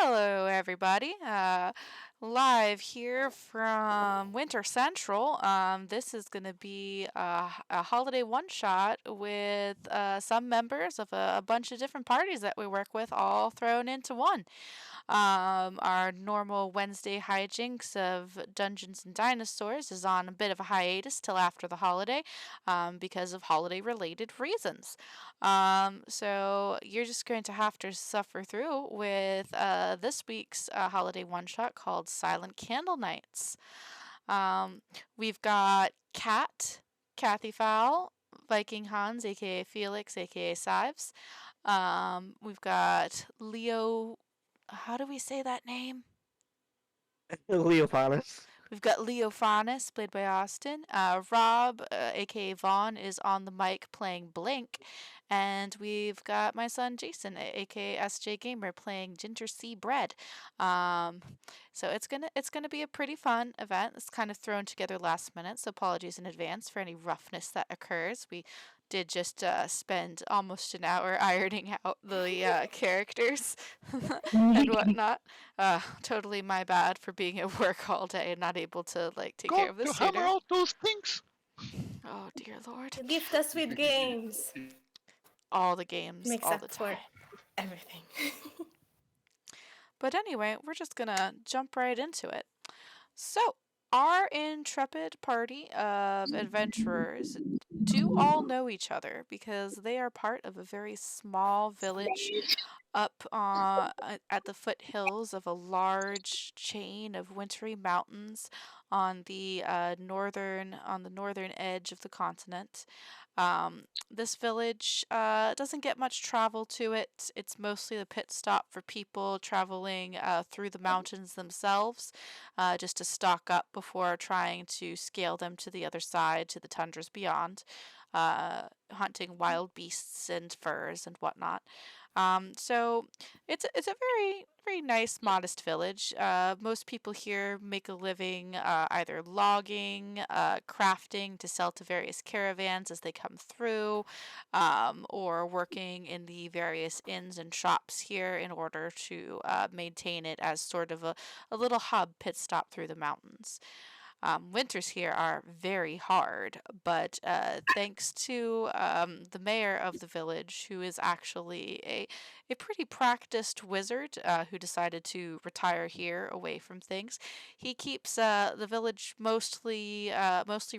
Hello, everybody. Live here from Winter Central. This is going to be a holiday one shot with some members of a bunch of different parties that we work with, all thrown into one. Our normal Wednesday hijinks of Dungeons and Dinosaurs is on a bit of a hiatus till after the holiday because of holiday related reasons. So you're just going to have to suffer through with this week's holiday one shot called Silent Candlenights. Um, we've got Kathy Fowl, Viking Hans, aka Felix, aka Sives. We've got Leo. How do we say that name? Leofanis. We've got Leo Faunus, played by Austin. Rob, aka Vaughn, is on the mic playing Blink. And we've got my son Jason, aka SJ Gamer, playing Ginger C Bread. Um, so it's gonna be a pretty fun event. It's kind of thrown together last minute, so apologies in advance for any roughness that occurs. We did just spend almost an hour ironing out the characters and whatnot. Totally my bad for being at work all day and not able to take care Got of this to hammer sooner. out those things. Oh dear lord. You gift us with games. All the games, Makes all the up for time. everything. But anyway, we're just gonna jump right into it. So, our intrepid party of adventurers do all know each other because they are part of a very small village up at the foothills of a large chain of wintry mountains on the northern edge of the continent. This village doesn't get much travel to it. It's mostly the pit stop for people traveling through the mountains themselves, just to stock up before trying to scale them to the other side, to the tundras beyond, hunting wild beasts and furs and whatnot. So it's a very nice, modest village. Most people here make a living either logging, crafting to sell to various caravans as they come through, or working in the various inns and shops here in order to maintain it as sort of a little hub pit stop through the mountains. Winters here are very hard, but thanks to the mayor of the village, who is actually a pretty practiced wizard who decided to retire here away from things, he keeps the village mostly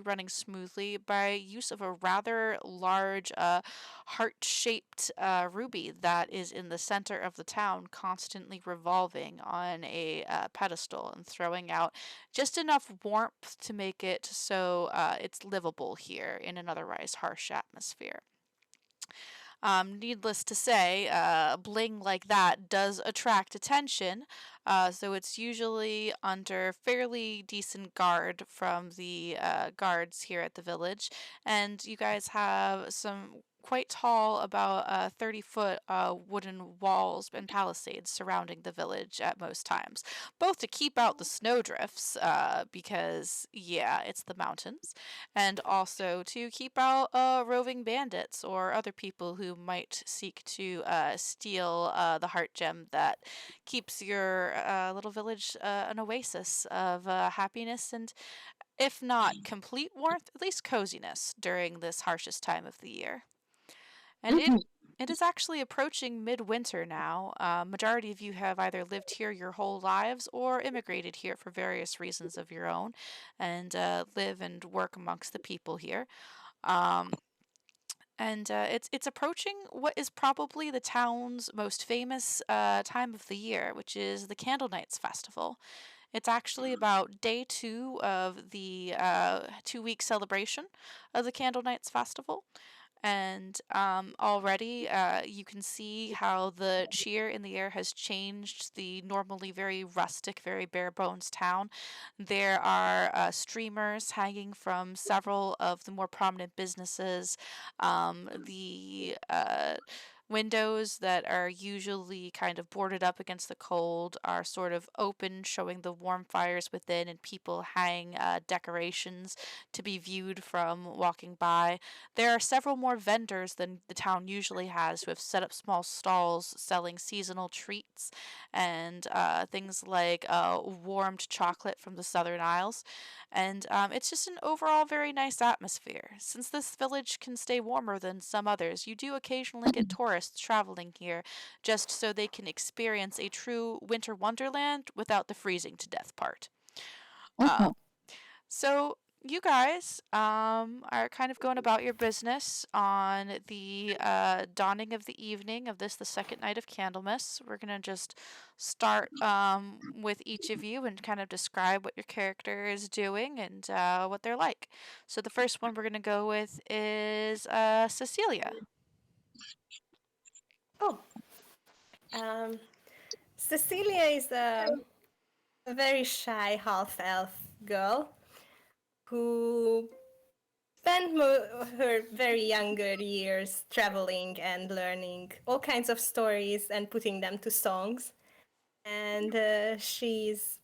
running smoothly by use of a rather large heart-shaped ruby that is in the center of the town, constantly revolving on a pedestal and throwing out just enough warmth to make it so it's livable here in an otherwise harsh atmosphere. Needless to say, bling like that does attract attention, so it's usually under fairly decent guard from the guards here at the village, and you guys have some quite tall, about 30-foot wooden walls and palisades surrounding the village at most times, both to keep out the snowdrifts, because, yeah, it's the mountains, and also to keep out roving bandits or other people who might seek to steal the heart gem that keeps your little village an oasis of happiness and, if not complete warmth, at least coziness during this harshest time of the year. And it is actually approaching midwinter now. Majority of you have either lived here your whole lives or immigrated here for various reasons of your own, and live and work amongst the people here. Um, and it's approaching what is probably the town's most famous time of the year, which is the Candlenights Festival. It's actually about day 2 of the 2-week celebration of the Candlenights Festival. And already you can see how the cheer in the air has changed the normally very rustic, very bare bones town. There are streamers hanging from several of the more prominent businesses. The windows that are usually kind of boarded up against the cold are sort of open, showing the warm fires within, and people hang decorations to be viewed from walking by. There are several more vendors than the town usually has who have set up small stalls selling seasonal treats and things like warmed chocolate from the Southern Isles. And it's just an overall very nice atmosphere. Since this village can stay warmer than some others, you do occasionally get tourists traveling here just so they can experience a true winter wonderland without the freezing to death part. Uh, Mhm. so you guys are kind of going about your business on the dawning of the evening of this, the second night of Candlemas. We're gonna just start with each of you and kind of describe what your character is doing and what they're like. So the first one we're gonna go with is Cecilia. Oh, um, Cecilia is a very shy half-elf girl who spent her very younger years traveling and learning all kinds of stories and putting them to songs. And she's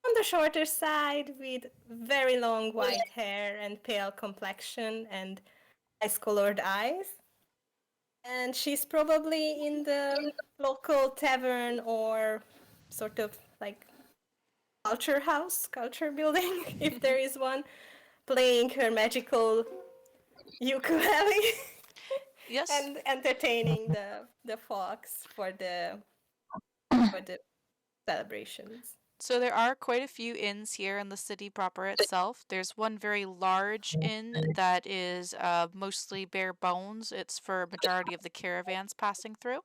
on the shorter side with very long white hair and pale complexion and ice-colored eyes. And she's probably in the local tavern or sort of like culture house, culture building, if there is one, playing her magical ukulele Yes. and entertaining the folks for the celebrations. So there are quite a few inns here in the city proper itself. There's one very large inn that is mostly bare bones. It's for a majority of the caravans passing through.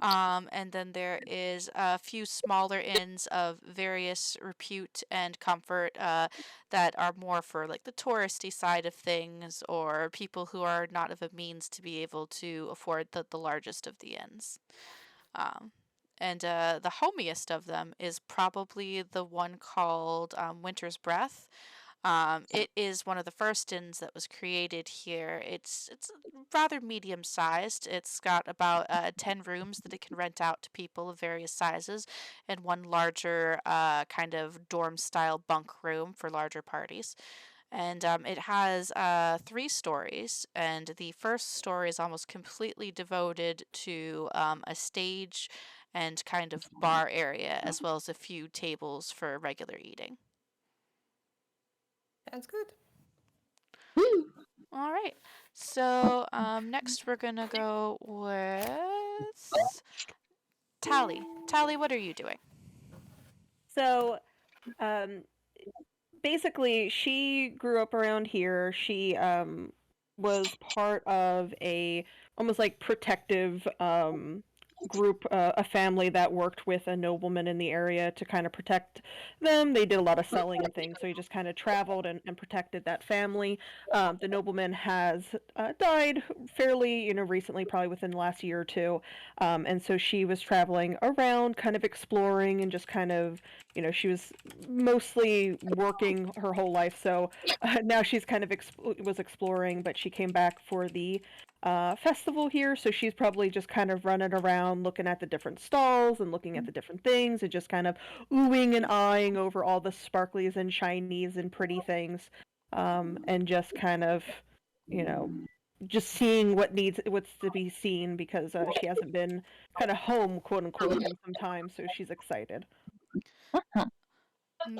And then there is a few smaller inns of various repute and comfort that are more for like the touristy side of things or people who are not of a means to be able to afford the largest of the inns. Um, and the homiest of them is probably the one called Winter's Breath. It is one of the first inns that was created here. It's rather medium sized. It's got about 10 rooms that it can rent out to people of various sizes, and one larger kind of dorm style bunk room for larger parties. And it has 3 stories, and the first story is almost completely devoted to a stage and kind of bar area, as well as a few tables for regular eating. Sounds good. All right. So next we're gonna go with Tally. Tally, what are you doing? So, um, basically, she grew up around here. She was part of a almost like protective group, a family that worked with a nobleman in the area to kind of protect them. They did a lot of selling and things, so he just kind of traveled and protected that family. The nobleman has died fairly, recently, probably within the last year or two. And so she was traveling around, kind of exploring and just kind of she was mostly working her whole life, so now she's kind of was exploring, but she came back for the festival here, so she's probably just kind of running around looking at the different stalls and looking at the different things and just kind of oohing and eyeing over all the sparklies and shinies and pretty things, and just kind of, you know, just seeing what's to be seen because she hasn't been kind of home, quote unquote, in some time, so she's excited.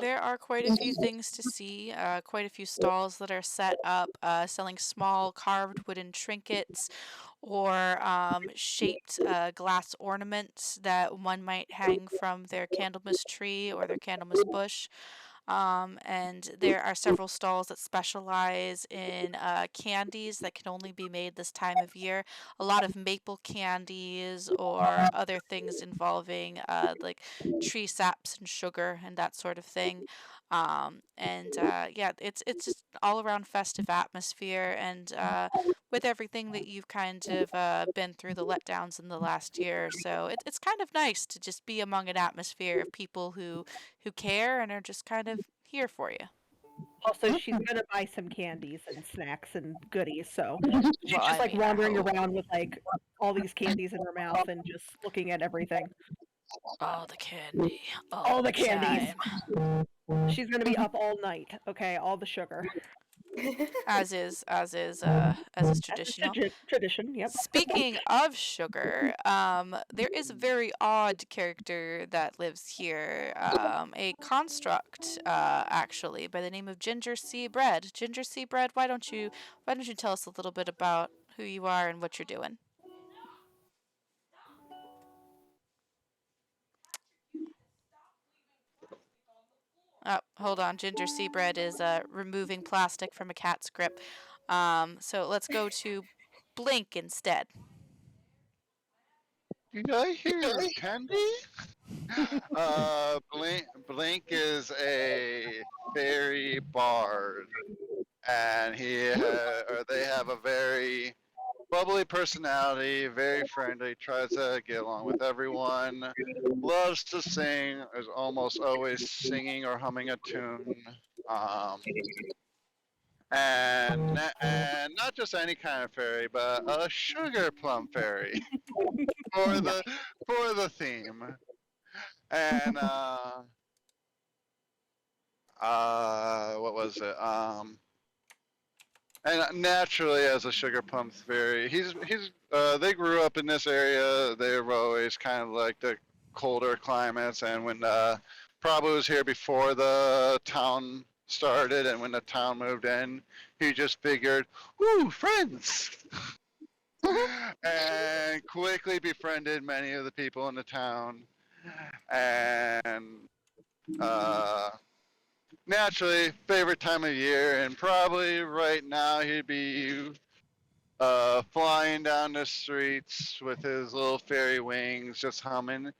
There are quite a few things to see, quite a few stalls that are set up selling small carved wooden trinkets or shaped glass ornaments that one might hang from their Candlemas tree or their Candlemas bush. And there are several stalls that specialize in candies that can only be made this time of year. A lot of maple candies or other things involving like tree saps and sugar and that sort of thing. And yeah, it's just all around festive atmosphere and with everything that you've kind of been through the letdowns in the last year. So it's kind of nice to just be among an atmosphere of people who care and are just kind of here for you. Also, she's gonna buy some candies and snacks and goodies, so she's Well, just I like mean, I wandering hope. around with like all these candies in her mouth and just looking at everything. All the candy, all All the the candies. time. She's gonna be up all night. Okay, all the sugar. As is As is traditional. tradition. Yep. Speaking of sugar, there is a very odd character that lives here, a construct, actually, by the name of Ginger Sea Bread. Ginger Sea Bread, why don't you tell us a little bit about who you are and what you're doing? Oh, hold on. Ginger Sea Bread is removing plastic from a cat's grip. So let's go to Blink instead. Did I hear candy? Blink is a fairy bard, and or they have a very bubbly personality, very friendly, tries to get along with everyone, loves to sing, is almost always singing or humming a tune. Um, and not just any kind of fairy, but a sugar plum fairy for Yeah. the theme. And what was it? And naturally, as a sugar plum fairy, they grew up in this area. They were always kind of like the colder climates, and when Prabhu was here before the town started, and when the town moved in, he just figured, "Ooh, friends," and quickly befriended many of the people in the town, and uh, naturally, favorite time of year, and probably right now he'd be flying down the streets with his little fairy wings, just humming.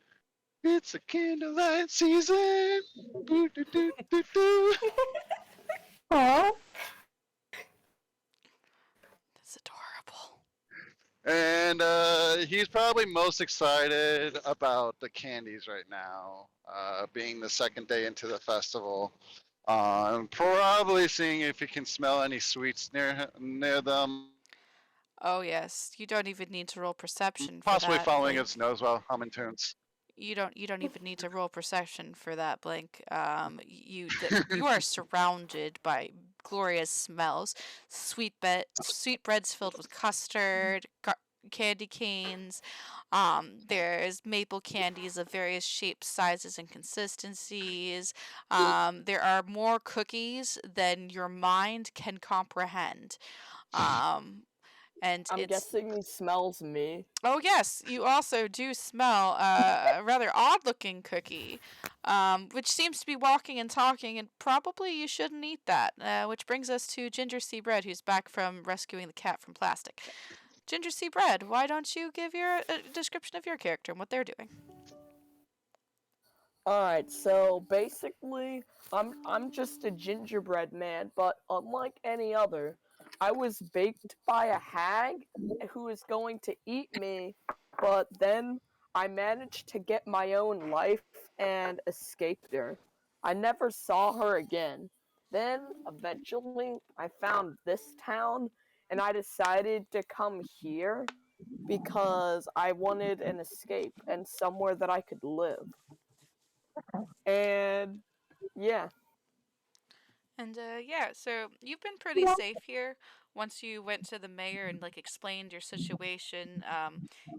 It's a candlelight season. Boo, doo, doo, doo, doo. Aw. That's adorable. And he's probably most excited about the candies right now, being the second day into the festival. Probably seeing if he can smell any sweets near them. Oh yes, you don't even need to roll perception for Possibly that, following his Blink. nose while humming tunes. You don't even need to roll perception for that, Blink. You are surrounded by glorious smells, sweet breads filled with custard, candy canes. There's maple candies of various shapes, sizes, and consistencies. There are more cookies than your mind can comprehend. Um, and I'm it's guessing he smells me. Oh yes, you also do smell a rather odd-looking cookie, which seems to be walking and talking, and probably you shouldn't eat that. Which brings us to Ginger Sea Bread, who's back from rescuing the cat from plastic. Ginger Sea Bread, why don't you give your description of your character and what they're doing? Alright, so basically, I'm just a gingerbread man, but unlike any other, I was baked by a hag who is going to eat me, but then I managed to get my own life and escaped her. I never saw her again. Then, eventually, I found this town, and I decided to come here because I wanted an escape and somewhere that I could live. And yeah, And yeah, so you've been pretty safe here. Once you went to the mayor and like explained your situation,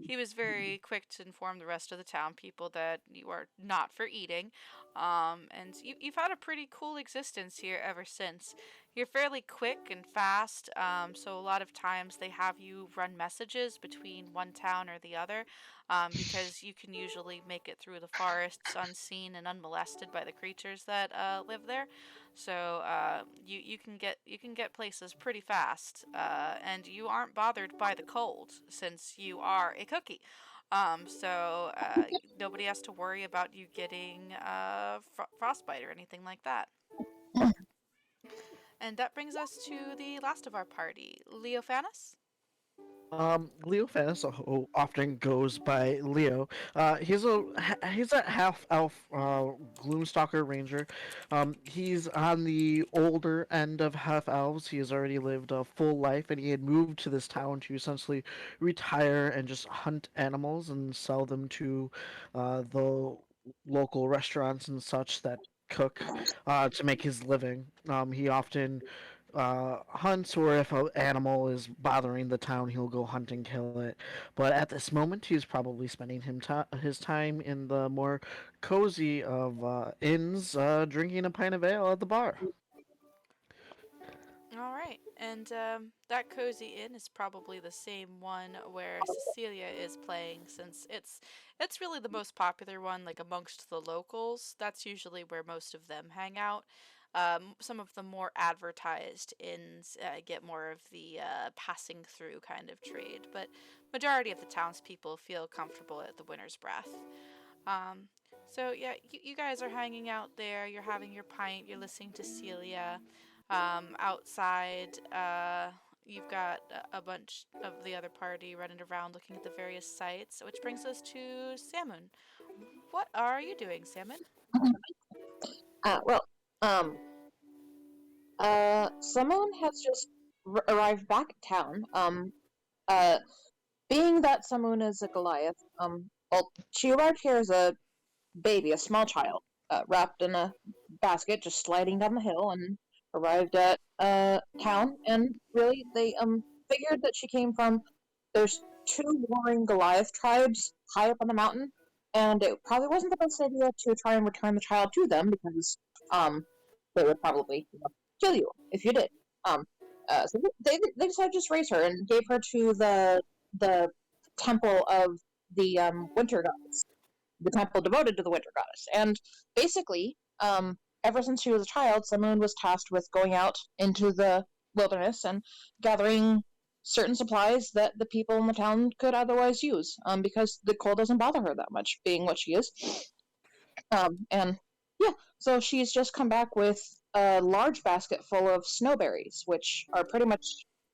he was very quick to inform the rest of the town people that you are not for eating. And you've had a pretty cool existence here ever since. You're fairly quick and fast, so a lot of times they have you run messages between one town or the other, because you can usually make it through the forests unseen and unmolested by the creatures that live there. So you can get places pretty fast, and you aren't bothered by the cold since you are a cookie. So nobody has to worry about you getting frostbite or anything like that. And that brings us to the last of our party, Leophanis. Leo Fennis often goes by Leo. He's a half elf Gloomstalker ranger. He's on the older end of half elves. He has already lived a full life, and he had moved to this town to essentially retire and just hunt animals and sell them to the local restaurants and such that cook to make his living. He often hunts, or if an animal is bothering the town, he'll go hunt and kill it. But at this moment, he's probably spending his time in the more cozy of inns, drinking a pint of ale at the bar. All right, and that cozy inn is probably the same one where Cecilia is playing, since it's really the most popular one, like amongst the locals. That's usually where most of them hang out. Some of the more advertised inns get more of the passing through kind of trade, but majority of the townspeople feel comfortable at the Winter's Breath. Um, so yeah, you guys are hanging out there. You're having your pint. You're listening to Celia. Outside, you've got a bunch of the other party running around looking at the various sites. Which brings us to Salmon. What are you doing, Salmon? Well, um, Simone has just arrived back in town. Uh, being that Simone is a Goliath, well, she arrived here as a baby, a small child, wrapped in a basket, just sliding down the hill, and arrived at town. And really, they figured that she came from. There's two warring Goliath tribes high up on the mountain, and it probably wasn't the best idea to try and return the child to them because um they would probably kill you if you did. Um, so they decided to just raise her and gave her to the temple of the winter goddess, the temple devoted to the winter goddess. And basically, ever since she was a child, Simone was tasked with going out into the wilderness and gathering certain supplies that the people in the town could otherwise use, because the cold doesn't bother her that much, being what she is. And yeah, so she's just come back with a large basket full of snowberries, which are pretty much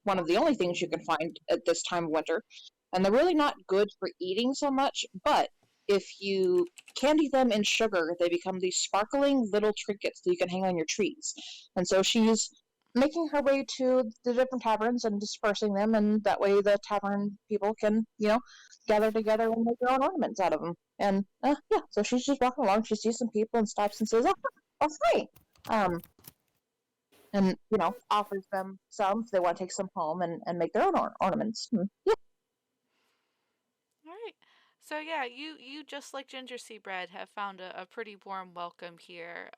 one of the only things you can find at this time of winter. And they're really not good for eating so much, but if you candy them in sugar, they become these sparkling little trinkets that you can hang on your trees. And so she's making her way to the different taverns and dispersing them, and that way the tavern people can, gather together and make their own ornaments out of them. And yeah, so she's just walking along. She sees some people and stops and says, "Oh, hi," um, and offers them some if they want to take some home and make their own ornaments. Yeah, All right. So yeah, you just like Ginger Sea Bread have found a pretty warm welcome here.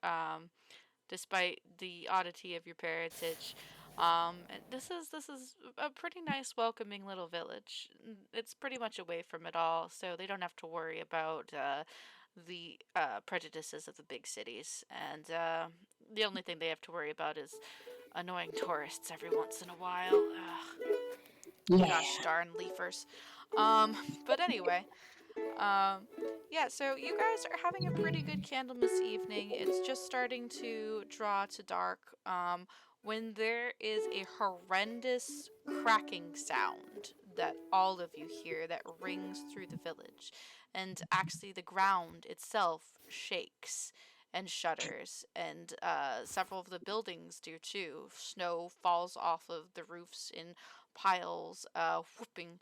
Despite the oddity of your parentage. And this is a pretty nice, welcoming little village. It's pretty much away from it all, so they don't have to worry about the prejudices of the big cities. And the only thing they have to worry about is annoying tourists every once in a while. Ugh, yeah. gosh darn leafers. Um, but anyway, um, yeah, so you guys are having a pretty good Candlemas evening. It's just starting to draw to dark when there is a horrendous cracking sound that all of you hear that rings through the village. And actually, the ground itself shakes and shudders, and several of the buildings do too. Snow falls off of the roofs in piles, whooping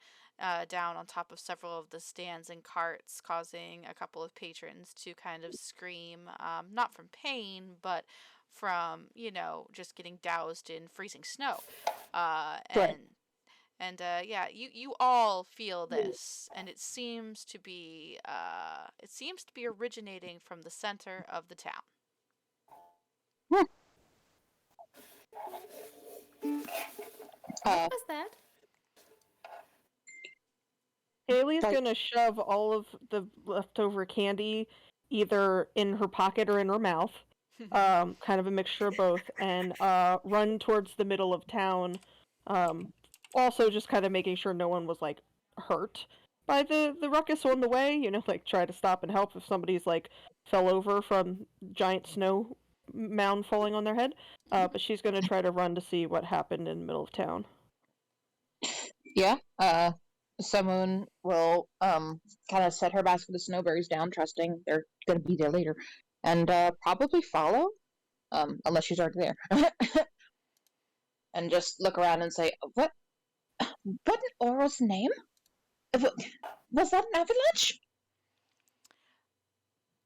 down on top of several of the stands and carts, causing a couple of patrons to kind of scream, not from pain, but from, just getting doused in freezing snow. Uh, Right. and yeah, you all feel this, and it seems to be originating from the center of the town. Hmm. What Uh, was that? Haley's like, gonna shove all of the leftover candy either in her pocket or in her mouth, kind of a mixture of both, and run towards the middle of town. Um, Also, just kind of making sure no one was like hurt by the ruckus on the way. Like try to stop and help if somebody's like fell over from giant snow mound falling on their head. But she's gonna try to run to see what happened in the middle of town. Yeah. Someone will kind of set her basket of snowberries down, trusting they're gonna be there later, and probably follow. Unless she's already there, and just look around and say, What in Oral's name? Was that an avalanche?"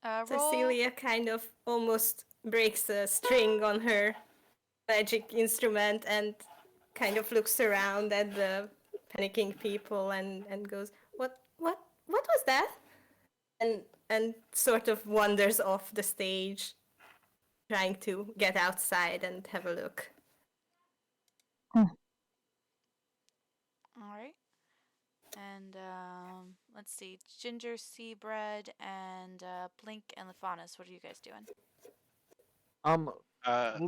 Roll. Cecilia kind of almost breaks a string on her magic instrument and kind of looks around at the panicking people and goes, what was that? And sort of wanders off the stage, trying to get outside and have a look. All right. And let's see, Ginger, Seabread, and Blink and Lefanis. What are you guys doing? Um, Uh,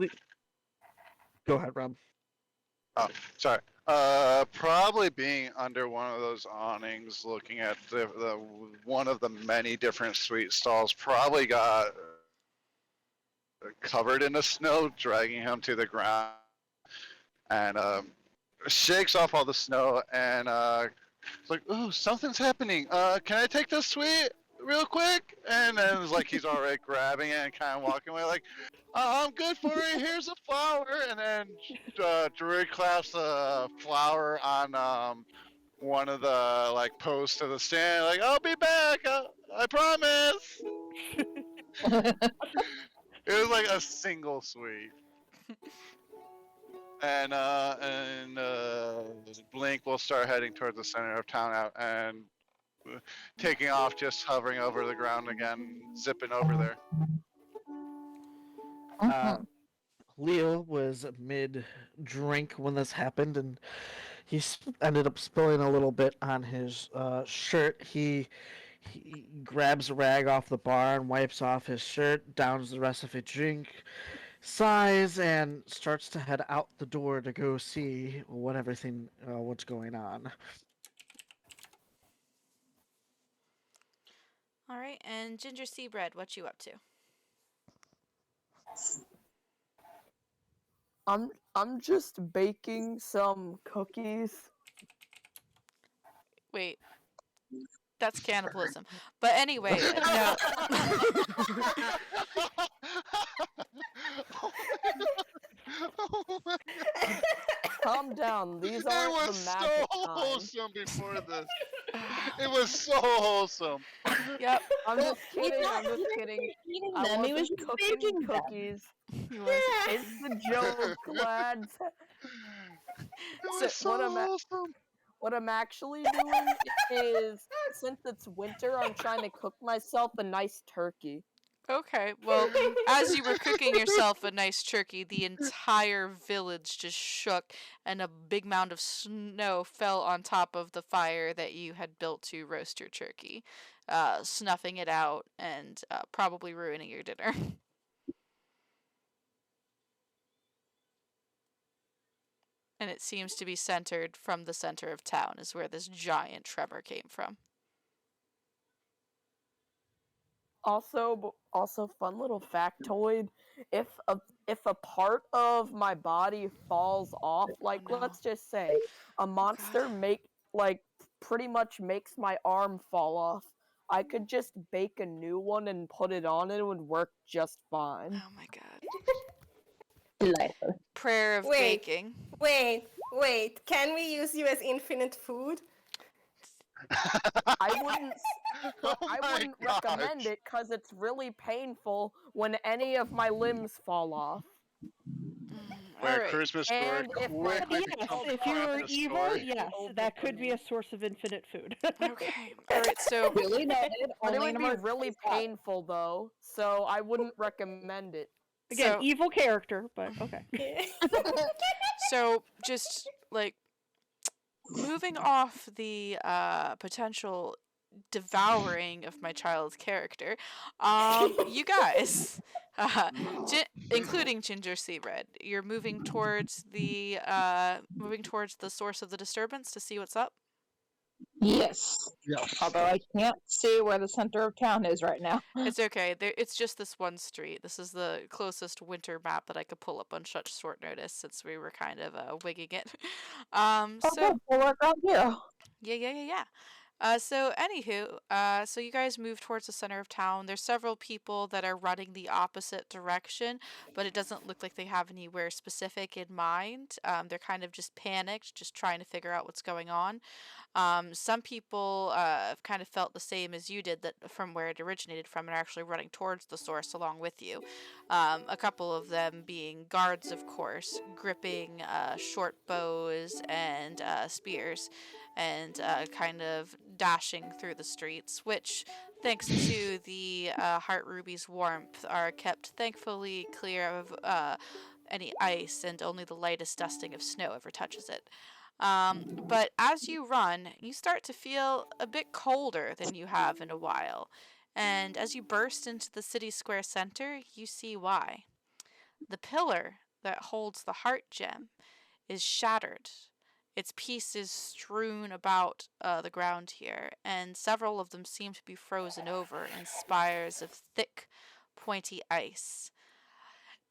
go ahead, Rob. oh, sorry. Probably being under one of those awnings, looking at the one of the many different sweet stalls. Probably got covered in the snow, dragging him to the ground, and shakes off all the snow and it's like, "Oh, something's happening. Can I take this sweet real quick?" And then it's like he's already grabbing it and kind of walking away, like, I'm good for it. Here's a flower." And then Druid claps a flower on one of the like posts of the stand, like, "I'll be back. I promise." It was like a single sweet. And Blink will start heading towards the center of town out and taking off, just hovering over the ground again, zipping over there. Mhm. Leo was mid drink when this happened, and he ended up spilling a little bit on his shirt. He grabs a rag off the bar and wipes off his shirt, downs the rest of his drink, sighs, and starts to head out the door to go see what's going on. All right. And Ginger, Seabread, what you up to? I'm just baking some cookies. Wait, that's cannibalism. But anyway, no. Oh my Calm down. These It aren't the was so magic kind. wholesome before this. It was so wholesome. Yep, I'm Well, just kidding. I'm just kidding. Eating I them. He was wasn't just cooking baking them. cookies. he was. It's a joke, lads. It So, was so What I'm wholesome. what I'm actually doing is, since it's winter, I'm trying to cook myself a nice turkey. okay, well, as you were cooking yourself a nice turkey, the entire village just shook and a big mound of snow fell on top of the fire that you had built to roast your turkey, snuffing it out and probably ruining your dinner. And it seems to be centered from the center of town, is where this giant tremor came from. Also, fun little factoid: if a part of my body falls off, Oh like no. let's just say a Oh god. monster like pretty much makes my arm fall off, I could just bake a new one and put it on, and it would work just fine. Oh my god. Delightful. Prayer of Wait. baking. Wait. Can we use you as infinite food? I wouldn't Oh I my wouldn't recommend gosh. it because it's really painful when any of my limbs fall off. Where Alright. Christmas story And if my quickly Yes, becomes head if falls you're off, Krampus it evil, story. would be yes, over that for could be me. a source of infinite food. Okay. Alright, so Duly noted. But it Only in would be emergencies. really painful though, so I wouldn't recommend it. Again, so evil character, but okay. so just like moving off the potential devouring of my child's character, you guys, uh, including Ginger Seabread, you're moving towards the source of the disturbance to see what's up. Yes. Yes. Although I can't see where the center of town is right now. It's okay. It's just this one street. This is the closest winter map that I could pull up on such short notice since we were kind of wigging it. Oh, So good. We'll work ground zero. yeah. So anywho, so you guys move towards the center of town. There's several people that are running the opposite direction, but it doesn't look like they have anywhere specific in mind. They're kind of just panicked, just trying to figure out what's going on. Some people have kind of felt the same as you did, that from where it originated from, and are actually running towards the source along with you. A couple of them being guards, of course, gripping short bows and spears, and kind of dashing through the streets, which, thanks to the Heart Ruby's warmth, are kept thankfully clear of any ice, and only the lightest dusting of snow ever touches it. But as you run, you start to feel a bit colder than you have in a while. And as you burst into the city square center, you see why. The pillar that holds the heart gem is shattered. Its pieces strewn about the ground here, and several of them seem to be frozen over in spires of thick, pointy ice.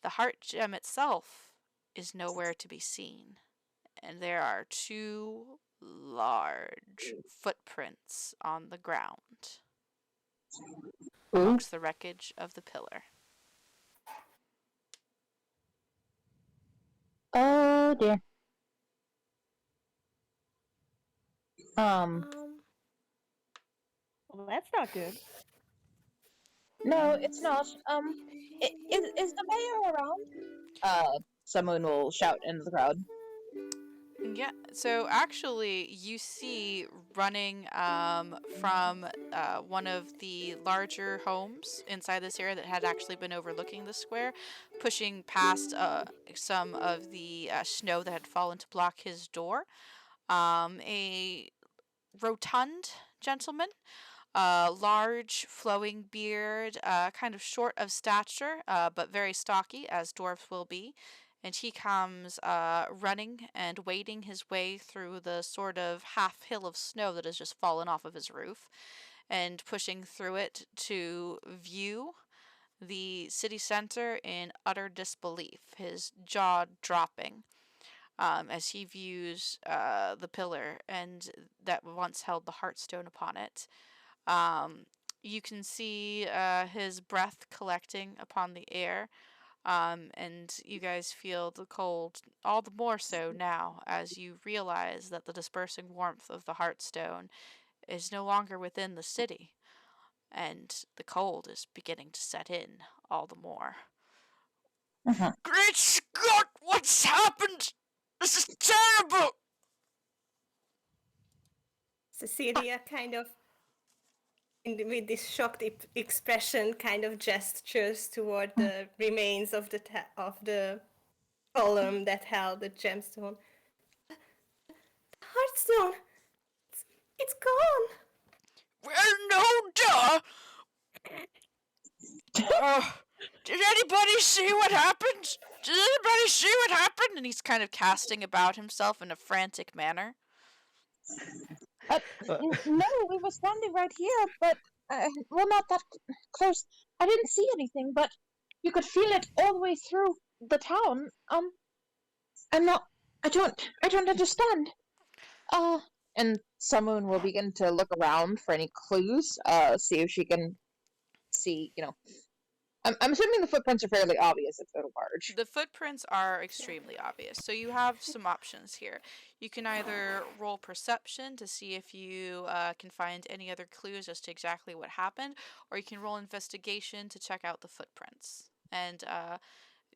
The heart gem itself is nowhere to be seen, and there are two large footprints on the ground Ooh. amongst the wreckage of the pillar. Oh dear. Um. Um, Well, that's not good. No, it's not. Is the mayor around? Someone will shout into the crowd. Yeah, so actually, you see running from one of the larger homes inside this area that had actually been overlooking the square, pushing past some of the snow that had fallen to block his door. A rotund gentleman, large, flowing beard, kind of short of stature, but very stocky, as dwarves will be. And he comes running and wading his way through the sort of half hill of snow that has just fallen off of his roof, and pushing through it to view the city center in utter disbelief, his jaw dropping as he views the pillar and that once held the heartstone upon it. Um, you can see his breath collecting upon the air, and you guys feel the cold all the more so now as you realize that the dispersing warmth of the Heartstone is no longer within the city, and the cold is beginning to set in all the more. Uh-huh. Great Scott, what's happened? This is terrible! Cecilia kind of, with this shocked expression, kind of gestures toward the remains of the column that held the gemstone. The Heartstone, it's gone. Well, no, duh! Did anybody see what happened? Did anybody see what happened? And he's kind of casting about himself in a frantic manner. Uh, Uh, no, we were standing right here, but well, not that close. I didn't see anything, but you could feel it all the way through the town. I'm not. I don't understand. Uh, and someone will begin to look around for any clues. See if she can see. I'm assuming the footprints are fairly obvious if they're large. The footprints are extremely obvious, so you have some options here. You can either roll perception to see if you can find any other clues as to exactly what happened, or you can roll investigation to check out the footprints. And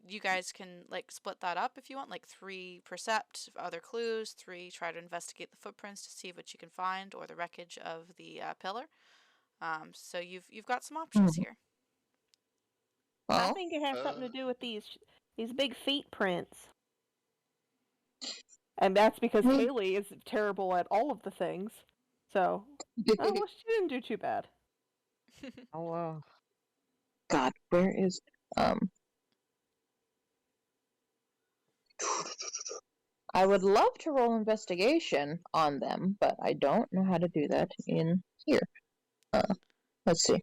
you guys can like split that up if you want, like 3 percept other clues, 3 try to investigate the footprints to see what you can find, or the wreckage of the pillar. So you've got some options Hmm. here. I Well, think it has something to do with these big feet prints, and that's because we- Haley is terrible at all of the things. So, oh well, she didn't do too bad. oh, God, where is um I would love to roll investigation on them, but I don't know how to do that in here. Let's see.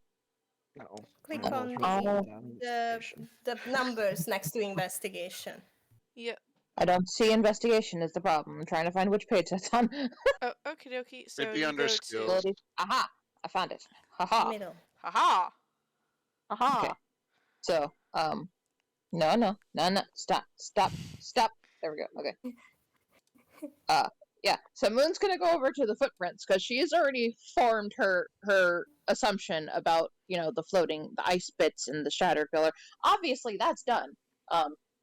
No. Click I'll roll on for the the investigation. the numbers next to investigation. Yep. I don't see investigation is the problem. I'm trying to find which page that's on. Oh, okie dokie. So It'd be you under go to. skills. Abilities. Aha! I found it. Haha. Middle. Haha! Aha. Okay. So, no, stop. There we go. Okay. Yeah. So Moon's gonna go over to the footprints because she's already formed her assumption about the ice bits and the shattered pillar. Obviously, that's done.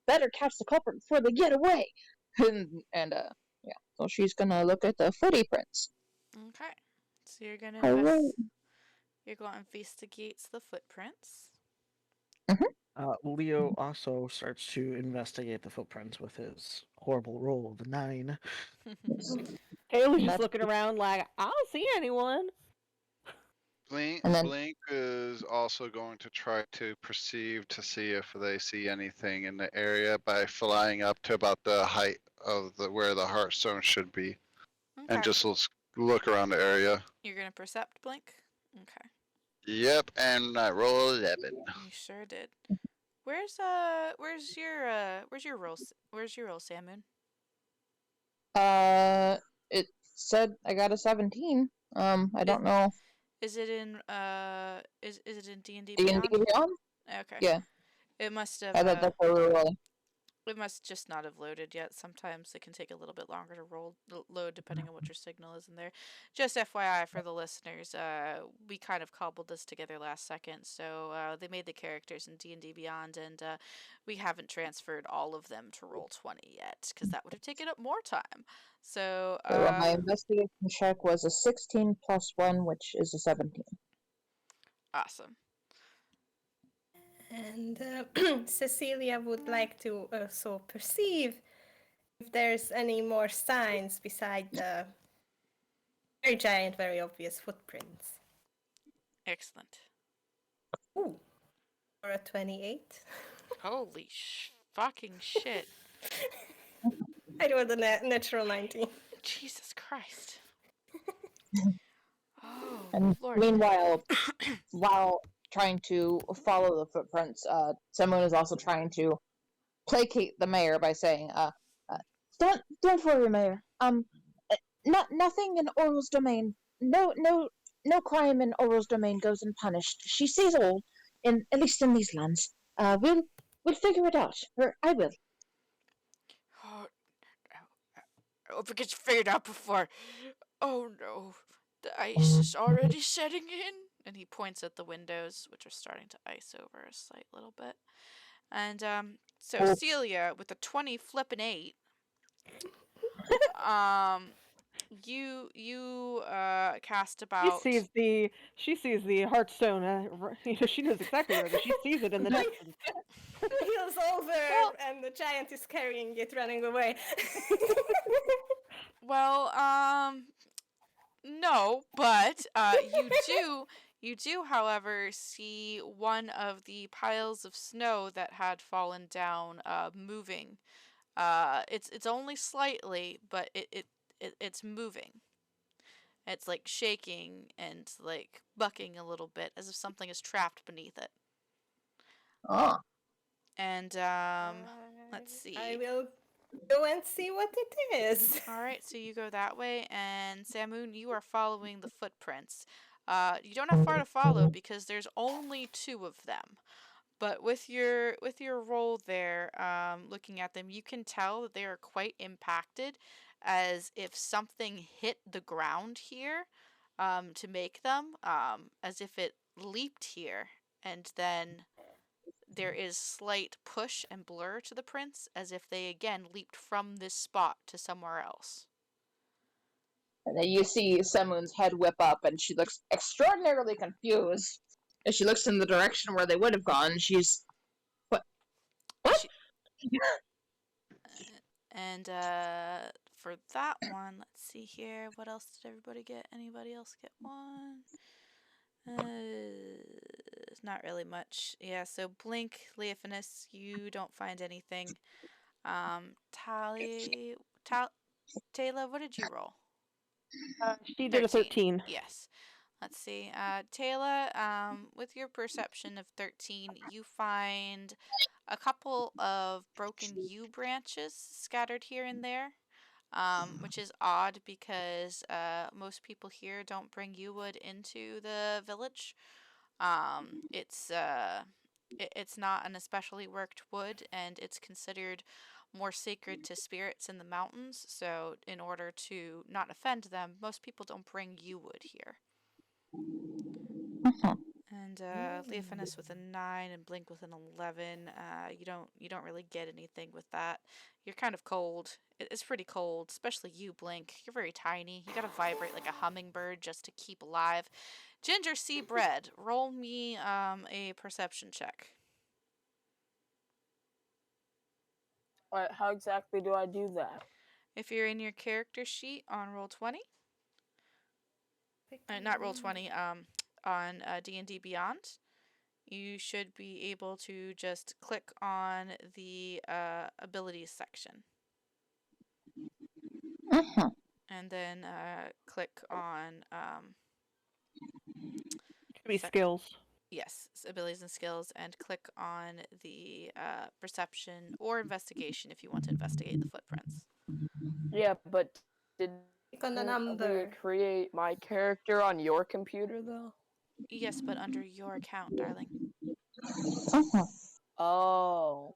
Better catch the culprit before they get away. and yeah. So she's gonna look at the footy prints. Okay. So you're gonna Alright. You're going to investigate the footprints. Leo also starts to investigate the footprints with his horrible roll of 9. Haley's just That's- looking around like, I don't see anyone. Blink, And then- Blink is also going to try to perceive to see if they see anything in the area by flying up to about the height of where the Hearthstone should be, Okay. and just look around the area. You're gonna percept blink. Okay. Yep, and I roll 11. You sure did. Where's your roll? Where's your roll, Samoon? It said I got a 17. I don't know. Is it in is it in D&D D&D Beyond? Beyond? Okay. Yeah. It must have I thought that's what we were rolling. it must just not have loaded yet. Sometimes it can take a little bit longer to load depending on what your signal is in there. Just FYI for the listeners, we kind of cobbled this together last second. So they made the characters in D&D Beyond, and we haven't transferred all of them to Roll20 yet because that would have taken up more time. So My investigation check was a 16 plus 1, which is a 17. awesome. And Cecilia would like to also perceive if there's any more signs beside the very giant, very obvious footprints. Excellent. Ooh. Or a 28. Holy fucking shit. I rolled a natural 19. Jesus Christ. Oh, And Lord. meanwhile, while trying to follow the footprints, someone is also trying to placate the mayor by saying, don't worry, Mayor. Nothing in Oral's domain. No crime in Oral's domain goes unpunished. She sees all, at least in these lands. We'll figure it out. Or I will. Oh, I hope it gets figured out before. Oh no, the ice is already setting in. And he points at the windows, which are starting to ice over a slight little bit. And so Oh. Celia with a 20 flippin' 8. You cast about. She sees the Hearthstone. She knows exactly where it is. She sees it in the distance. Heels over, and the giant is carrying it, running away. Well, no, but you do, however, see one of the piles of snow that had fallen down moving. It's only slightly, but it's moving. It's like shaking and like bucking a little bit as if something is trapped beneath it. Oh. And let's see. I will go and see what it is. All right, so you go that way, and Samoon, you are following the footprints. You don't have far to follow because there's only 2 of them. But with your roll there, looking at them, you can tell that they are quite impacted, as if something hit the ground here, to make them, as if it leaped here, and then there is slight push and blur to the prints, as if they again leaped from this spot to somewhere else. And then you see Semun's head whip up, and she looks extraordinarily confused. As she looks in the direction where they would have gone, she's... What? And for that one, let's see here. What else did everybody get? Anybody else get one? Not really much. Yeah, so Blink, Leophanus, you don't find anything. Taylor, what did you roll? She did a 13. Yes. Let's see. Taylor, with your perception of 13, you find a couple of broken yew branches scattered here and there, which is odd because most people here don't bring yew wood into the village. It's not an especially worked wood, and it's considered more sacred to spirits in the mountains. So, in order to not offend them, most people don't bring yew wood here. Mhm. And Leofinus with a 9 and Blink with an 11. You don't really get anything with that. You're kind of cold. It's pretty cold, especially you, Blink. You're very tiny. You gotta vibrate like a hummingbird just to keep alive. Ginger Sea Bread, roll me a perception check. Alright, how exactly do I do that? If you're in your character sheet on roll 20, not roll 20, on D&D Beyond, you should be able to just click on the abilities section Mhm. and then click on Should be skills. yes, abilities and skills, and click on the perception or investigation if you want to investigate the footprints. Yeah, but didn't Click on the Leah number. create my character on your computer though? Yes, but under your account, darling. Mhm. Oh.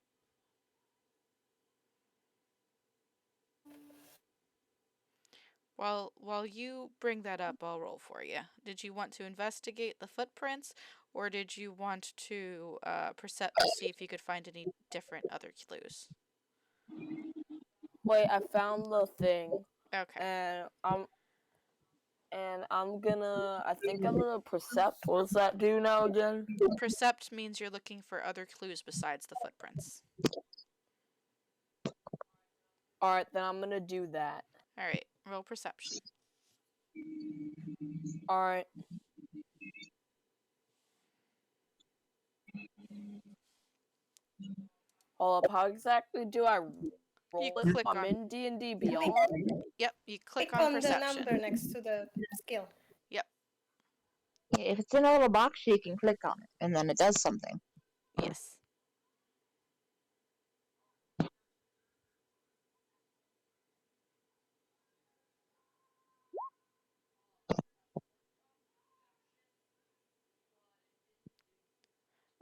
While you bring that up, I'll roll for you. Did you want to investigate the footprints, or did you want to percept to see if you could find any different other clues? Wait, I found the thing Okay. and I think I'm gonna percept. What does that do now again? Percept means you're looking for other clues besides the footprints. Alright, then I'm gonna do that. All right, roll perception. Alright. Hold up, how exactly do I You roll it? click I'm on. in D&D Click, Beyond? Yep, you click click on on the number perception. next to the skill. Yep. If it's in a little box, you can click on it, and then it does something. Yes.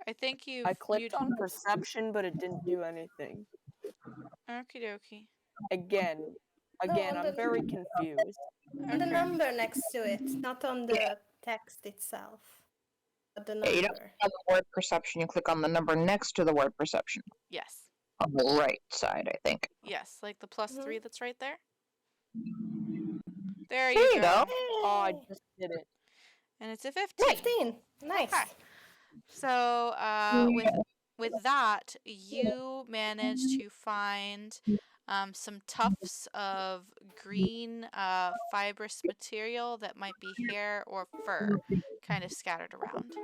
I think I you've clicked on perception, but it didn't do anything. Okie dokie. Again. No, Again, I'm very confused. on the Okay. number next to it, not on the text itself. But the Yeah, you don't number. click on the word perception, you click on the number next to the word perception. Yes. On the right side, I think. Yes, like the plus Mhm. 3 that's right there. There There you you go. go. Oh, I Yay! just did it. And it's a 15. 15. Nice. Okay. So with that, you manage to find some tufts of green fibrous material that might be hair or fur kind of scattered around.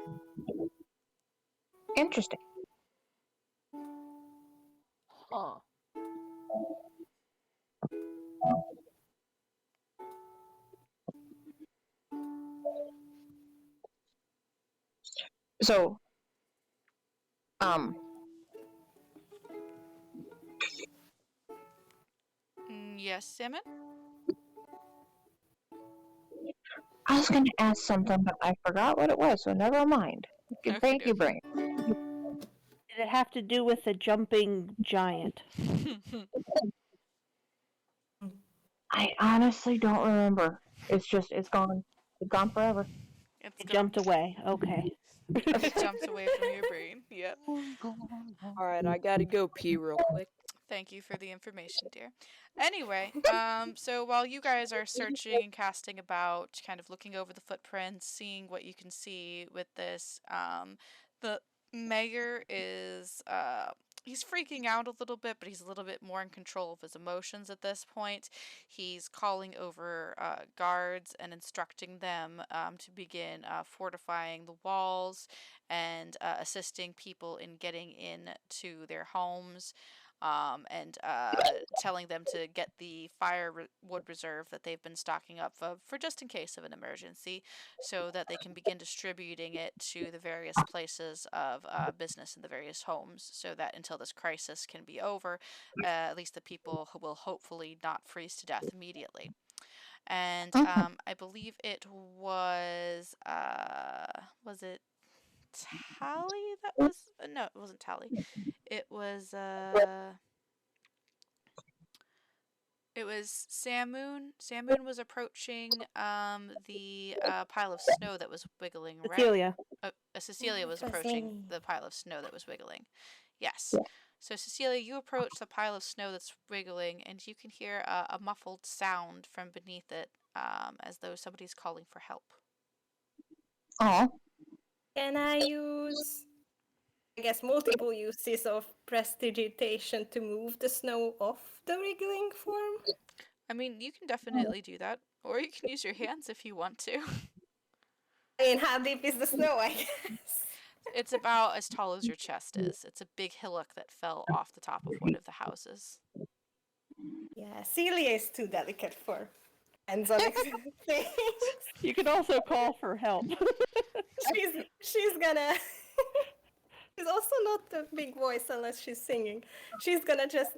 Interesting. Huh. So, um, Yes, Simon? I was going to ask something, but I forgot what it was, so never mind. Okie Thank you, dokie. Brain. Did it have to do with a jumping giant? I honestly don't remember. It's gone. It's gone forever. It's It gone. jumped away. Okay. It jumped away from your brain. Yep. Alright, I gotta go pee real quick. Thank you for the information, dear. Anyway, so while you guys are searching and casting about, kind of looking over the footprints, seeing what you can see with this, the mayor is, he's freaking out a little bit, but he's a little bit more in control of his emotions at this point. He's calling over guards and instructing them to begin fortifying the walls and assisting people in getting into their homes. and telling them to get the firewood reserve that they've been stocking up for just in case of an emergency, so that they can begin distributing it to the various places of business in the various homes, so that until this crisis can be over, at least the people will hopefully not freeze to death immediately. And I believe it was it Tally that was no, it wasn't Tally. It was Samoon. Samoon was approaching the pile of snow that was wiggling, right? Cecilia. Cecilia was It was approaching Amy. the pile of snow that was wiggling. Yes. So Cecilia, you approach the pile of snow that's wiggling, and you can hear a muffled sound from beneath it, as though somebody's calling for help. Oh, Can I use, I guess, multiple uses of prestidigitation to move the snow off the wriggling form? I mean, you can definitely do that, or you can use your hands if you want to. I mean, how deep is the snow, I guess? It's about as tall as your chest is. It's a big hillock that fell off the top of one of the houses. Yeah, Celia is too delicate for hands-on things. You can also call for help. She's gonna. She's also not a big voice unless she's singing. She's gonna just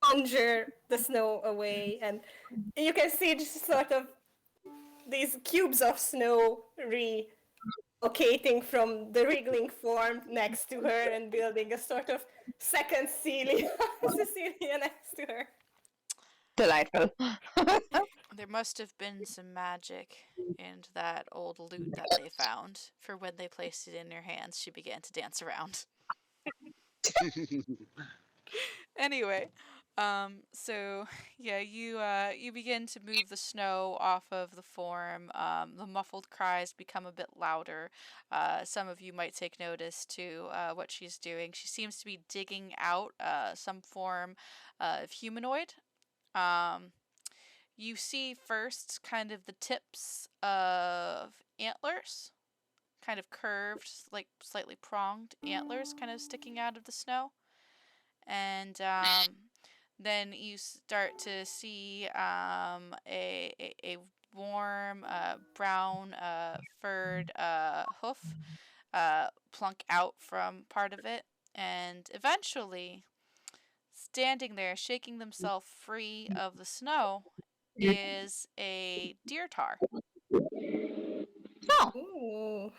conjure the snow away, and you can see just sort of these cubes of snow relocating from the wriggling form next to her and building a sort of second Celia, Cecilia next to her. delightful. There must have been some magic in that old lute that they found, for when they placed it in her hands, she began to dance around. Anyway, so yeah, you begin to move the snow off of the form. The muffled cries become a bit louder. Some of you might take notice to what she's doing. She seems to be digging out some form of humanoid. You see first kind of the tips of antlers, kind of curved, like slightly pronged antlers, kind of sticking out of the snow. And then you start to see a warm brown furred hoof plunk out from part of it, and eventually, standing there, shaking themselves free of the snow, is a deer tar, Oh, Ooh.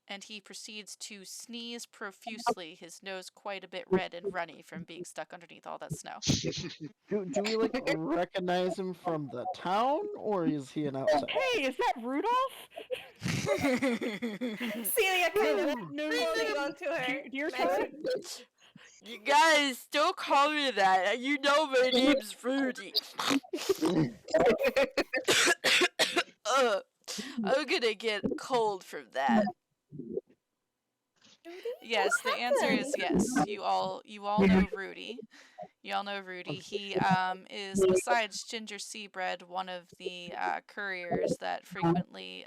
and he proceeds to sneeze profusely, his nose quite a bit red and runny from being stuck underneath all that snow. Do we like recognize him from the town, or is he an outsider? Hey, is that Rudolph? Celia kind of holding on to her. Deer magic. You guys, don't call me that. You know my name's Rudy. I'm gonna get cold from that. Rudy? Yes, What the answer is happened? yes. You all know Rudy. You all know Rudy. He is, besides Ginger Seabread, one of the couriers that frequently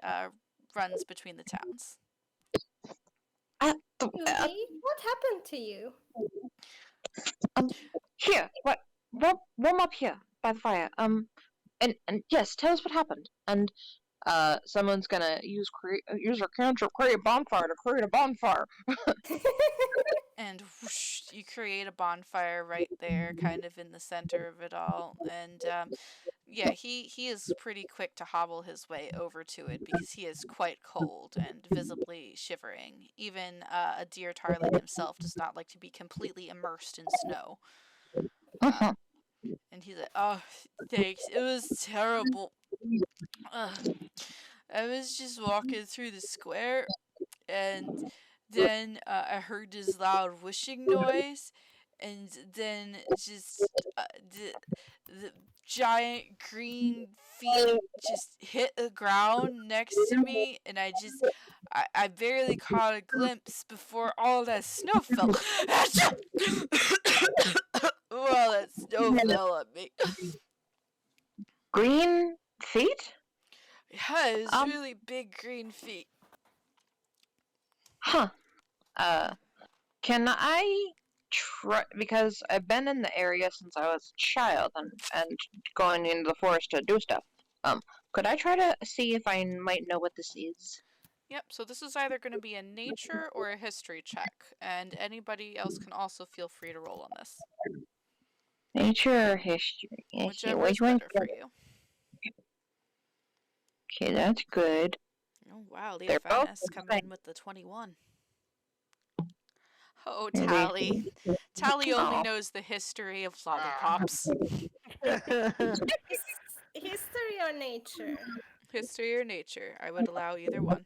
runs between the towns. Rudy, what happened to you? here, what? Warm up here by the fire. And yes, tell us what happened. And someone's gonna use her cantrip, create a bonfire to create a bonfire. And whoosh, you create a bonfire right there, kind of in the center of it all. And yeah, he is pretty quick to hobble his way over to it, because he is quite cold and visibly shivering. Even a deer tar like himself does not like to be completely immersed in snow. And he's like, "Oh, thanks. It was terrible. I was just walking through the square, and then I heard this loud whooshing noise, and then just the giant green feet just hit the ground next to me, and I barely caught a glimpse before all that snow fell. Well, that snow fell on me. Green feet? Yeah, it's really big green feet. Huh. Can I because I've been in the area since I was a child and going into the forest to do stuff. Could I try to see if I might know what this is? Yep, so this is either going to be a nature or a history check, and anybody else can also feel free to roll on this. Nature or history? Okay, Whichever is which one's better for better? you. Okay, that's good. Oh, wow, They're both Leophanis the coming same. in with the 21. Oh, Here they- Tally. Tally only Oh. knows the history of lollipops. History or nature? History or nature, I would allow either one.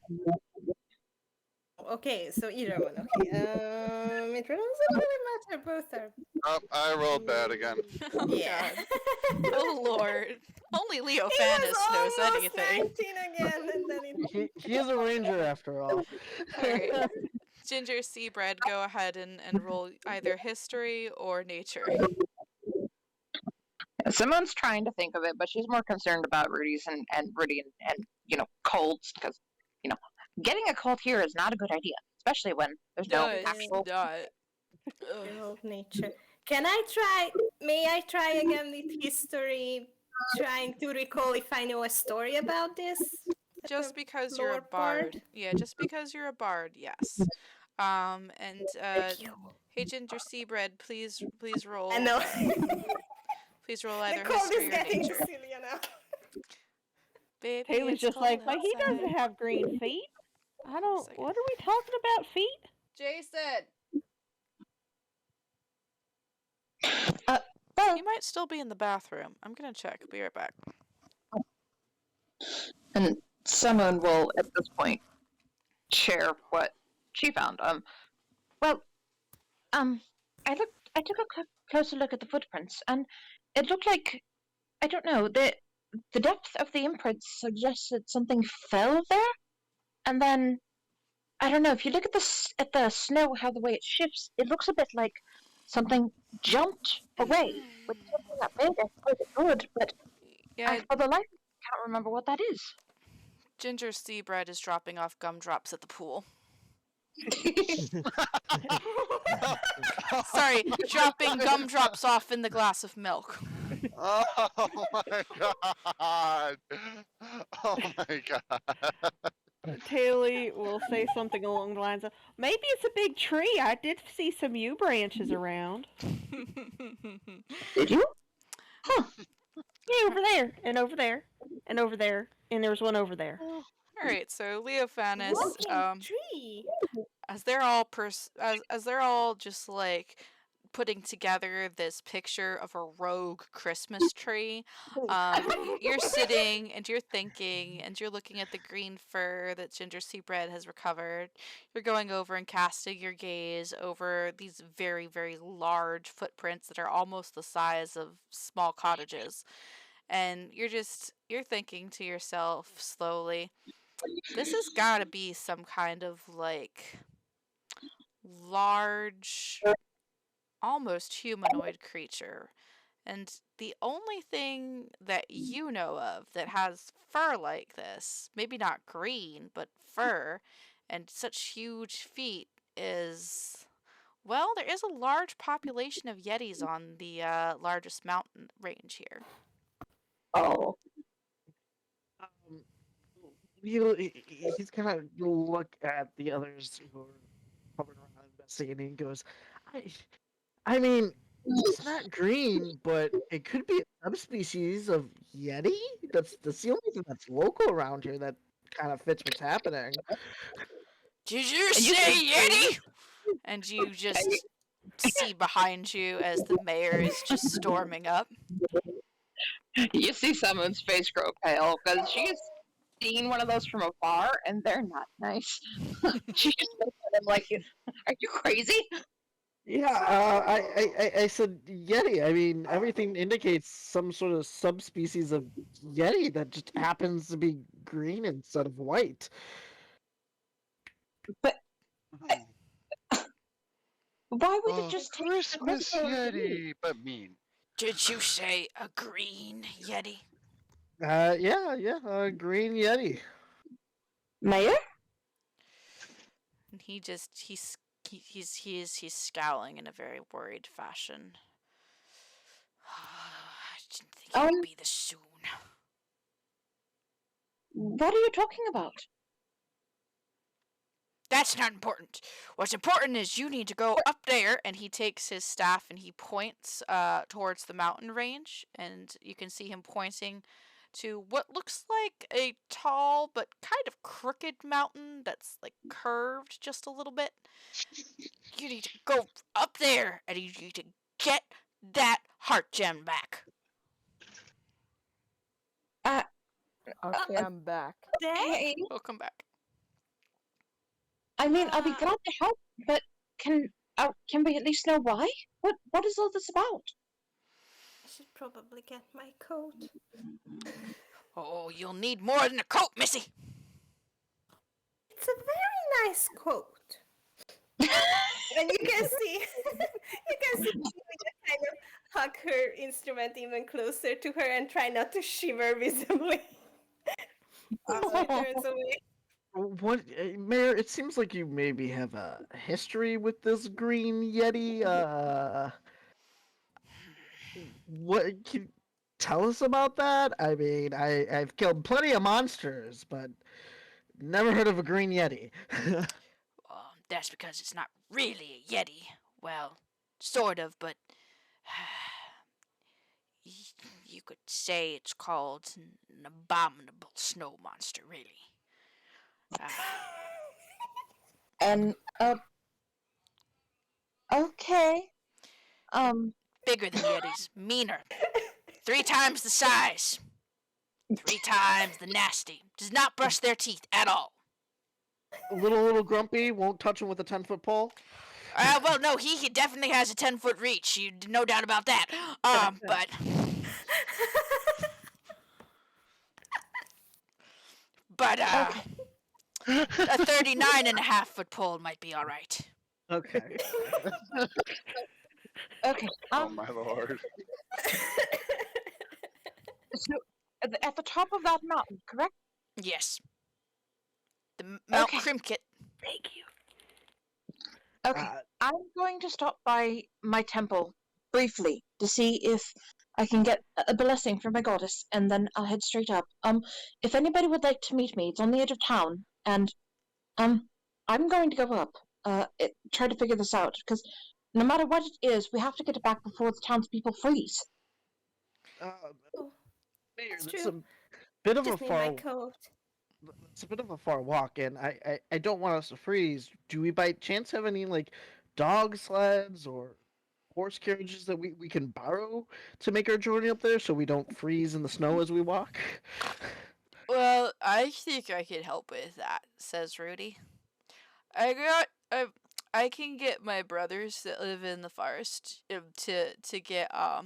Okay, so either one. Okay. It doesn't really matter. Both are. Oh, I rolled bad again. Oh, Yeah. God. Oh, Lord. Only It Leophanis was knows almost anything. 19 again, and then it. he is a ranger after all. Alright. Ginger Seabread, go ahead and roll either history or nature. Simone's trying to think of it, but she's more concerned about Rudy's and Rudy and colds because getting a cold here is not a good idea, especially when there's no No, it's actual. not. Ugh. Evolve nature. Can I try? May I try again with history? Trying to recall if I know a story about this. at Just the because you're a lower bard. part? Yeah, just because you're a bard, yes. And Thank you. hey Ginger Seabread, please roll. I know. Please roll The either cold is history or getting to nature. Celia now. Baby, Taylor's it's just cold like, but he outside. doesn't have green feet. I don't. Second. What are we talking about? Feet? Jason! Well, He might still be in the bathroom. I'm gonna check. Be right back. and someone will at this point share what she found. Well, I took a closer look at the footprints, and it looked like, I don't know, the depth of the imprints suggested something fell there, and then I don't know. If you look at the snow, how the way it shifts, it looks a bit like something jumped away with something that big. I suppose it would, but Yeah, for the life of me, I can't remember what that is. Ginger Seabread is dropping off gumdrops at the pool. Sorry, dropping gumdrops off in the glass of milk. Oh my god! Oh my god! Taylor will say something along the lines of, "Maybe it's a big tree. I did see some yew branches around. Did you? Huh. Yeah, over there, and over there, and over there, and there was one over there." Alright, so Leophanis, Walking tree. as they're all as they're all just like putting together this picture of a rogue Christmas tree, you're sitting and you're thinking and you're looking at the green fur that Ginger Seabread has recovered. You're going over and casting your gaze over these very, very large footprints that are almost the size of small cottages. And you're thinking to yourself slowly, this has got to be some kind of like large, almost humanoid creature. And the only thing that you know of that has fur like this, maybe not green, but fur, and such huge feet is. Well, there is a large population of Yetis on the largest mountain range here. Oh. Um, he's kind of look at the others who are hovering around investigating and goes, I mean, it's not green, but it could be a subspecies of Yeti. That's the only thing that's local around here that kind of fits what's happening. Did you And you say say Yeti? And you just see behind you as the mayor is just storming up. You see someone's face grow pale because she's seen one of those from afar, and they're not nice. She just looks at him like, "Are you crazy?" Yeah, I said Yeti. I mean, everything indicates some sort of subspecies of Yeti that just happens to be green instead of white. But why would it Oh, just take Christmas Yeti, but mean. Did you say a green Yeti? Yeah, green Yeti. Mayor? And he he's scowling in a very worried fashion. I didn't think it Um, would be this soon. what are you talking about? That's not important. What's important is you need to go up there. And he takes his staff and he points towards the mountain range. And you can see him pointing to what looks like a tall but kind of crooked mountain that's like curved just a little bit. You need to go up there and you need to get that heart gem back. Uh, Okay, I'm back. Dad? hey, Welcome back. I mean, I'll be Uh, glad to help, but can we at least know why? What is all this about? I should probably get my coat. Oh, you'll need more than a coat, Missy. It's a very nice coat. And you can see, you can see Julia kind of hug her instrument even closer to her and try not to shiver visibly. So she turns away. What, Mayor? It seems like you maybe have a history with this green yeti. What can you tell us about that? I mean, I've killed plenty of monsters, but never heard of a green yeti. That's because it's not really a yeti. Well, sort of, but you could say it's called an abominable snow monster, really. Uh, And okay. Bigger than yetis, meaner, 3 times the size, 3 times the nasty. Does not brush their teeth at all. Little grumpy, won't touch him with a 10-foot pole. Well, no, he definitely has a 10-foot reach. No doubt about that. But Okay. a 39.5-foot pole might be all right. Okay. Okay. Oh my lord. So at the top of that mountain, correct? Yes. The Mount Okay. Crimkit. Thank you. Okay. I'm going to stop by my temple briefly to see if I can get a blessing from my goddess, and then I'll head straight up. If anybody would like to meet me, it's on the edge of town, and I'm going to go up. Try to figure this out, because no matter what it is, we have to get it back before the townspeople freeze. Uh, Oh, Mayor, that's that's true. a bit of a Just need my far. coat. It's a bit of a far walk, and I don't want us to freeze. Do we by chance have any like dog sleds or horse carriages that we can borrow to make our journey up there so we don't freeze in the snow as we walk? Well, I think I can help with that, says Rudy. I can get my brothers that live in the forest to get uh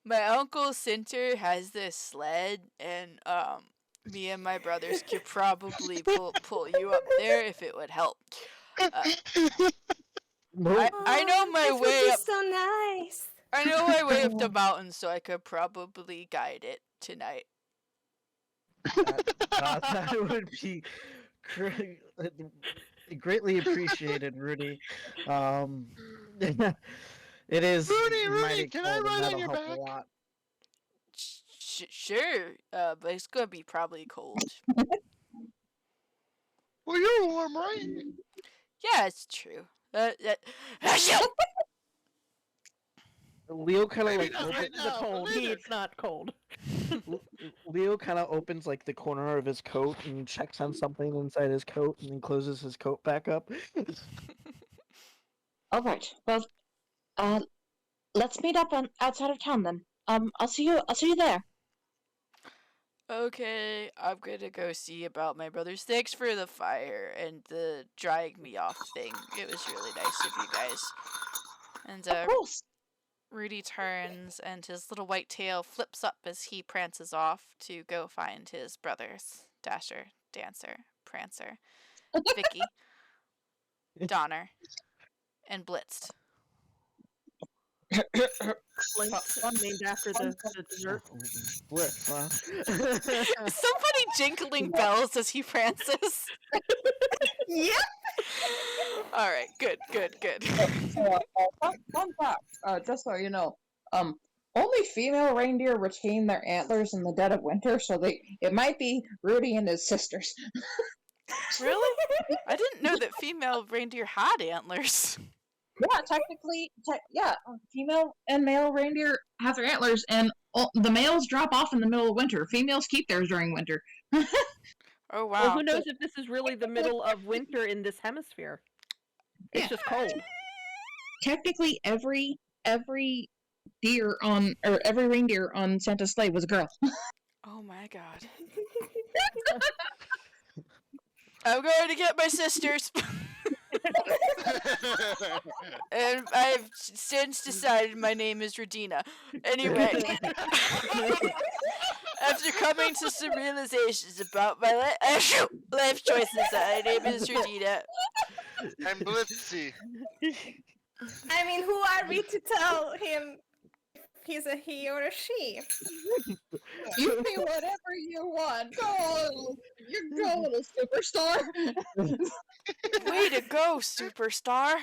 my uncle Cinter has this sled and me and my brothers could probably pull you up there if it would help. Uh, Nope. I know my That would way be up. so nice. I know my way up the mountain, so I could probably guide it tonight. That would be greatly appreciated, Rudy. Um, it is Rudy, mighty can I cold, and ride on that'll your help a back? lot. Sure, but it's gonna be probably cold. Well, you're warm, right? Yeah, it's true. Achoo! Leo kind of Maybe like not right opens now, but later. It's not cold. Leo kind of opens like the corner of his coat and checks on something inside his coat, and then closes his coat back up. All right. Well, let's meet up outside of town then. I'll see you. I'll see you there. Okay, I'm gonna go see about my brothers. Thanks for the fire and the drying me off thing. It was really nice of you guys. And Of course. Rudy turns and his little white tail flips up as he prances off to go find his brothers Dasher, Dancer, Prancer, Vicky, Donner, and Blitzed. Links named after the dessert. Blitz, huh? Somebody jingling bells as he prances. Yep. All right, good. Fun fact, just so you know, only female reindeer retain their antlers in the dead of winter, so it might be Rudy and his sisters. Really? I didn't know that female reindeer had antlers. Yeah, technically, female and male reindeer have their antlers, and the males drop off in the middle of winter. Females keep theirs during winter. Oh Well, wow. who knows if this is really the middle of winter in this hemisphere? It's Yeah. just cold. Technically, every every reindeer on Santa's sleigh was a girl. Oh my god. I'm going to get my sisters. And I've since decided my name is Radina. Anyway, after coming to some realizations about my life choices, my name is Radina. And Blitzy. I mean, who are we to tell him if he's a he or a she? You be whatever you want. Go, little superstar. Way to go, superstar.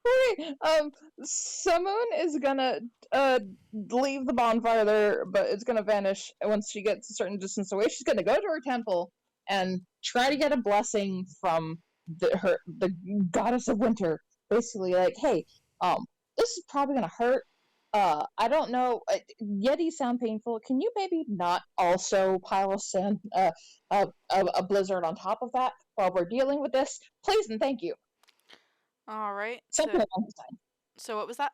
Wait, Samoon is gonna leave the bonfire there, but it's gonna vanish once she gets a certain distance away. She's gonna go to her temple and try to get a blessing from the goddess of winter. Basically, like, hey, this is probably gonna hurt. I don't know. Yetis sound painful. Can you maybe not also pile a sand, a blizzard on top of that while we're dealing with this? Please and thank you. All right. Something along those lines. So what was that?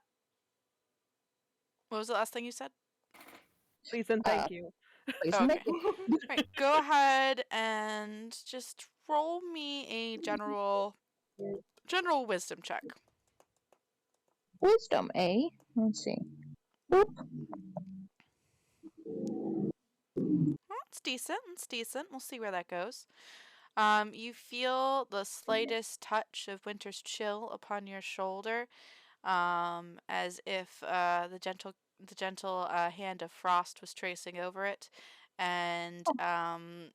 What was the last thing you said? Please and thank you. Please and Okay. thank you. Right, go ahead and just roll me a general wisdom check. Wisdom, eh? Let's see. Boop. Well, it's decent. It's decent. We'll see where that goes. You feel the slightest touch of winter's chill upon your shoulder, as if the gentle hand of frost was tracing over it, and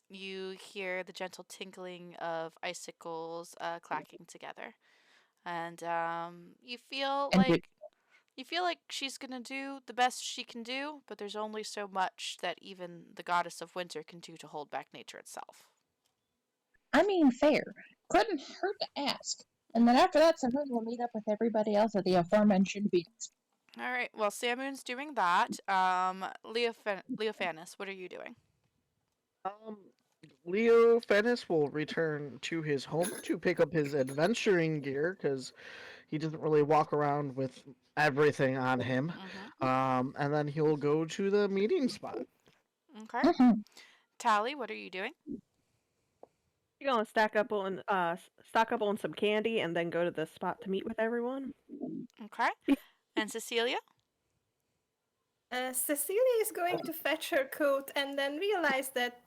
you hear the gentle tinkling of icicles clacking together, and And you feel like she's gonna do the best she can do, but there's only so much that even the goddess of winter can do to hold back nature itself. I mean, fair. Couldn't hurt to ask. And then after that, sometimes we'll meet up with everybody else at the aforementioned meetings. All right. Well, Samoon's doing that. Leophanis, what are you doing? Leo Fennis will return to his home to pick up his adventuring gear because he doesn't really walk around with everything on him. And then he'll go to the meeting spot. Okay. Mhm. Tally, what are you doing? You're gonna stock up on some candy and then go to the spot to meet with everyone. Okay. And Cecilia? Cecilia is going to fetch her coat and then realize that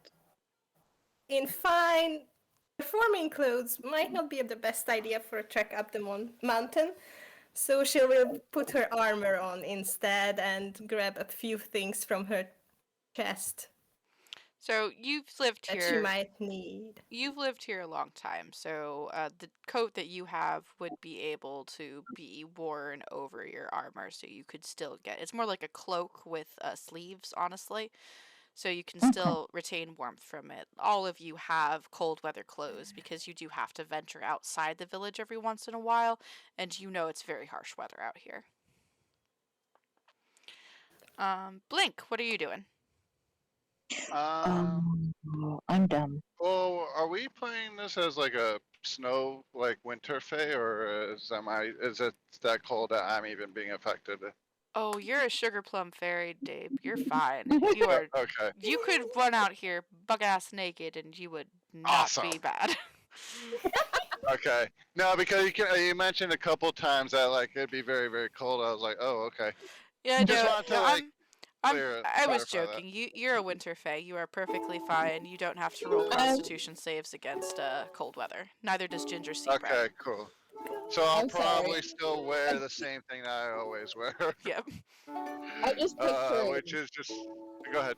in fine performing clothes might not be the best idea for a trek up the mountain. So she will put her armor on instead and grab a few things from her chest So you've lived that she here. might need. You've lived here a long time, so the coat that you have would be able to be worn over your armor, so you could still get. It's more like a cloak with sleeves, honestly, so you can still retain warmth from it. All of you have cold weather clothes because you do have to venture outside the village every once in a while, and you know it's very harsh weather out here. Blink, what are you doing? I'm dumb. Well, are we playing this as like a snow, like winter fae, or is it that cold that I'm even being affected? Oh, you're a sugar plum fairy, Dave. You're fine. You are. Okay. You could run out here buck ass naked, and you would not Awesome. be bad. Okay. No, because you mentioned a couple times that like it'd be very very cold. I was like, oh okay. Yeah, Just no, wanted to, no. like, I was clarify that. joking. You're a winter fae. You are perfectly fine. You don't have to roll Constitution saves against cold weather. Neither does Ginger Sea Bread. Okay, cool. So I'll I'm sorry. probably still wear the same thing that I always wear, Yep. I'm just picturing. which is just. Go ahead.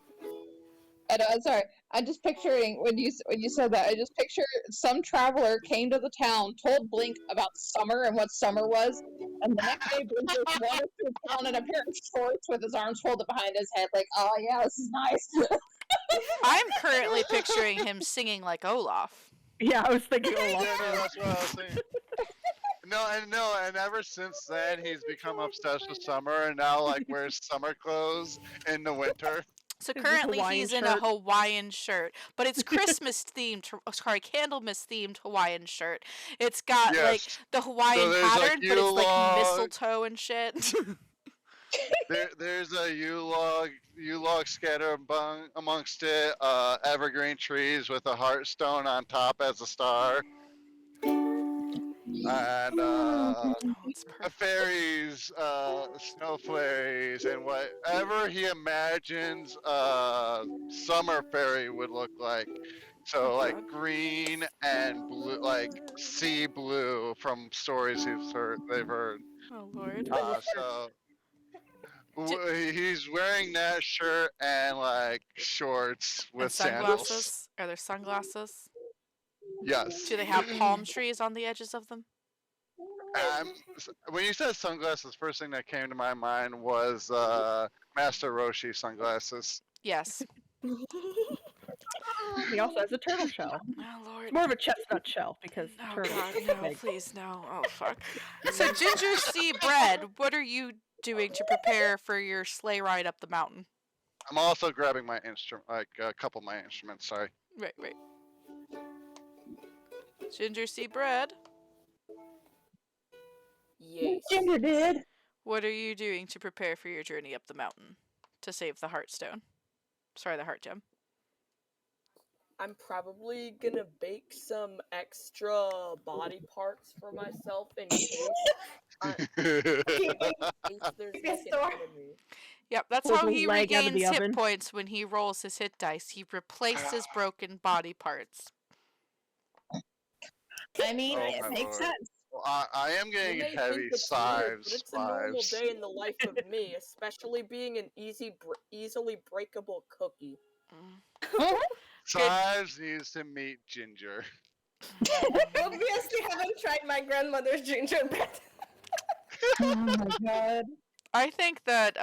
I'm sorry. I'm just picturing when you said that. I just picture some traveler came to the town, told Blink about summer and what summer was, and the next day Blink just wandered through town in a pair of shorts with his arms folded behind his head, like, "Oh yeah, this is nice." I'm currently picturing him singing like Olaf. Yeah, I was thinking Olaf. Yeah, no, that's what I was saying. No, and ever since then he's become obsessed with summer, and now like wears summer clothes in the winter. So His currently Hawaiian he's in a shirt. Hawaiian shirt, but it's Christmas themed, sorry, Candlemas themed Hawaiian shirt. It's got like Yes. the So Hawaiian there's like pattern, but it's Yule like log. mistletoe and shit. There's a Yule log scattered amongst it. Evergreen trees with a heartstone on top as a star, and Oh, it's perfect. fairies, snow fairies, and whatever he imagines summer fairy would look like. So Oh like god. green and blue, like sea blue from stories they've heard. Oh lord. So J- he's wearing that shirt and like shorts and with sandals. sunglasses? Are there sunglasses? Yes. Do they have palm trees on the edges of them? When you said sunglasses, first thing that came to my mind was Master Roshi sunglasses. Yes. He also has a turtle shell. Oh lord. It's more of a chestnut shell because Oh turtles god, are no, big. please no. Oh fuck. So Ginger Sea Bread, what are you doing to prepare for your sleigh ride up the mountain? I'm also grabbing my instrument, like a couple of my instruments. Sorry. Right. Ginger Sea Bread, Yes. Ginger did. what are you doing to prepare for your journey up the mountain to save the Heartstone? Sorry, the Heart Gem. I'm probably gonna bake some extra body parts for myself in case there's like an enemy. Yep, that's Pulls how a he leg out of the regains hit oven. points when he rolls his hit dice. He replaces broken body parts. I mean, Oh it my makes lord. sense. Well, I am You getting may heavy think it's weird, but sives it's a normal vibes. day in the life of me, especially being an easily breakable cookie. Good. Sives needs to meet Ginger. Obviously, haven't tried my grandmother's gingerbread. Oh my god. I think that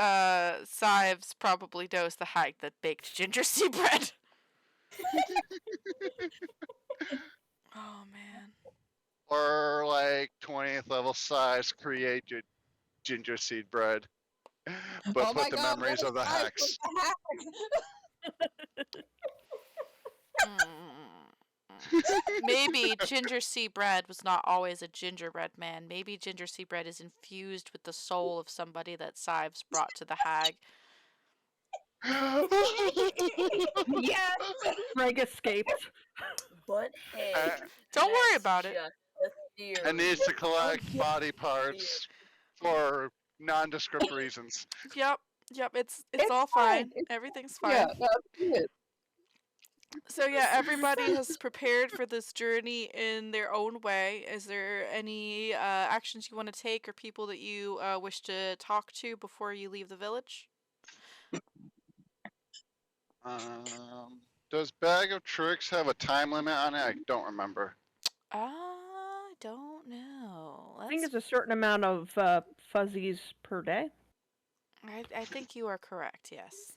Sives probably knows the hag that baked Ginger Sea Bread. Oh man. Or like 20th level size, create your ginger seed bread. But Oh put my the god, memories of the what hacks. the heck? Maybe Ginger Sea Bread was not always a gingerbread man. Maybe Ginger Sea Bread is infused with the soul of somebody that Sives brought to the hag. Yes. Greg escaped. But hey, Don't worry that's about it. just a theory. And needs to Don't collect get body the parts for nondescript reasons. Yep. It's It's all fine. fine. Everything's Yeah, fine. that's good. So yeah, everybody has prepared for this journey in their own way. Is there any actions you want to take or people that you wish to talk to before you leave the village? Does Bag of Tricks have a time limit on it? I don't remember. I don't know. I think it's a certain amount of fuzzies per day. I think you are correct. Yes.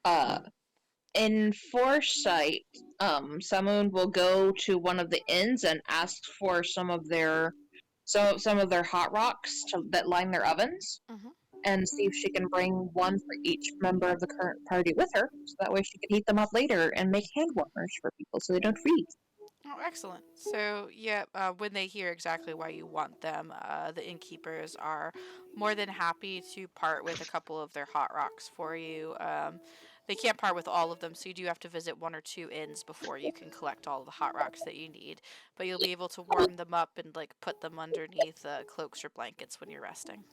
Uh, in foresight, someone will go to one of the inns and ask for some of their hot rocks that line their ovens, Mhm. and see if she can bring one for each member of the current party with her, so that way she can heat them up later and make hand warmers for people so they don't freeze. Oh, excellent. So, yeah, when they hear exactly why you want them, the innkeepers are more than happy to part with a couple of their hot rocks for you. They can't part with all of them, so you do have to visit one or two inns before you can collect all of the hot rocks that you need. But you'll be able to warm them up and like put them underneath cloaks or blankets when you're resting.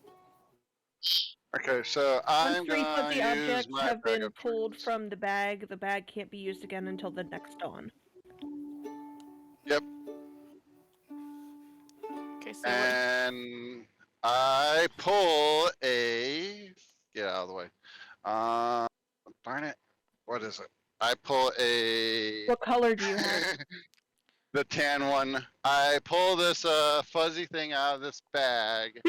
Okay, so Once I'm three gonna fuzzy use objects my have Bag been of pulled Tricks. from the bag can't be used again until the next dawn. Yep. Okay, so what? And I pull a. Get out of the way. Darn it. What is it? I pull a. What color do you have? The tan one. I pull this fuzzy thing out of this bag,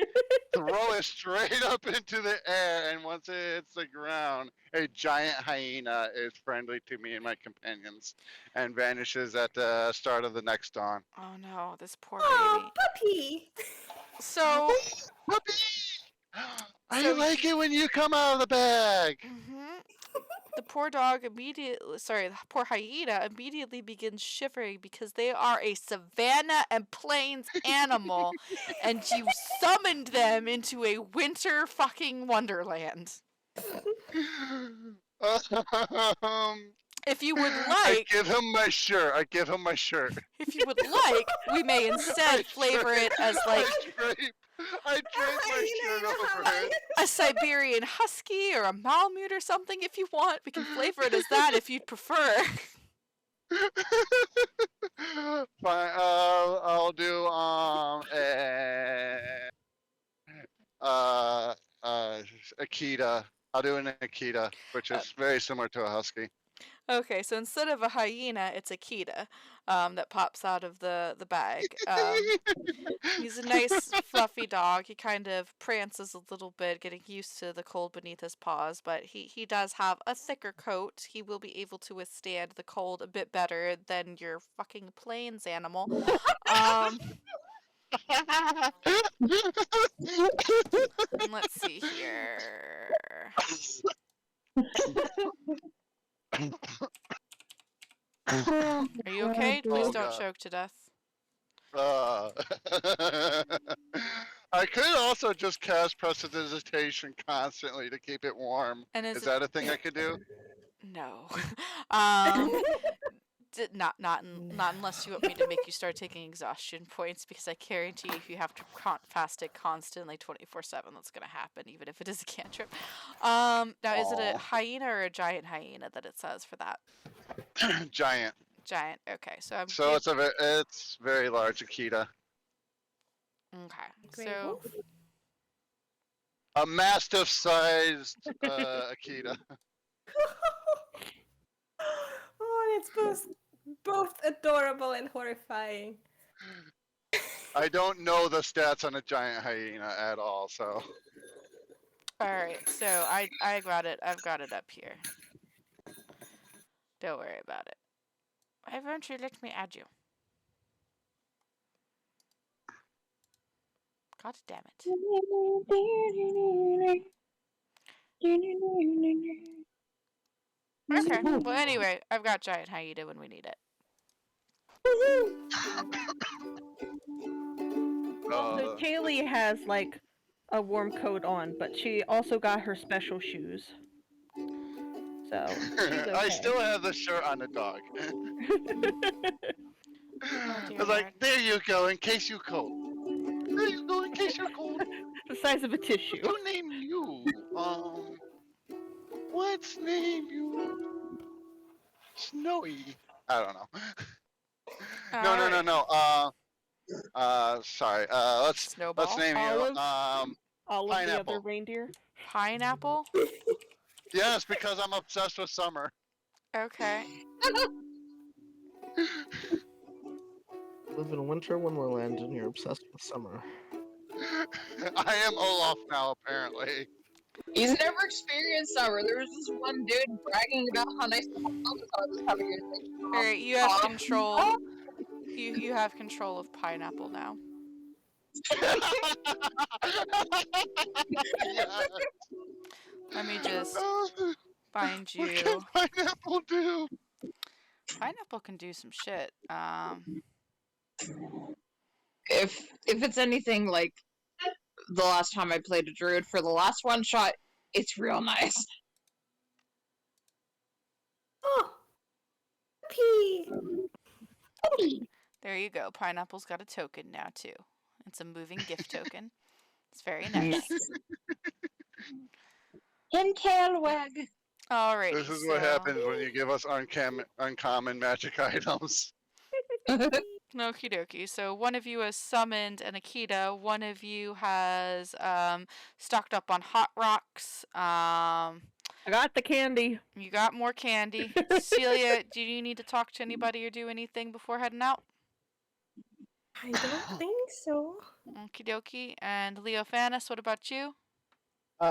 throw it straight up into the air, and once it hits the ground, a giant hyena is friendly to me and my companions, and vanishes at the start of the next dawn. Oh no, this poor Oh, baby. puppy! So, Puppy! I so like it when you come out of the bag. hmm the poor dog immediately, sorry, the poor hyena immediately begins shivering because they are a savanna and plains animal, and you summoned them into a winter fucking wonderland. If you would I like, give him my shirt. I give him my shirt. if you would like, we may instead flavor it as like I drape my shirt over it. a Siberian Husky or a Malamute or something if you want. We can flavor it as that if you'd prefer. Fine. I'll do uh Akita. I'll do an Akita, which is very similar to a husky. Okay, so instead of a hyena, it's a cheetah that pops out of the bag. He's a nice, fluffy dog. He kind of prances a little bit, getting used to the cold beneath his paws, but he does have a thicker coat. He will be able to withstand the cold a bit better than your fucking plains animal. And let's see here. Are you okay? Please Oh, don't God. choke to death. I could also just cast prestidigitation constantly to keep it warm. And Is that a thing I could do? No. Not unless you want me to make you start taking exhaustion points, because I guarantee if you have to fast it constantly 24/7, that's gonna happen, even if it is a cantrip. Now is it a hyena or a giant hyena that it says for that? Giant. Giant. Okay, so So it's very large Akita. okay. Grey So wolf? A mastiff-sized Akita. Oh, it's both adorable and horrifying. I don't know the stats on a giant hyena at all, so. all right, so I got it. I've got it up here. Don't worry about it. Why won't you let me add you? God damn it. Okay. Well, anyway, I've got giant hyena when we need it. So Kaylee has like a warm coat on, but she also got her special shoes. So she's okay. I still have the shirt on the dog. Oh I dear was Lord. like, there you go, in case you're cold. There you go, in case you're cold. The size of a tissue. Who named you? Let's name you Snowy. I don't know. No. Sorry. Let's Snowball. name you All of the other Pineapple. reindeer. Pineapple. Yes, because I'm obsessed with summer. Okay. Live in winter wonderland and you're obsessed with summer. I am Olaf now, apparently. He's never experienced summer. There was this one dude bragging about how nice the mountains are this time of year. All right, you have control. You have control of Pineapple now. Yes. Let me just find What you. can Pineapple do? Pineapple can do some shit. If it's anything like the last time I played a druid for the last one shot, it's real nice. Oh, puppy! There you go. Pineapple's got a token now too. It's a moving gift token. It's very nice. Tail wag. Alrighty. This is what happens when you give us uncommon magic items. Okie dokie. So one of you has summoned an Akita. One of you has stocked up on hot rocks. I got the candy. You got more candy. Cecilia, do you need to talk to anybody or do anything before heading out? I don't think so. Okie dokie. And Leo Fanis, what about you?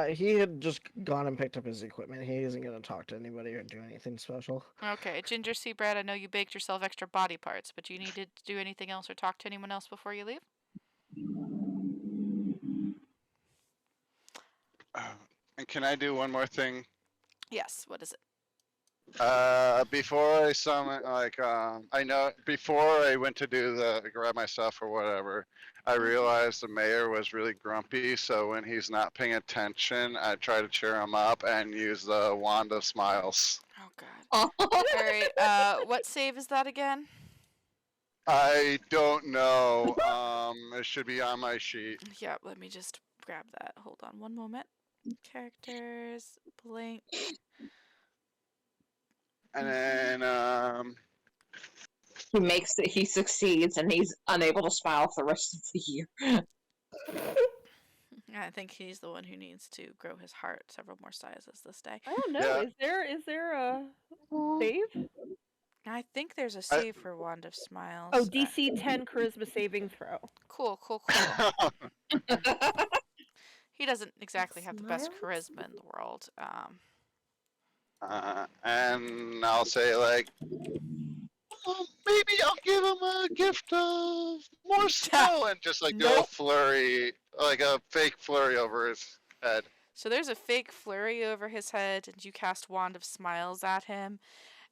He had just gone and picked up his equipment. He isn't gonna talk to anybody or do anything special. Okay, Ginger Sea Bread, I know you baked yourself extra body parts, but do you need to do anything else or talk to anyone else before you leave? And can I do one more thing? Yes, what is it? Before I summon, I know before I went to do the grab my stuff or whatever, I realized the mayor was really grumpy. So when he's not paying attention, I try to cheer him up and use the wand of smiles. Oh god. Alright, what save is that again? I don't know. It should be on my sheet. Yeah, let me just grab that. Hold on one moment. Characters, blank. And then He succeeds, and he's unable to smile for the rest of the year. I think he's the one who needs to grow his heart several more sizes this day. I don't know. Yeah. Is there a save? I think there's a save for Wand of Smiles. Oh, DC 10 charisma saving throw. Cool. He doesn't exactly have the best Smiles? charisma in the world. and I'll say like, oh, maybe I'll give him a gift of more snow and just like do a Nope. flurry, like a fake flurry over his head. So there's a fake flurry over his head, and you cast Wand of Smiles at him,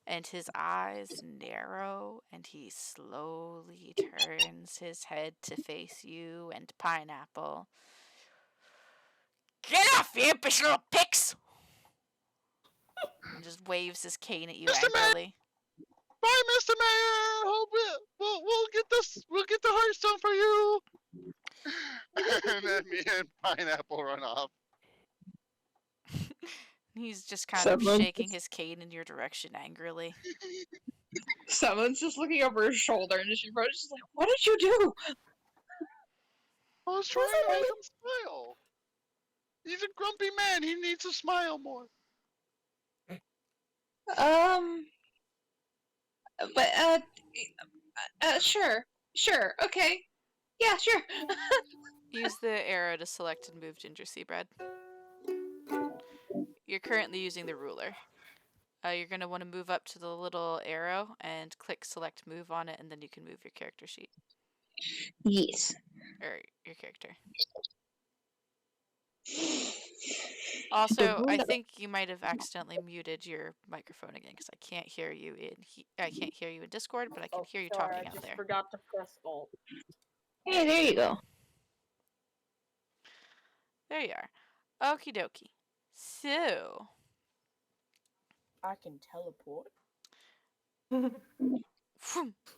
and his eyes narrow, and he slowly turns his head to face you and Pineapple. Get off, you impish little pics! And just waves his cane at you Mr. Mayor! angrily. Bye, Mr. Mayor. Hope we'll get this. We'll get the Hearthstone for you. And then me and Pineapple run off. He's just kind of Someone- shaking his cane in your direction angrily. Someone's just looking over his shoulder, and she's just like, "What did you do?" I was trying to make him smile. He's a grumpy man. He needs to smile more. But sure, okay, yeah, sure. Use the arrow to select and move Ginger Sea Bread. You're currently using the ruler. You're going to want to move up to the little arrow and click select move on it, and then you can move your character sheet. Yes. Or your character. Also, I think you might have accidentally muted your microphone again because I can't hear you in Discord, but I can hear you sorry, talking I out just there. forgot to press alt. Hey, there you go. There you are. Okie dokie. So, I can teleport.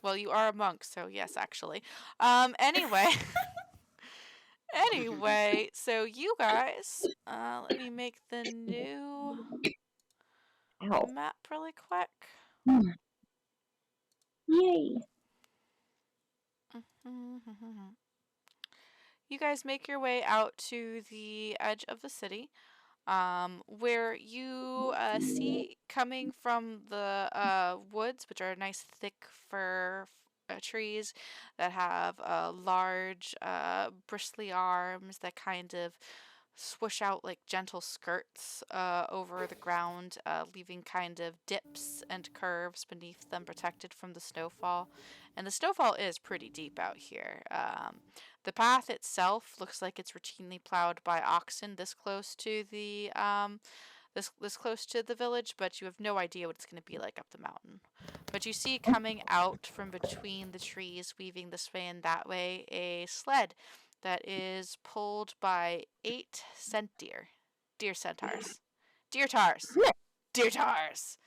well, you are a monk, so yes, actually. Anyway. Anyway, so you guys, let me make the new Ow. map really quick. Yay. You guys make your way out to the edge of the city, where you see coming from the woods, which are nice thick fir trees that have large bristly arms that kind of swoosh out like gentle skirts over the ground, leaving kind of dips and curves beneath them, protected from the snowfall. And the snowfall is pretty deep out here. The path itself looks like it's routinely plowed by oxen this close to the this close to the village, but you have no idea what it's going to be like up the mountain. But you see coming out from between the trees, weaving this way and that way, a sled that is pulled by 8 deer centaurs, deer tars,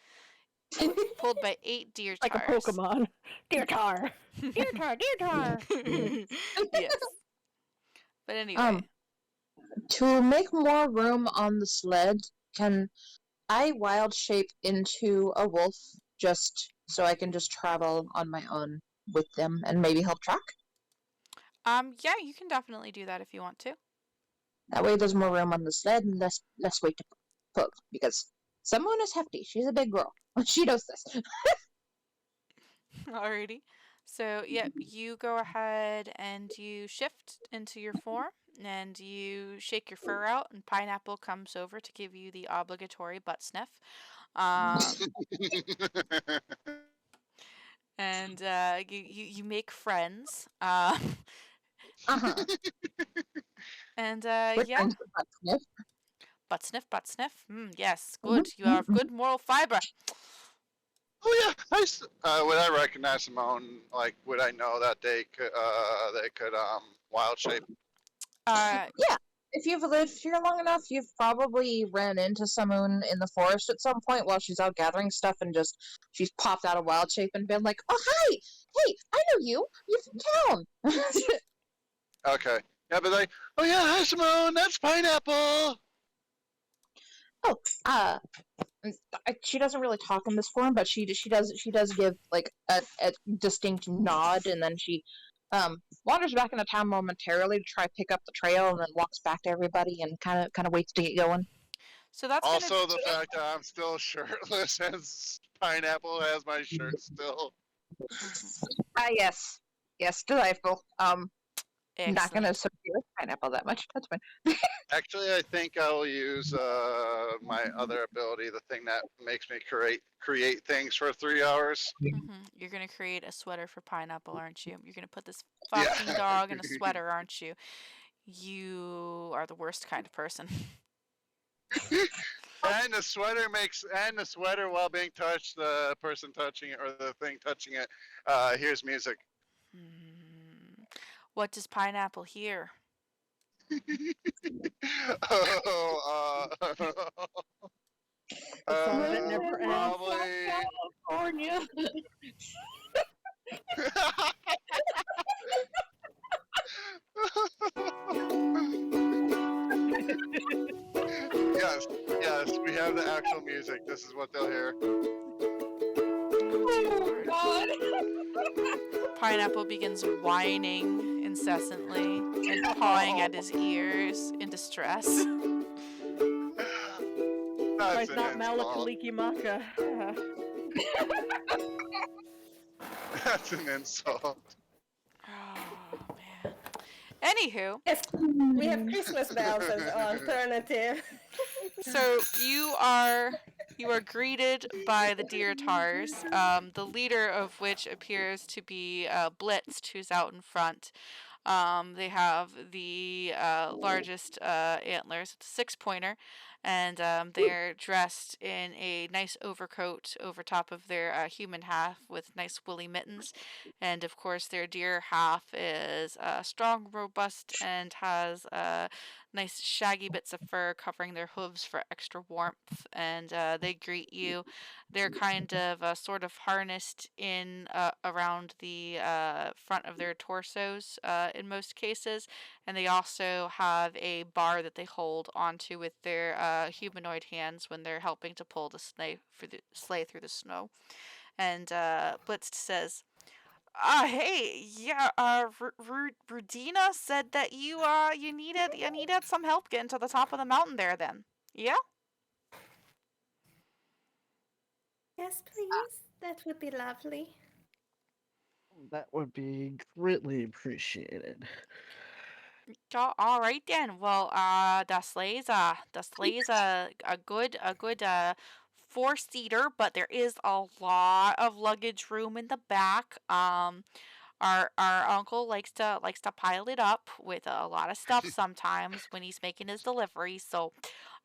pulled by 8 deer tars. Like a Pokemon. Deer tar. Deer tar, deer tar. Yes. But anyway, To make more room on the sled, can I wild shape into a wolf just so I can just travel on my own? with them and maybe help track. Yeah, you can definitely do that if you want to. That way, there's more room on the sled and less weight to pull. Because Simone is hefty. She's a big girl. She knows this. Alrighty. So, yep, you go ahead and you shift into your form and you shake your fur out, and Pineapple comes over to give you the obligatory butt sniff. Um, and you make friends. Uh-huh. And We're yeah, trying to butt sniff. butt sniff, butt sniff. Yes, good. You have Mhm. good moral fiber. Oh yeah, would I recognize Simone? Like, would I know that they could wild shape? Uh, Yeah. If you've lived here long enough, you've probably ran into Simone in the forest at some point while she's out gathering stuff and just she's popped out of wild shape and been like, "Oh hi, hey, I know you. You're from town." Okay, yeah, but like, oh yeah, hi Simone, that's Pineapple. Oh, uh, she doesn't really talk in this form, but she does give like a distinct nod, and then she wanders back into town momentarily to try pick up the trail, and then walks back to everybody and kind of waits to get going. so that's gonna. Also, the fact that I'm still shirtless and Pineapple has my shirt still. Mhm. Yes, yes, delightful. Not gonna Excellent. associate with pineapple that much. That's fine. Actually, I think I will use my other ability, the thing that makes me create things for 3 hours. You're gonna create a sweater for Pineapple, aren't you? You're gonna put this Yeah. fucking dog in a sweater, aren't you? You are the worst kind of person. And the sweater while being touched, the person touching it or the thing touching it, hears music. Hmm. What does Pineapple hear? Oh, A song that never ends. probably. California. Yes, yes, we have the actual music. This is what they'll hear. Oh dear lord. God. Pineapple begins whining incessantly and pawing at his ears in distress. That's Christ, an not insult. Malakaliki Maka. That's an insult. Oh man. Anywho, Yes, we have Christmas bells as alternative. so you are greeted by the deer tars, the leader of which appears to be Blitzed, who's out in front. They have the largest antlers. It's a 6-pointer, and they're dressed in a nice overcoat over top of their human half with nice woolly mittens. And of course, their deer half is strong, robust, and has nice shaggy bits of fur covering their hooves for extra warmth. And they greet you. They're kind of sort of harnessed in around the front of their torsos in most cases, and they also have a bar that they hold onto with their humanoid hands when they're helping to pull the sleigh through the snow. And Blitz says, hey, yeah, Rudina said that you needed some help getting to the top of the mountain there. Then, yeah." Yes, please. That would be lovely. That would be greatly appreciated. All right then. Well, the sleigh's a good 4-seater, but there is a lot of luggage room in the back. Our uncle likes to pile it up with a lot of stuff sometimes when he's making his deliveries. So,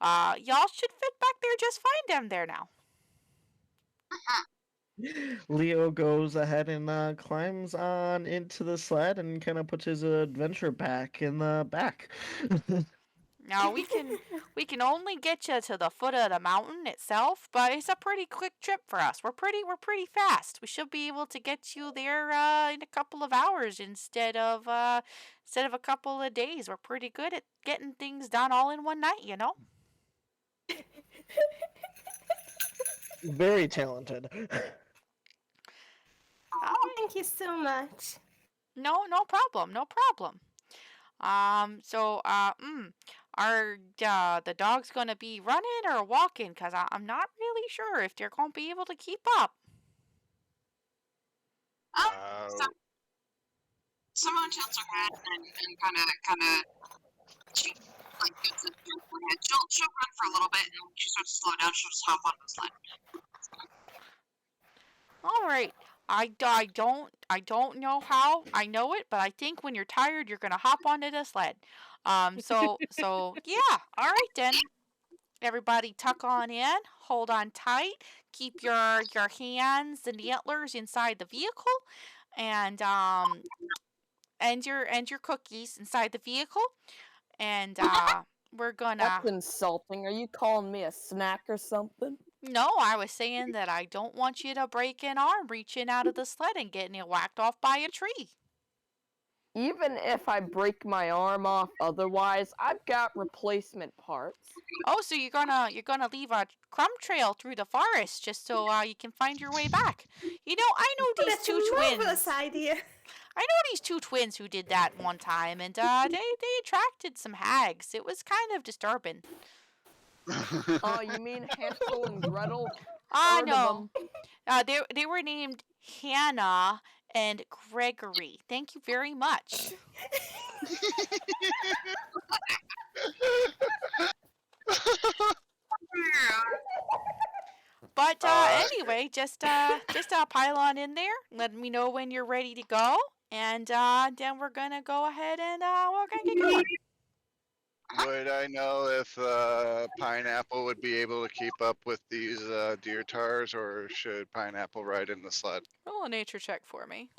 y'all should fit back there just fine down there now. Leo goes ahead and climbs on into the sled and kind of puts his adventure pack in the back. Now we can only get you to the foot of the mountain itself, but it's a pretty quick trip for us. We're pretty fast. We should be able to get you there in a couple of hours instead of a couple of days. We're pretty good at getting things done all in one night, you know. Very talented. All right. Thank you so much. No, no problem, no problem. Are the dogs gonna be running or walking? Cause I'm not really sure if they're gonna be able to keep up. So Simone tilts her head and kind of she like gets it through her head. She'll run for a little bit, and when she starts to slow down, she'll just hop on the sled. All right. I don't know how. I know it, but I think when you're tired, you're gonna hop onto the sled. So yeah. All right then. Everybody tuck on in, hold on tight, keep your hands and antlers inside the vehicle, and your cookies inside the vehicle, and we're That's gonna. insulting. Are you calling me a snack or something? No, I was saying that I don't want you to break an arm reaching out of the sled and getting whacked off by a tree. Even if I break my arm off otherwise, I've got replacement parts. Oh, so you're gonna leave a crumb trail through the forest just so you can find your way back. You know, I know Oh, these that's a two marvelous twins. idea. I know these two twins who did that one time, and they attracted some hags. It was kind of disturbing. Oh, you mean Hansel and Gretel? Ah, Heard of no. them. They were named Hannah and Gregory. Thank you very much. But uh, anyway, just pile on in there. Let me know when you're ready to go, and then we're gonna go ahead and we're gonna get going. would I know if Pineapple would be able to keep up with these deer tars, or should Pineapple ride in the sled? Roll a nature check for me,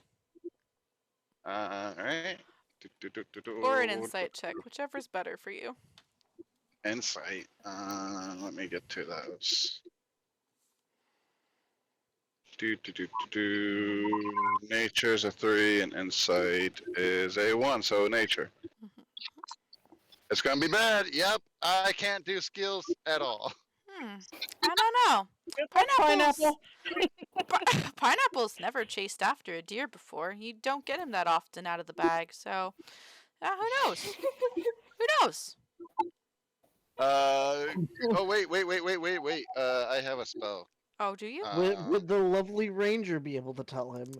Alright. or an insight check, whichever's better for you. Insight. Let me get to those. Nature's a 3 and insight is a 1, so nature. It's gonna be bad. Yep, I can't do skills at all. I don't know. Pineapple. Pineapple's never chased after a deer before. You don't get him that often out of the bag, so who knows? Who knows? Oh wait. I have a spell. Oh, do you? Would the lovely ranger be able to tell him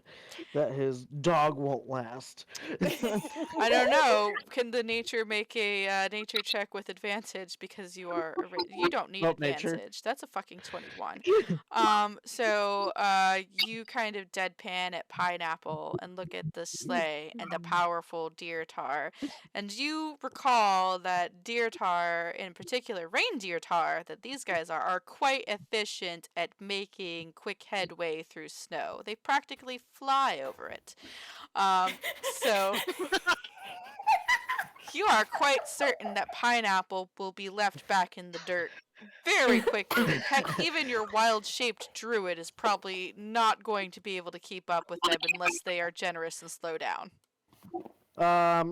that his dog won't last? I don't know. Can the nature make a nature check with advantage because you don't need Nope, nature. advantage. That's a fucking 21. So you kind of deadpan at Pineapple and look at the sleigh and the powerful deer tar, and you recall that deer tar, in particular reindeer tar, that these guys are quite efficient at making quick headway through snow. They practically fly over it. So you are quite certain that Pineapple will be left back in the dirt very quickly. Heck, even your wild-shaped druid is probably not going to be able to keep up with them unless they are generous and slow down.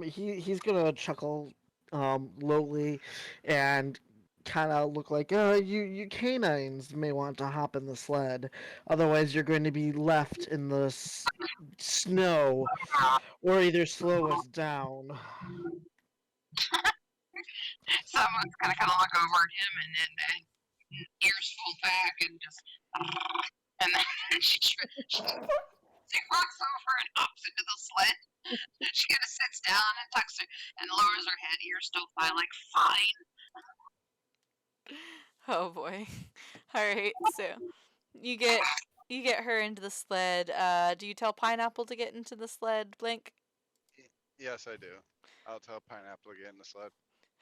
He's gonna chuckle, lowly, and kind of look like, you canines may want to hop in the sled, otherwise you're going to be left in the snow, or either slow us down. Someone's gonna kind of look over at him and ears fall back and just and then she walks over and hops into the sled. She kind of sits down and tucks her and lowers her head. Ears still fly like fine. Oh boy. All right, so you get her into the sled. Do you tell Pineapple to get into the sled, Blink? Yes, I do. I'll tell Pineapple to get in the sled.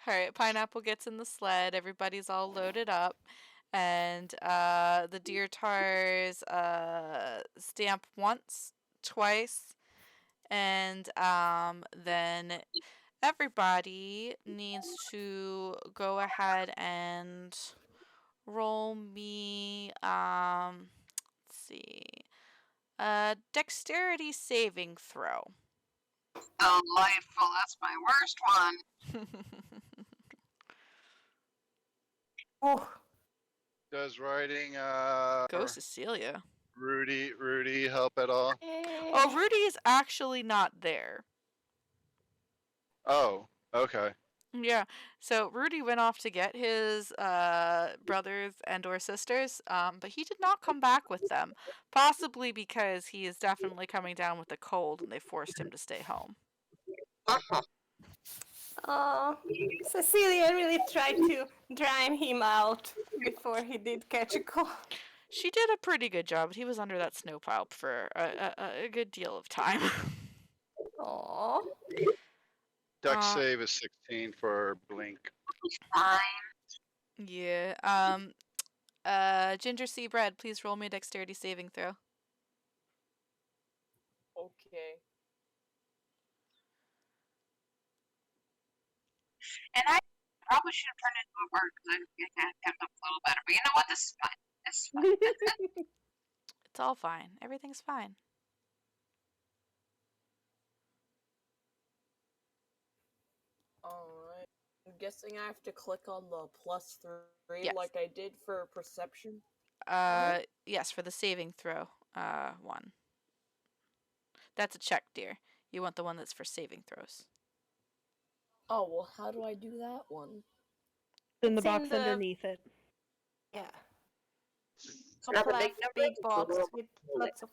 All right, Pineapple gets in the sled. Everybody's all loaded up, and the deer tars stamp once, twice, and then everybody needs to go ahead and roll me let's see, a dexterity saving throw. Delightful. That's my worst one. Oh. Does riding Go Cecilia. Rudy help at all? Oh, Rudy is actually not there. Oh, okay. Yeah, so Rudy went off to get his brothers and or sisters, but he did not come back with them. Possibly because he is definitely coming down with a cold, and they forced him to stay home. Uh-huh. Oh, Cecilia really tried to drown him out before he did catch a cold. She did a pretty good job, but he was under that snowpile for a good deal of time. Oh, Dex save is 16 for Blink. Fine. Yeah. Ginger Sea Bread, please roll me a dexterity saving throw. Okay. And I probably should have turned into a bird because I kind of kept up a little better. But you know what? This is fine. This is fine. It's all fine. Everything's fine. Alright. I'm guessing I have to click on the +3 Yes. like I did for perception. Yes, for the saving throw. One. That's a check, dear. You want the one that's for saving throws. Oh, well, how do I do that one? In the It's in box the- underneath it. yeah. So now Top the big left, number big is box zero. with lots of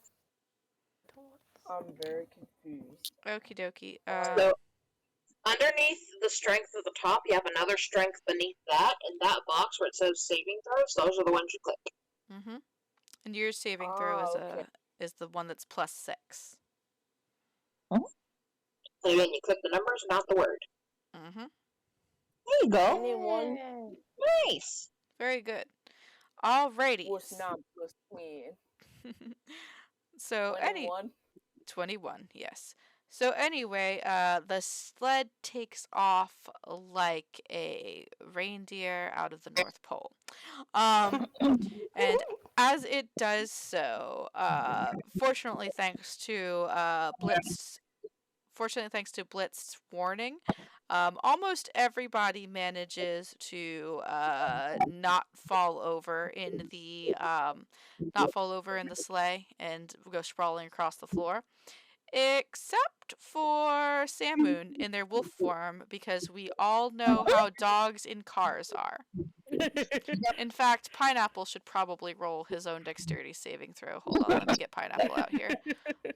dots. I'm very confused. Okie dokie. So underneath the strength at the top, you have another strength beneath that, and that box where it says saving throws, those are the ones you click. Mm-hmm. And your saving throw is okay. is the one that's +6. And again, you click the numbers, not the word. Mm-hmm. There you go. Anyone Nice. Very good. Alrighty. was not plus me. So 21. 21, yes. So anyway, the sled takes off like a reindeer out of the North Pole. And as it does so, fortunately thanks to Blitz's warning, almost everybody manages to not fall over in the sleigh and go sprawling across the floor, except for Samoon in their wolf form, because we all know how dogs in cars are. In fact, Pineapple should probably roll his own dexterity saving throw. Hold on, let me get Pineapple out here.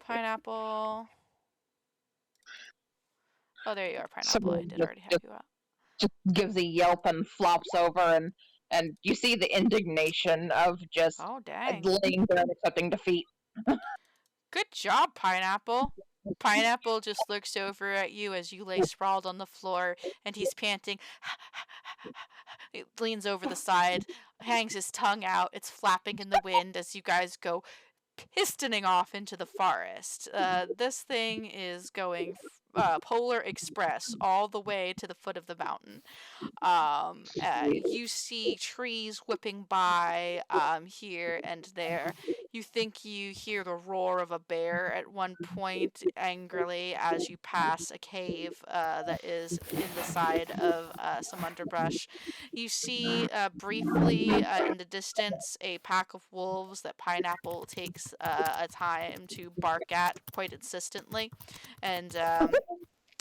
Pineapple. Oh, there you are, Pineapple. I did already have you out. Just gives a yelp and flops over, and you see the indignation of just Oh, dang. laying there and accepting defeat. Good job, Pineapple. Pineapple just looks over at you as you lay sprawled on the floor, and he's panting. He leans over the side, hangs his tongue out. It's flapping in the wind as you guys go pistoning off into the forest. This thing is going Polar Express all the way to the foot of the mountain. You see trees whipping by here and there. You think you hear the roar of a bear at one point angrily as you pass a cave that is in the side of some underbrush. You see briefly in the distance a pack of wolves that Pineapple takes a time to bark at quite insistently, and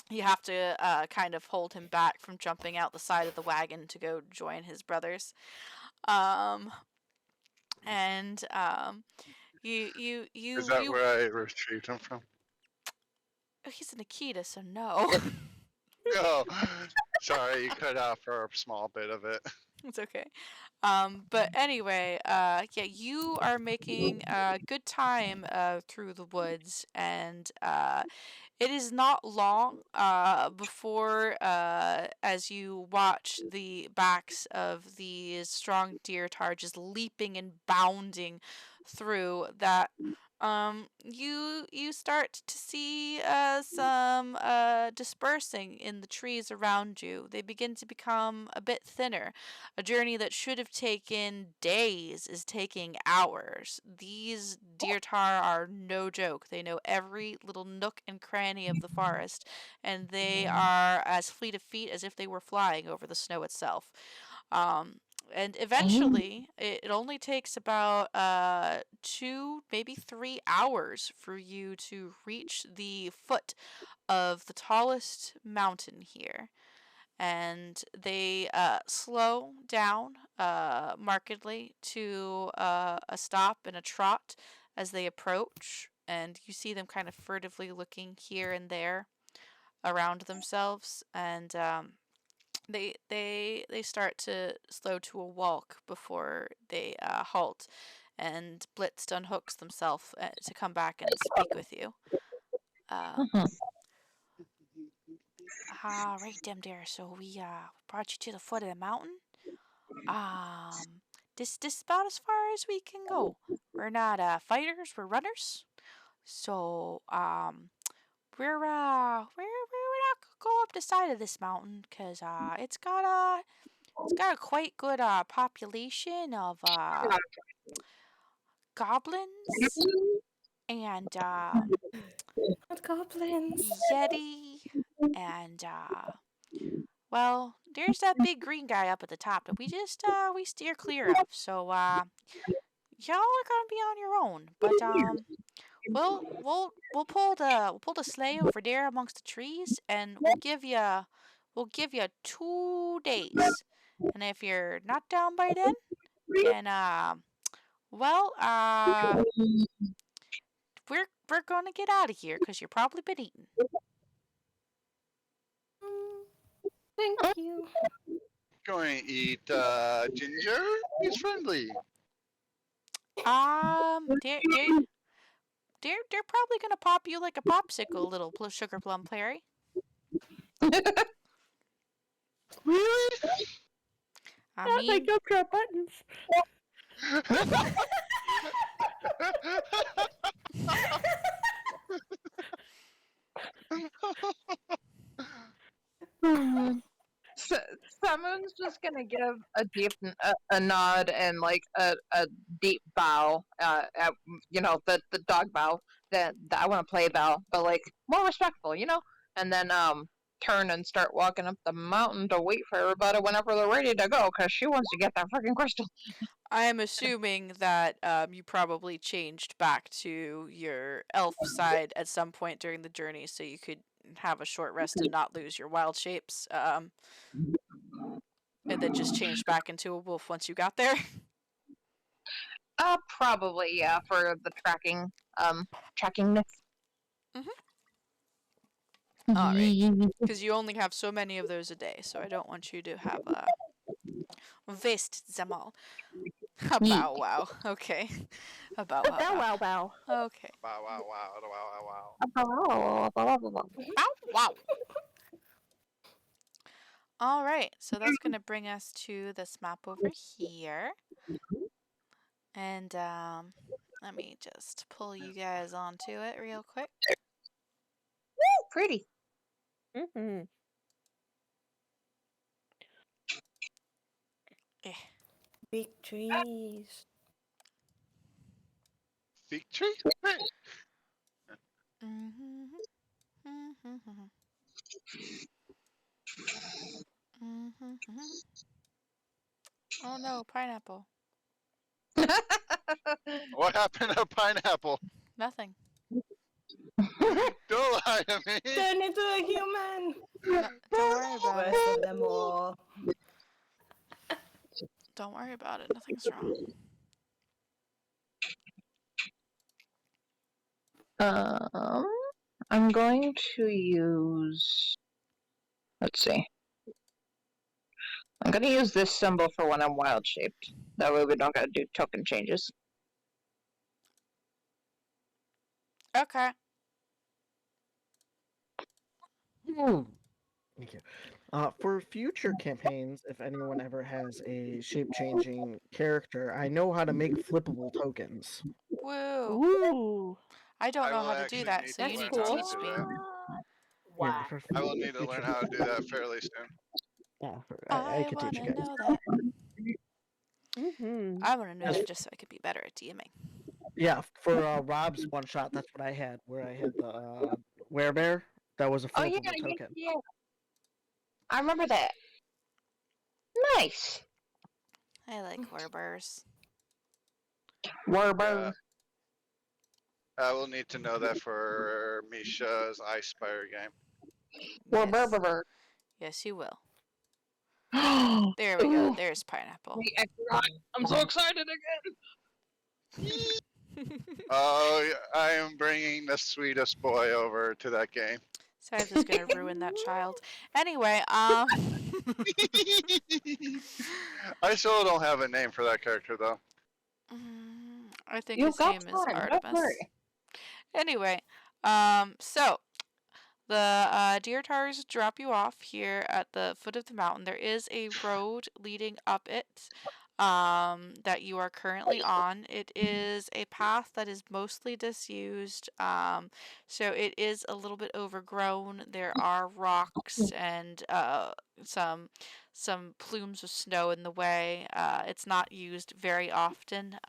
you have to kind of hold him back from jumping out the side of the wagon to go join his brothers. And Is that where I retrieved him from? Oh, he's an Akita, so no. Oh, sorry, you cut out for a small bit of it. It's okay. But anyway, yeah, you are making good time through the woods, and it is not long before, as you watch the backs of these strong deer tar just leaping and bounding through, that you start to see some dispersing in the trees around you. They begin to become a bit thinner. A journey that should have taken days is taking hours. These deer tar are no joke. They know every little nook and cranny of the forest, and they are as fleet of feet as if they were flying over the snow itself. Um, And eventually, it only takes about 2, maybe 3 hours for you to reach the foot of the tallest mountain here. And they slow down markedly to a stop and a trot as they approach. And you see them kind of furtively looking here and there around themselves. And they start to slow to a walk before they halt. And Blitz unhooks themselves to come back and speak with you. Um, Mhm. right, them there. So we brought you to the foot of the mountain. Um, this about as far as we can go. We're not fighters. We're runners. So we're not gonna go up the side of this mountain because it's got a quite good population of goblins and Not goblins. yeti and well, there's that big green guy up at the top that we steer clear of. So y'all are gonna be on your own. But we'll pull the sleigh over there amongst the trees, and we'll give you 2 days. And if you're not down by then well we're gonna get out of here because you're probably been eaten. Mm, Thank you. Going to eat ginger? He's friendly. They're probably gonna pop you like a popsicle, little sugar plum fairy. Really? I They mean, gumdrop buttons. Someone's just gonna give a a nod and like a deep bow, at the dog bow that I want to play bow, but like more respectful, and then turn and start walking up the mountain to wait for everybody whenever they're ready to go, because she wants to get that freaking crystal. I am assuming that you probably changed back to your elf side at some point during the journey, so you could have a short rest and not lose your wild shapes. And then just changed back into a wolf once you got there. Probably, yeah, for the trackingness. All right, because you only have so many of those a day, so I don't want you to have waste them all. A bow wow. Okay. A bow wow Bow wow. wow bow. Okay. Wow, wow, wow, wow, wow, wow. Bow wow. All right, so that's gonna bring us to this map over here, and let me just pull you guys onto it real quick. Pretty. Mm-hmm. Eh. Big trees. Fig tree? Hey. Mhm. Mhm. Mhm. Oh no, pineapple. What happened to pineapple? Nothing. Don't lie to me. Turn into a human. No, don't worry about it. Worst of them all. Don't worry about it. Nothing's wrong. Um, I'm going to use. Let's see. I'm going to use this symbol for when I'm wild shaped. That way we don't got to do token changes. Okay. Thank you. For future campaigns, if anyone ever has a shape-changing character, I know how to make flippable tokens. Woo. Ooh. I don't I know will how to do actually that, need so to you That's learn need to how cool. to teach do me. that. Yeah, Wow. I will need to future learn how to do that fairly soon. I I could teach you wanna guys. know that. Mm-hmm. I wanna know Yes. that just so I could be better at DMing. Yeah, for Rob's one shot, that's what I had, where I had the werebear. That was a Oh, yeah, flippable token. yeah. I remember that. Nice. I like Warburs. Yeah, Warburg. I will need to know that for Misha's Ice Spire game. Yes. Warburg. Yes, you will. Ooh, There we go. There's pineapple. wait, I forgot. I'm so excited Oh, I am bringing the sweetest boy over to that game. Size is gonna ruin that child. Anyway, I still don't have a name for that character though. I think You've his got name is time, don't Artemis. worry. Anyway, so the deer tars drop you off here at the foot of the mountain. There is a road leading up it that you are currently on. It is a path that is mostly disused, so it is a little bit overgrown. There are rocks and some some plumes of snow in the way. It's not used very often.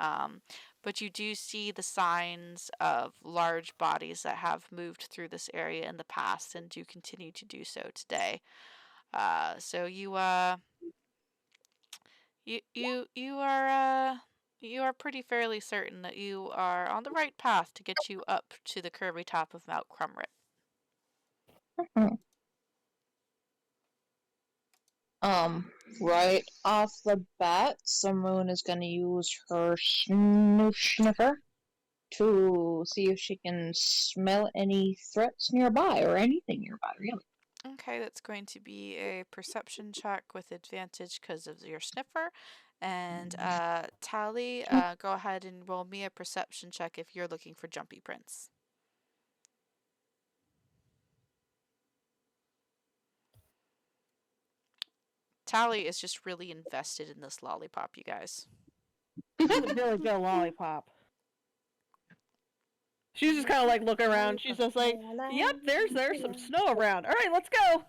But you do see the signs of large bodies that have moved through this area in the past and do continue to do so today. So you are pretty fairly certain that you are on the right path to get you up to the curvy top of Mount Crumrit. Hmm. Right off the bat, Simoon is gonna use her sniffer to see if she can smell any threats nearby or anything nearby, really. Okay, that's going to be a perception check with advantage because of your sniffer. And Tally, go ahead and roll me a perception check if you're looking for jumpy prints. Tally is just really invested in this lollipop, you guys. Really good lollipop. She's just kind of like looking around. She's just like, "Yep, there's some snow around. All right, let's go."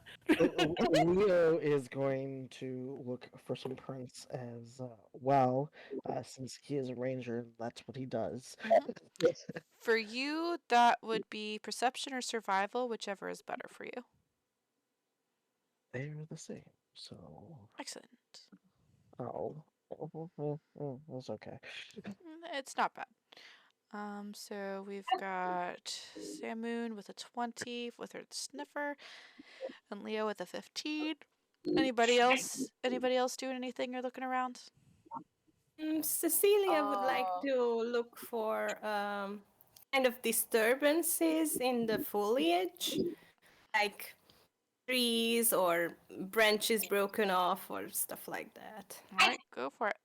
Leo is going to look for some prints as well, since he is a ranger. That's what he does. For you, that would be perception or survival, whichever is better for you. They're the same, so Excellent. oh, that's okay. It's not bad. So we've got Samoon with a 20 with her sniffer, and Leo with a 15. Anybody else? Anybody else doing anything or looking around? Cecilia would like to look for kind of disturbances in the foliage, like trees or branches broken off or stuff like that. All right, go for it.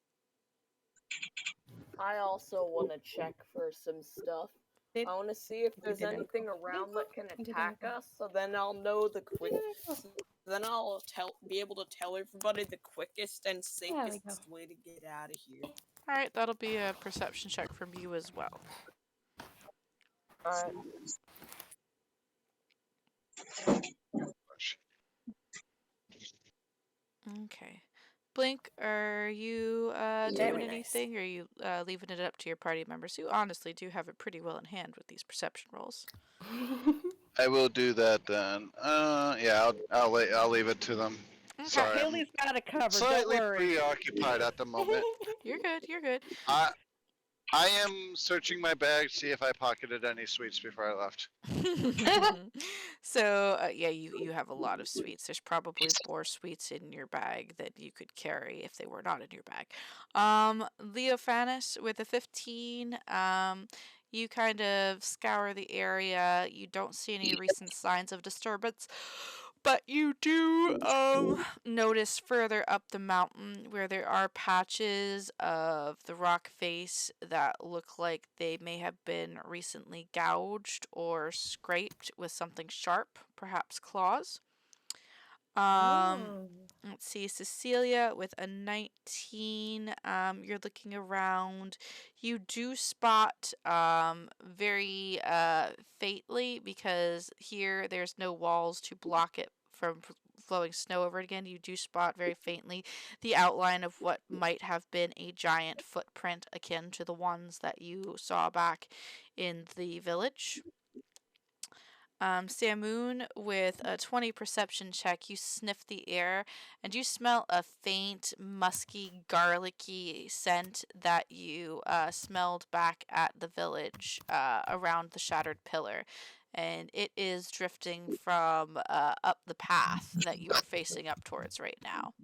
I also want to check for some stuff. Did- I want to see if there's didn't anything go. around that can Didn't attack go. us, so then I'll know the quick. So then I'll be able to tell everybody the quickest and There we safest go. way to get out of here. All right, that'll be a perception check from you as well. Alright. Okay. Blink, are you Very doing nice. anything, or are you leaving it up to your party members who honestly do have it pretty well in hand with these perception rolls? I will do that then. Yeah, I'll leave it to them. Okay. Sorry, I'm Haley's got it covered. Don't slightly worry. preoccupied at the moment. You're good. You're good. I am searching my bag to see if I pocketed any sweets before I left. So yeah, you have a lot of sweets. There's probably more sweets in your bag that you could carry if they were not in your bag. Leophanis with a 15. You kind of scour the area. You don't see any recent signs of disturbance, but you do notice further up the mountain where there are patches of the rock face that look like they may have been recently gouged or scraped with something sharp, perhaps claws. Oh. Let's see, Cecilia with a 19. You're looking around. You do spot very faintly, because here there's no walls to block it from flowing snow over it again. You do spot very faintly the outline of what might have been a giant footprint akin to the ones that you saw back in the village. Samoon, with a 20 perception check, you sniff the air and you smell a faint, musky, garlicky scent that you smelled back at the village around the shattered pillar. And it is drifting from up the path that you are facing up towards right now,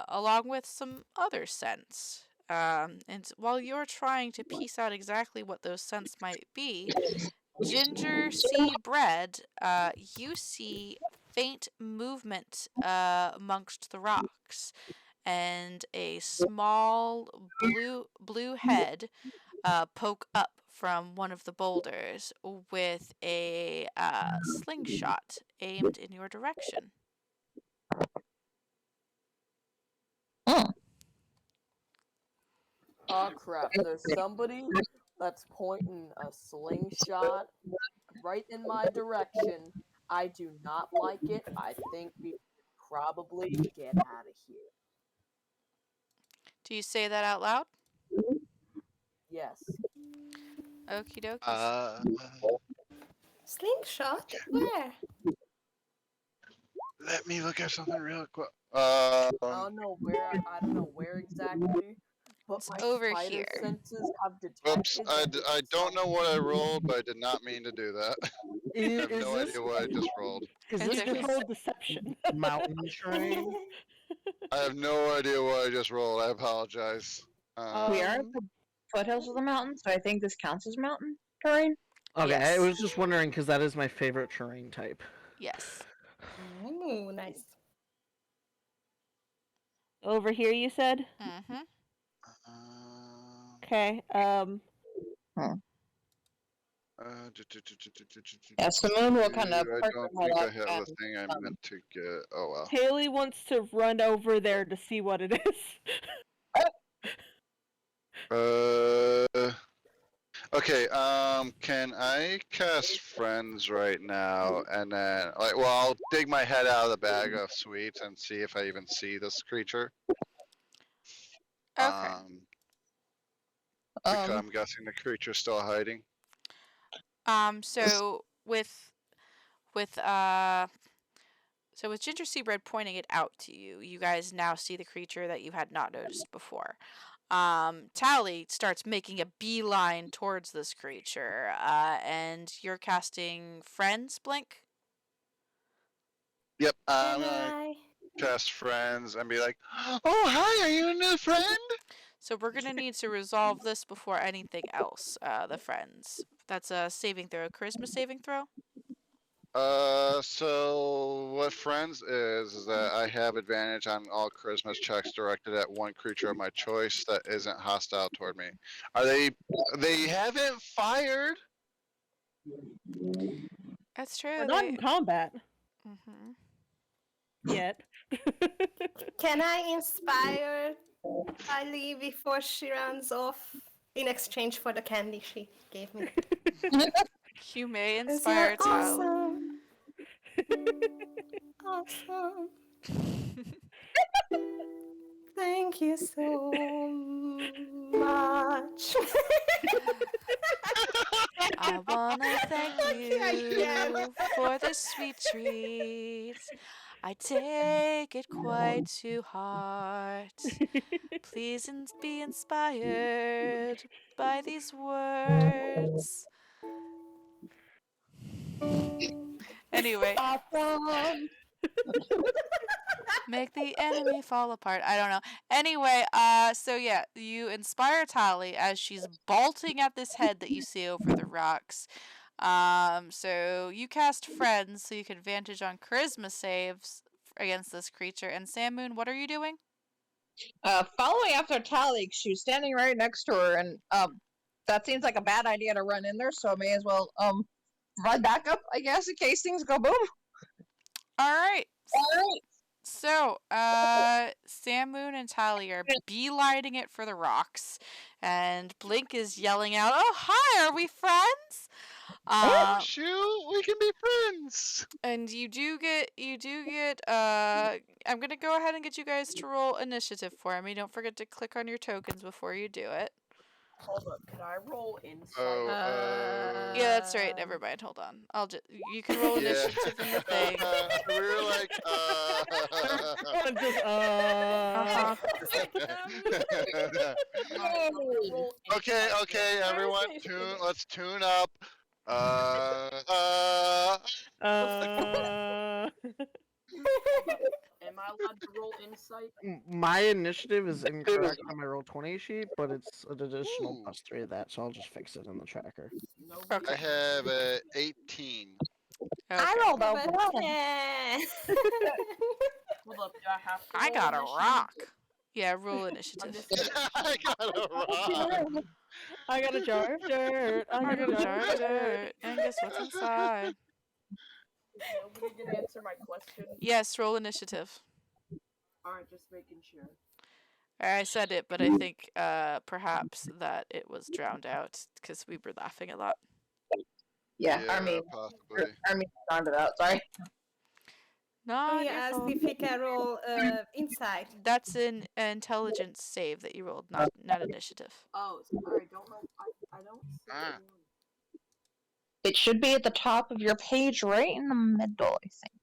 along with some other scents. And while you're trying to piece out exactly what those scents might be, Ginger sea bread, you see faint movement amongst the rocks, and a small blue head poke up from one of the boulders with a slingshot aimed in your direction. Hmm. Oh crap, there's somebody that's pointing a slingshot right in my direction. I do not like it. I think we should probably get out of here. Do you say that out loud? Yes. Okie dokies. Uh, Slingshot? okay. Where? Let me look at something real quick. I don't know where exactly, but It's my over spider here. senses have Whoops. detected I, that I it's don't know what I rolled, but I did not mean to do that. I have Is no this idea what I just rolled. is It's this You just okay. just rolled deception. mountain terrain? I have no idea what I just rolled. I apologize. We are at Um, the foothills of the mountain, so I think this counts as mountain terrain. Okay, I Yes. was just wondering because that is my favorite terrain type. Yes. Ooh, nice. Over here, you said? Mm-hmm. Uh, Okay. Yeah, Simone will kind of I perk don't her head think I up have the and thing I meant to get. Oh well. Haley wants to run over there to see what it is. Okay. Can I cast friends right now, and then I'll dig my head out of the bag of sweets and see if I even see this creature. Okay. Because um I'm guessing the creature's still hiding. So with uh so with Ginger Seabread pointing it out to you, you guys now see the creature that you had not noticed before. Tally starts making a beeline towards this creature, and you're casting friends, Blink. Yep. I'm Can gonna I? cast friends and be like, "Oh, hi, are you a new friend?" So we're gonna need to resolve this before anything else. The friends. That's a saving throw, charisma saving throw. So what friends is that I have advantage on all charisma checks directed at one creature of my choice that isn't hostile toward me. Are they? They haven't fired. That's We're true. not in combat Mm-hmm. yet. Can I inspire Ali before she runs off in exchange for the candy she gave me? You may 'Cause you're inspire Tally. awesome. Awesome. Thank you so much. I wanna thank Okay, I can. you for this sweet treat. I take it quite to heart. Please be inspired by these words. Anyway, awesome. make the enemy fall apart. I don't know. Anyway, so yeah, you inspire Tally as she's bolting at this head that you see over the rocks. So you cast friends so you can advantage on charisma saves against this creature. And Sam Moon, what are you doing? Following after Talik, she was standing right next to her, and that seems like a bad idea to run in there, so I may as well run back up, I guess, in case things go boom. All right. Alright. So, Sam Moon and Tally are beelining it for the rocks, and Blink is yelling out, "Oh, hi! Are we friends?" Oh shoot, we can be friends. And you do get. I'm gonna go ahead and get you guys to roll initiative for me. Don't forget to click on your tokens before you do it. hold up. Can I roll insight? Oh, Yeah, that's right. Never mind. Hold on. You can roll Yeah. initiative in the thing. We were like, Just Uh-huh. Alright, I'm gonna roll Okay, insight then. okay, everyone, let's tune up. uh. Am I allowed to roll insight? My initiative is incorrect on my roll 20 sheet, but it's an additional Ooh, +3 of that, so I'll just fix it in the tracker. Nobody I Okay. have a 18. I Okay. rolled a Have a 1. 10. Hold up, do I have to I roll got a initiative? rock. Yeah, roll On initiative. this I got a rock. I got a jar of dirt. I I got got a a jar jar of of dirt. dirt. And guess what's inside? is nobody gonna answer my question? Yes, roll initiative. Alright, just making sure. I said it, but I think perhaps that it was drowned out because we were laughing a lot. Yeah, Yeah, possibly. Armin found it out. Sorry. Oh, Not he your asked fault. if he can roll inside. That's an intelligence save that you rolled, not initiative. Oh, sorry, I don't see Ah. one. It should be at the top of your page, right in the middle, I think.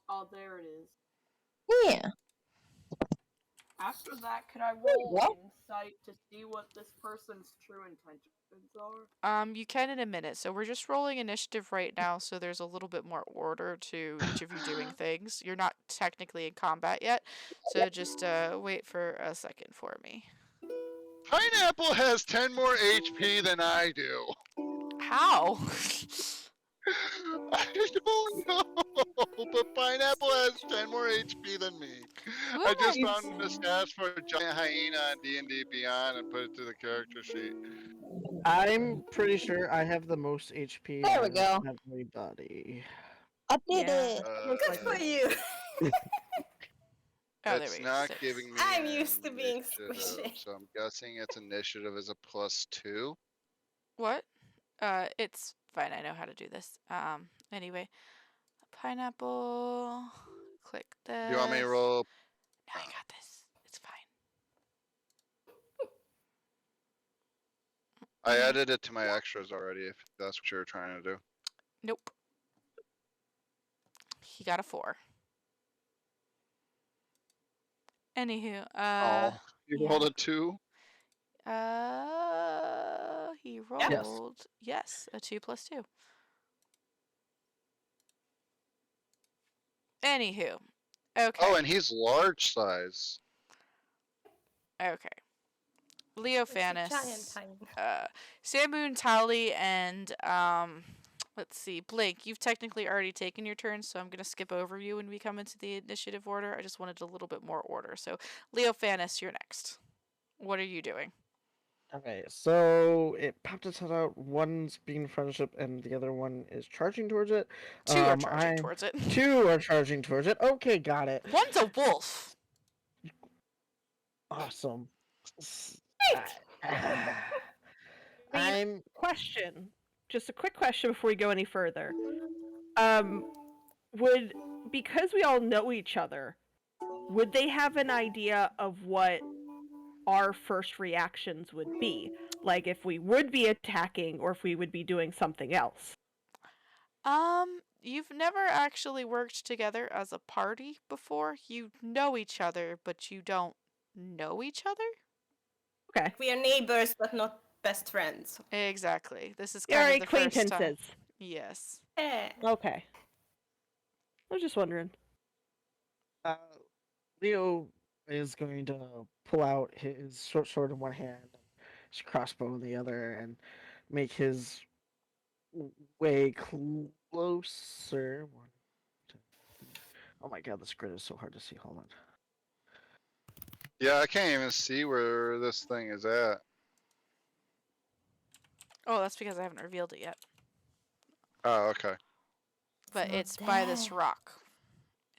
Oh, there it is. Yeah. After that, could I roll What? insight to see what this person's true intentions are? You can in a minute. So we're just rolling initiative right now, so there's a little bit more order to each of you doing things. You're not technically in combat yet, so just wait for a second for me. Pineapple has 10 more HP than I do. How? I don't know, but Pineapple has 10 more HP than me. Who I am I just found the missing? stats for Giant Hyena on D&D Beyond and put it to the character sheet. I'm pretty sure I have the most HP There we out go. of everybody. I did Yeah. it. Most Good for likely. you. Oh, there It's we go. not 6. giving me I'm used to being initiative, squishy. so I'm guessing its initiative is a +2. What? It's fine. I know how to do this. Anyway, pineapple. Click Do you want me to this. roll? No, I got this. It's fine. I added it to my extras already, if that's what you're trying to do. Nope. He got a 4. Anywho, Oh, you yeah. rolled a 2? He Yes. rolled yes, a 2 plus 2. Anywho, okay, Oh, and he's large size. okay. Leo It's a giant Fanis, time. Samoon, Tali, and let's see, Blake. You've technically already taken your turn, so I'm gonna skip over you when we come into the initiative order. I just wanted a little bit more order. So, Leo Fanis, you're next. What are you doing? Okay, so it popped its head out. One's being friendship, and the other one is charging towards it. 2 are charging I'm towards it. 2 are charging towards it. Okay, got it. One's a wolf. Awesome. I mean, I'm question. Just a quick question before we go any further. Would because we all know each other, would they have an idea of what our first reactions would be? Like if we would be attacking or if we would be doing something else? You've never actually worked together as a party before. You know each other, but you don't know each other? Okay. We are neighbors, but not best friends. Exactly. This is You're kind of the first time. acquaintances. Yes. Yeah. Okay. I was just wondering. uh, Leo is going to pull out his short sword in one hand, his crossbow in the other, and make his way closer. One, two, three. Oh my god, this grid is so hard to see. Hold on. Yeah, I can't even see where this thing is at. Oh, that's because I haven't revealed it yet. Oh, okay. But not it's by this there. rock,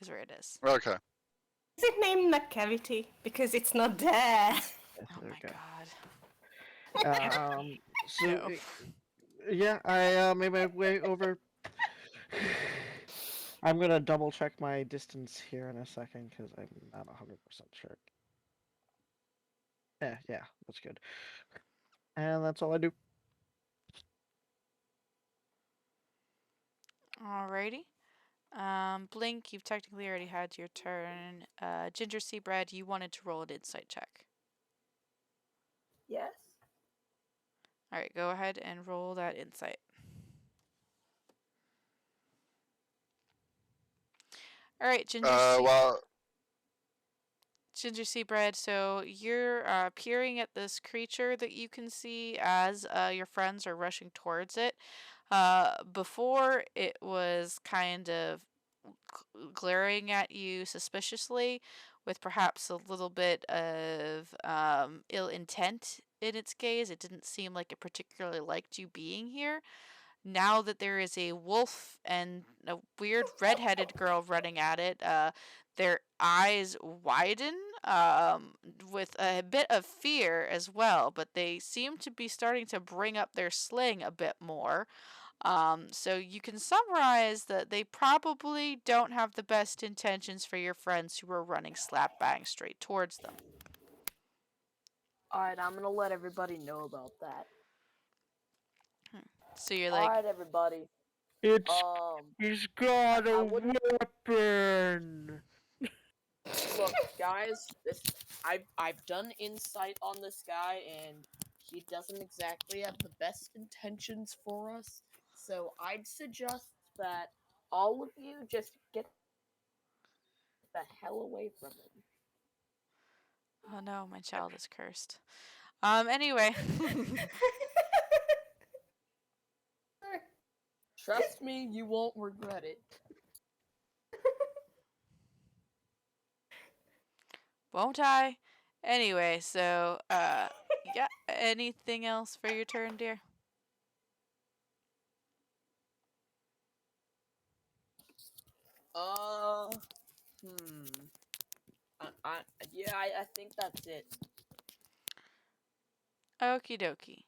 is where it is. Okay. Is it named McCavity? Because it's not there. Oh There my we go. god. So No. yeah, I made my way over. I'm gonna double check my distance here in a second because I'm not 100% sure. Yeah, that's good. And that's all I do. Alrighty. Blink, you've technically already had your turn. Ginger Seabread, you wanted to roll an insight check. Yes. Alright, go ahead and roll that insight. Alright, Well, Ginger Seabread, so you're peering at this creature that you can see as your friends are rushing towards it. Before it was kind of glaring at you suspiciously with perhaps a little bit of ill intent in its gaze. It didn't seem like it particularly liked you being here. Now that there is a wolf and a weird redheaded girl running at it, their eyes widen with a bit of fear as well, but they seem to be starting to bring up their sling a bit more. So you can summarize that they probably don't have the best intentions for your friends who are running slap bang straight towards them. Alright, I'm gonna let everybody know about that. So you're like, Alright, everybody. It's Um, he's got I a wouldn't weapon. look, guys. I've done insight on this guy, and he doesn't exactly have the best intentions for us. So I'd suggest that all of you just get the hell away from him. oh no, my child is cursed. Anyway. Trust me, you won't regret it. Won't I? Anyway, so, yeah, anything else for your turn, dear? Uh, hmm. I yeah, I think that's it. Okie dokie.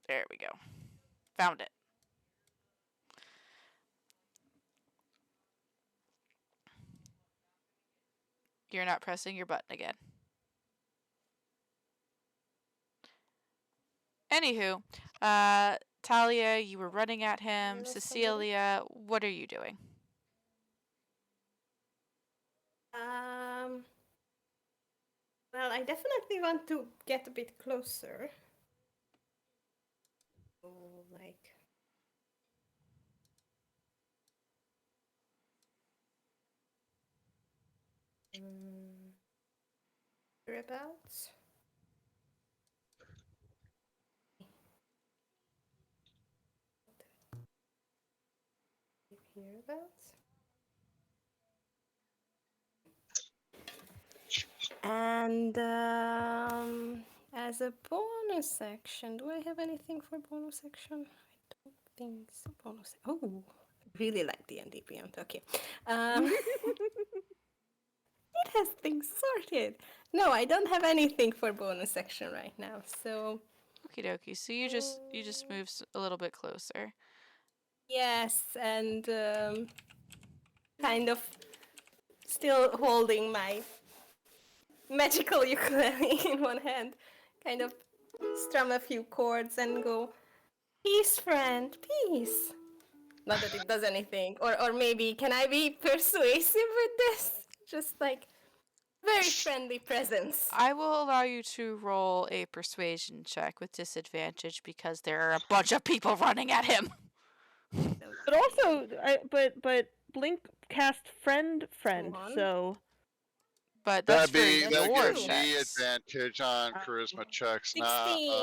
There we go. Found it. You're not pressing your button again. Anywho, Talia, you were running at him. There was somebody. Cecilia, what are you doing? Um. Well, I definitely want to get a bit closer. Oh, like. Hereabouts. Hereabouts. And as a bonus action, do I have anything for bonus action? I don't think so. Bonus. Oh, I really like D&D Beyond. Okay. It has things sorted. No, I don't have anything for bonus action right now. So Okie dokie. So you just move a little bit closer. yes, and kind of still holding my magical ukulele in one hand, kind of strum a few chords and go, peace, friend, peace. Not that it does anything. Or maybe, can I be persuasive with this? Just like, very friendly presence. I will allow you to roll a persuasion check with disadvantage because there are a bunch of people running at him. But also, but Blink cast friend, Hold on. so But that's for that your gives true. me checks. advantage on charisma checks, not 16.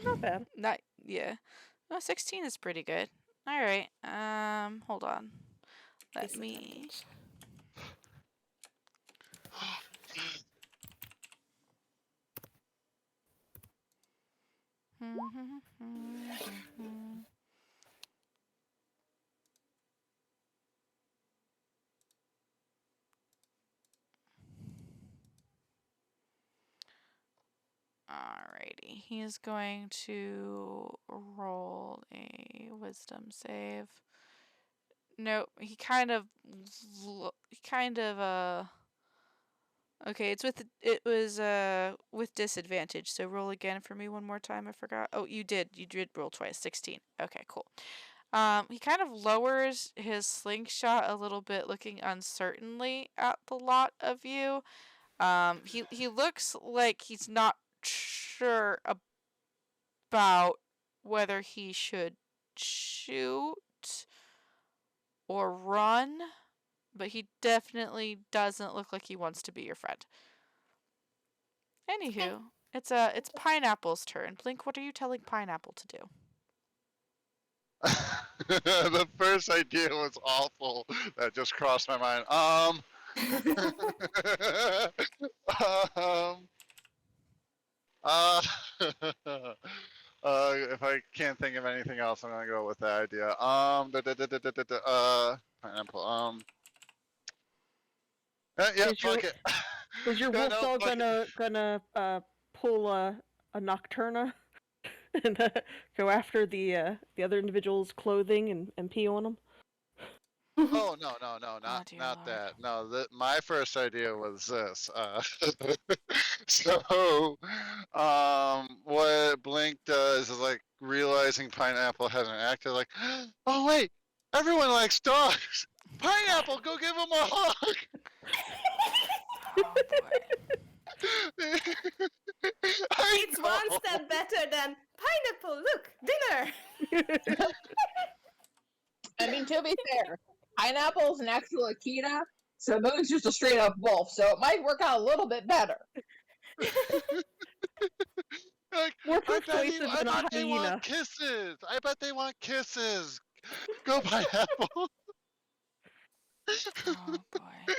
not bad. Not yeah. No, 16 is pretty good. All right. Hold on. Let me. Disadvantage. Alrighty. He's going to roll a wisdom save. Nope. He kind of Okay, it was with disadvantage. So roll again for me one more time. I forgot. Oh, you did. You did roll twice. 16. Okay, cool. He kind of lowers his slingshot a little bit, looking uncertainly at the lot of you. He looks like he's not sure about whether he should shoot or run, but he definitely doesn't look like he wants to be your friend. Okay. Anywho, it's Pineapple's turn. Blink, what are you telling Pineapple to do? The first idea was awful. That just crossed my mind. Um, uh, if I can't think of anything else, I'm gonna go with that idea. Pineapple. Yeah, Is your fuck it. is your Yeah, wolf no, dog fuck it. gonna pull a nocturna and go after the other individual's clothing and pee on them? Oh no, Oh not dear not lord. that. No, my first idea was this. So, what Blink does is like realizing Pineapple hasn't acted like, oh wait, everyone likes dogs. Pineapple, go give him a hug. Oh boy. I It's one know. step better than pineapple. Look, dinner. I mean, to be fair, Pineapple's an actual Akita, so Moon's just a straight up wolf, so it might work out a little bit better. Like, More persuasive I than a bet they want hyena. kisses. I bet they want kisses. Go Pineapple. Oh boy.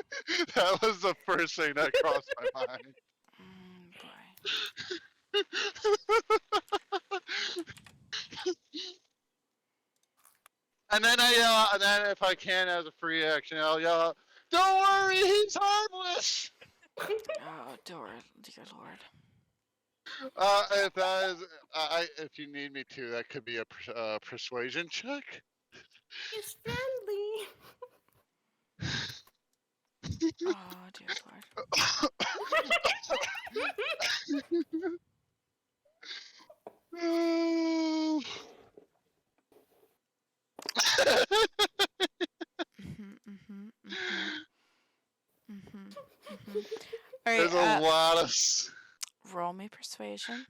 That was the first thing that crossed my mind. Boy. And then I yell, and then if I can, as a free action, I'll yell, out, "Don't worry, he's harmless." Oh dear lord. If that is, if you need me to, that could be a persuasion check. He's friendly. Oh dear lord. Mhm. All right. There's a lot of. Roll me persuasion.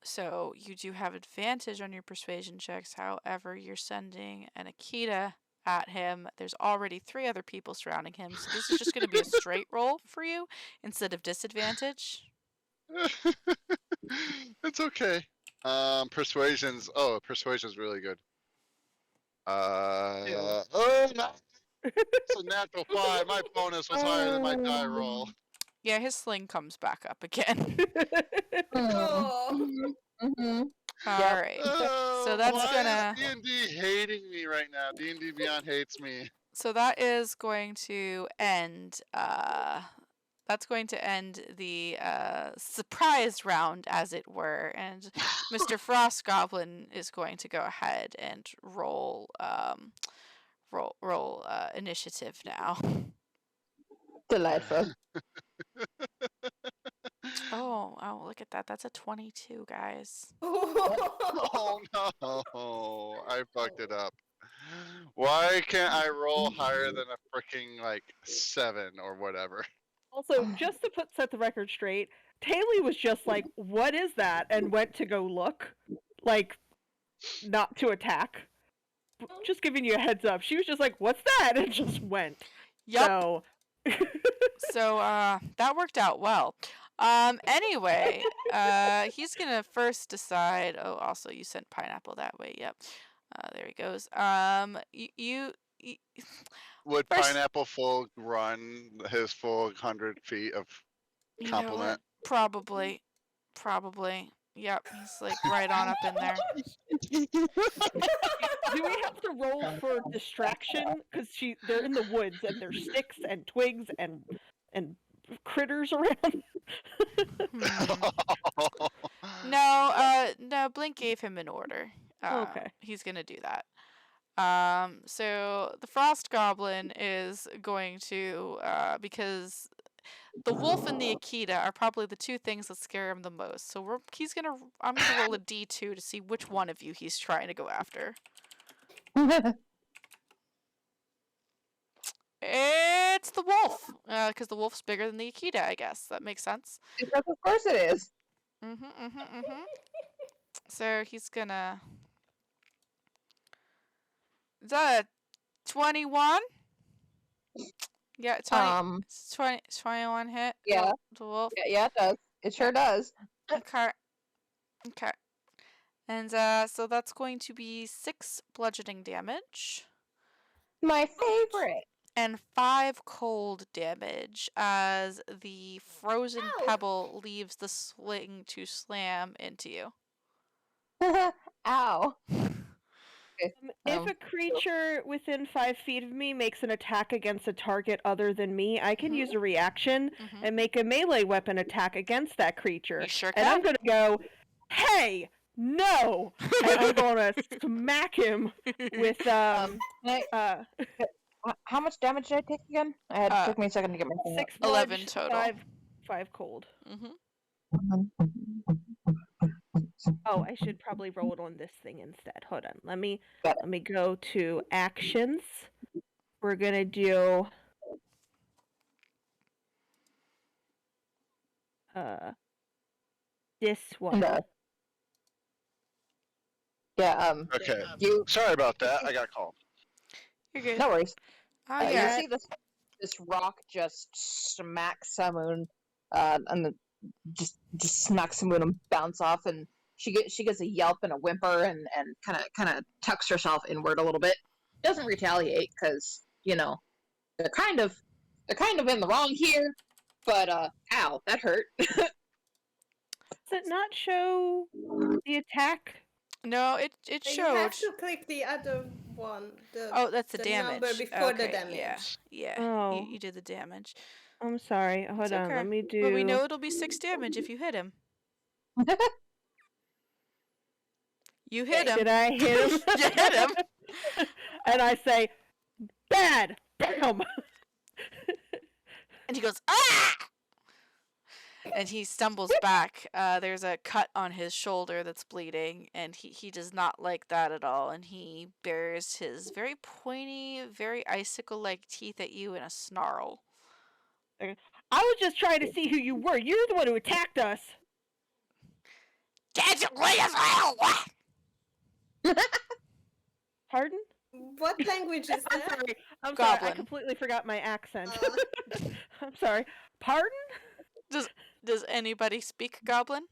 So you do have advantage on your persuasion checks. However, you're sending an Akita at him. There's already 3 other people surrounding him, so this is just going to be a straight roll for you instead of disadvantage. It's okay. Persuasion's. Oh, persuasion's really good. Oh, no. It's a natural 5. My bonus was higher than my die roll. Yeah, his sling comes back up again. Oh. Mm-hmm. All right. So that's Why gonna. is D&D hating me right now? D&D Beyond hates me. So that is going to end. That's going to end the surprise round, as it were, and Mr. Frost Goblin is going to go ahead and roll initiative now. Delightful. Oh, look at that. That's a 22, guys. Oh no, I fucked it up. Why can't I roll higher than a freaking like 7 or whatever? Also, just to set the record straight, Taylor was just like, "What is that?" and went to go look, like, not to attack. Just giving you a heads up. She was just like, "What's that?" and just went. Yup. So, So that worked out well. Anyway, he's gonna first decide. Oh, also you sent Pineapple that way. Yep. There he goes. You Would first. Pineapple Full run his full 100 feet of You know what? compliment? Probably. Yep. He's like right on up in there. do we have to roll for distraction? Because they're in the woods and there's sticks and twigs and critters around. No. Blink gave him an order. Okay. He's gonna do that. So the Frost Goblin is going to, because The wolf and the Akita are probably the two things that scare him the most. So I'm gonna roll a D2 to see which one of you he's trying to go after. It's the wolf, because the wolf's bigger than the Akita. I guess that makes sense. Because of course it is. So he's gonna. Is that a 21? Yeah, 21 hit. Yeah. The wolf. Yeah, it does. It sure does. Okay. Okay. And so that's going to be 6 bludgeoning damage My favorite. and 5 cold damage as the frozen Ow. pebble leaves the sling to slam into you. Ow. Okay, If a creature within 5 feet of me makes an attack against a target other than me, I can use a reaction and make a melee weapon attack against that creature. You sure And can. I'm gonna go, hey, no! And I'm gonna smack him with can I- how much damage did I take again? It took me a second to get my thing 6 11 bludge, total. 5 cold. up. Oh, I should probably roll it on this thing instead. Hold on. Let me Got go to actions. We're gonna do this one. No. Yeah, Okay. you Sorry about that. I got called. You're good. no worries. Oh, You yeah. see this rock just smacks Samoon, and the, just smacks Samoon and bounce off, and she gets a yelp and a whimper, and kind of tucks herself inward a little bit. Doesn't retaliate because they're kind of in the wrong here, but ow, that hurt. Does it not show the attack? No, it You showed. have to click the other one. Oh, that's the number damage. before the Okay, damage. Yeah. Oh. You did the damage. I'm sorry. Hold It's on. okay. Let me do. But we know it'll be 6 damage if you hit him. You hit him. Did I hit him? You hit him. And I say, bad! Bam! And he goes, ah! And he stumbles back. There's a cut on his shoulder that's bleeding, and he does not like that at all. And he bares his very pointy, very icicle-like teeth at you in a snarl. I was just trying to see who you were. You're the one who attacked us. Tangibly as hell! Pardon? What language is I'm that? sorry. I'm sorry. I Goblin. completely forgot my accent. I'm sorry. Pardon? Does anybody speak Goblin?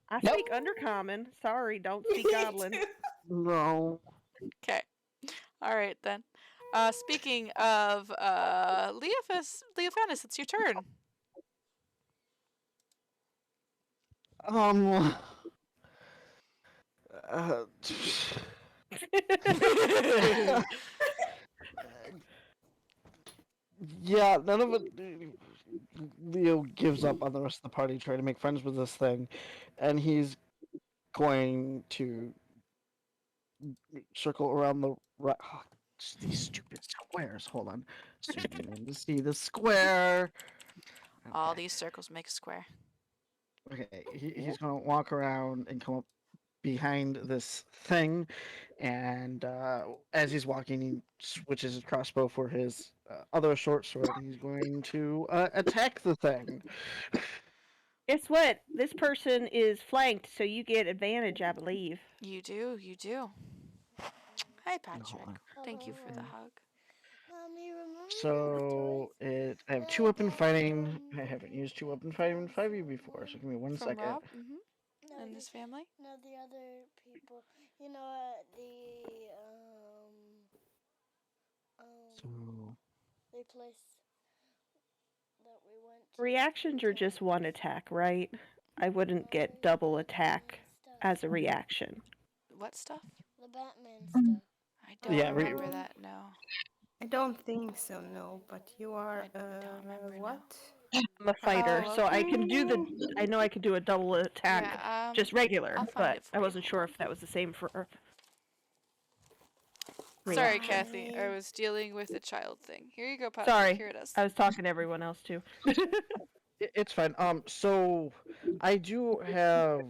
I Nope. speak Undercommon. Sorry, don't speak Me Goblin. too. No. Okay. All right then. Speaking of Leophanis, it's your turn. Uh, yeah, none of it. Leo gives up on the rest of the party trying to make friends with this thing, and he's going to circle around the right. Oh, these stupid squares. Hold on. Zoom in to see the square. All Okay. these circles make a square. Okay, he's gonna walk around and come up behind this thing, and as he's walking, he switches his crossbow for his other short sword. He's going to attack the thing. Guess what? This person is flanked, so you get advantage, I believe. You do. Hi, Patrick. on. Thank you for the hug. Mommy, remember So I have 2 weapon fighting. I haven't used 2 weapon fighting in 5e before, so give me one From second. Rob No, and his family. no, the other people. You know, So the place that we went to. Reactions are just one attack, right? I wouldn't get double attack Stuff. as a reaction. What stuff? The Batman stuff. I don't Yeah, remember that. No. I don't think so, no. But you are, I don't remember now. what? I'm a fighter, Oh, so I can do the. I know I could do a double attack, Yeah. just regular, I'll find but it for I you. wasn't sure if that was the same for. Sorry, reaction. Kathy. I Fine. was dealing with a child thing. Here you go, Patrick. Sorry, Here it is. I was talking to everyone else too. It's fine. So I do have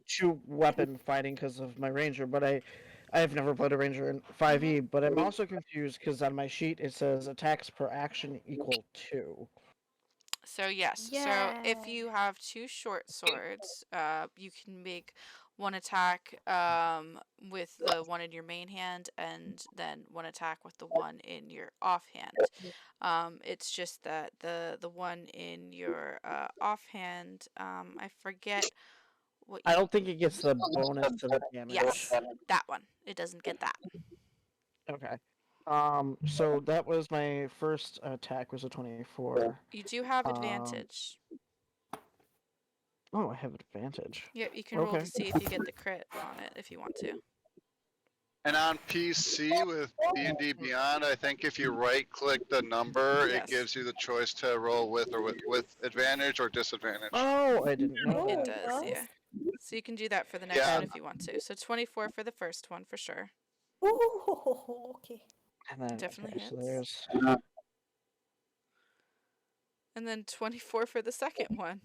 two weapon fighting because of my ranger, but I've never played a ranger in 5e. But I'm also confused because on my sheet it says attacks per action equal 2. So yes, so Yeah. if you have two short swords, you can make one attack with the one in your main hand, and then one attack with the one in your offhand. It's just that the one in your offhand, I forget what I you. don't think it gets the bonus to the damage. Yes, that one. It doesn't get that. Okay. So that was my first attack was a 24. You do have Um, advantage. oh, I have advantage. Yep, you can roll to Okay. see if you get the crit on it if you want to. And on PC with D&D Beyond, I think if you right-click the number, it Yes. gives you the choice to roll with or with advantage or disadvantage. Oh, I didn't know It that. does, yeah. So you can do that for the next Yeah. one if you want to. So 24 for the first one for sure. Ooh, okay. And then Definitely okay, so hits. there's And then 24 for the second one.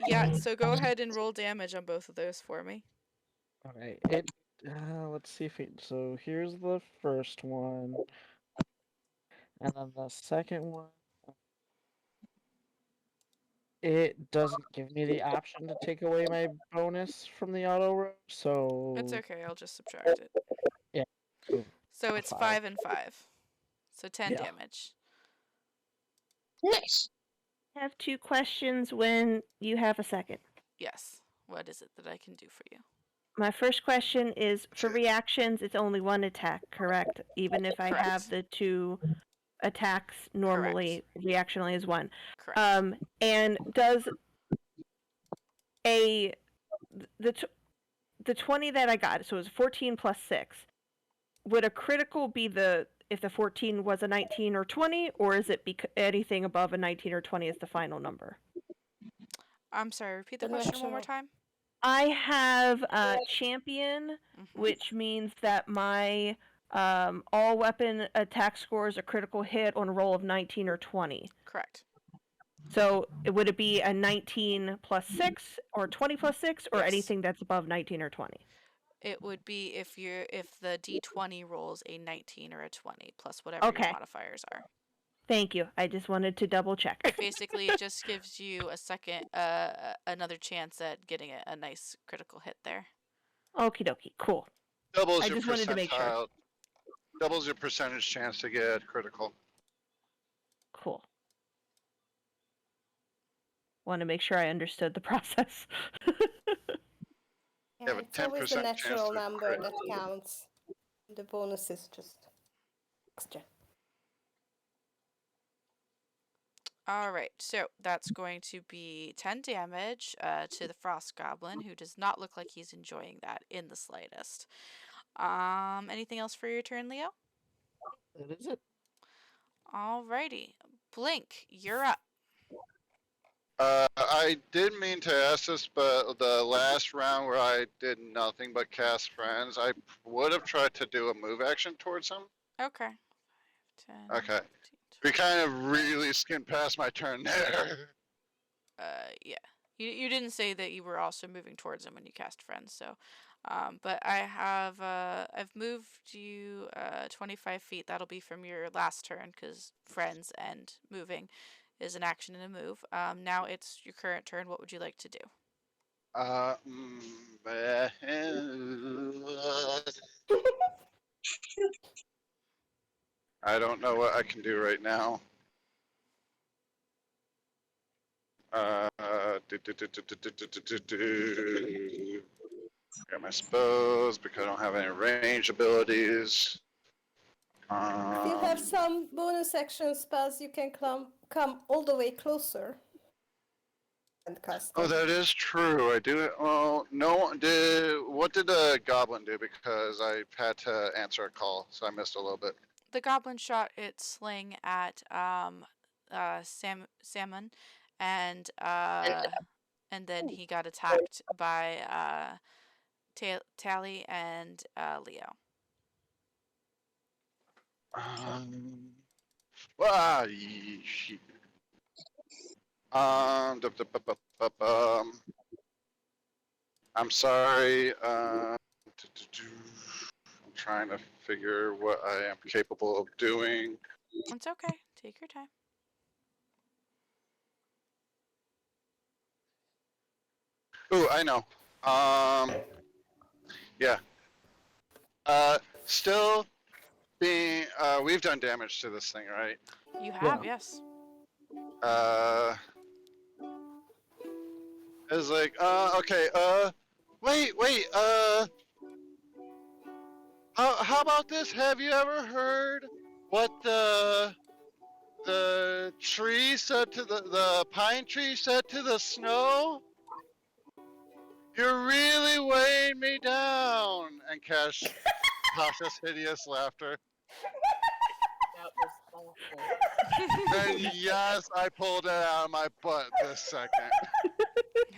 Yeah, so go ahead and roll damage on both of those for me. okay. It let's see if it. So here's the first one, and then the second one. It doesn't give me the option to take away my bonus from the auto roll, It's so okay, I'll just subtract it. yeah, so So a it's 5. 5 and 5. So 10 Yeah. damage. Nice. Have two questions when you have a second. Yes. What is it that I can do for you? My first question is for reactions, it's only one attack, correct? Even if I have Correct. the two attacks normally, reaction only is one. Correct. And does a the 20 that I got, so it was 14 plus 6. Would a critical be the if the 14 was a 19 or 20, or is it anything above a 19 or 20 is the final number? I'm sorry, repeat the question one more time. I have champion, Mm-hmm. which means that my all weapon attack score is a critical hit on a roll of 19 or 20. Correct. So would it be a 19 plus 6 or 20 plus 6 or Yes. anything that's above 19 or 20? It would be if the D20 rolls a 19 or a 20 plus whatever your Okay. modifiers are. Thank you. I just wanted to double check. Basically, it just gives you a second, another chance at getting a nice critical hit there. Okie dokie. Cool. Doubles I your just wanted to make sure. percentile. Doubles your percentage chance to get critical. Cool. Want to make sure I understood the process. You have a It's always the 10% chance natural to number crit. that counts. The bonus is just extra. Alright, so that's going to be 10 damage to the Frost Goblin, who does not look like he's enjoying that in the slightest. Anything else for your turn, Leo? That is it. Alrighty. Blink, you're up. I did mean to ask this, but the last round where I did nothing but cast friends, I would have tried to do a move action towards him. Okay. 5, 10, Okay. 15, We kind of really skimmed past my turn there. yeah. You didn't say that you were also moving towards him when you cast friends, so but I've moved you 25 feet. That'll be from your last turn because friends and moving is an action and a move. Now it's your current turn. What would you like to do? Uh, I don't know what I can do right now. Got my spells because I don't have any range abilities. If you have some bonus action spells, you can come all the way closer and cast Oh, them. that is true. I do it. Well, no. What did the goblin do? Because I had to answer a call, so I missed a little bit. The goblin shot its sling at Salmon, and then he got attacked by Tally and Leo. Shit. I'm sorry. I'm trying to figure what I am capable of doing. It's okay. Take your time. Ooh, I know. Yeah. Still being. We've done damage to this thing, right? You have, yes. Uh, it's like, okay, wait, how about this? Have you ever heard what the tree said to the pine tree said to the snow? You're really weighing me down. And Tasha's hideous laughter. That was awful. And yes, I pulled it out of my butt this second.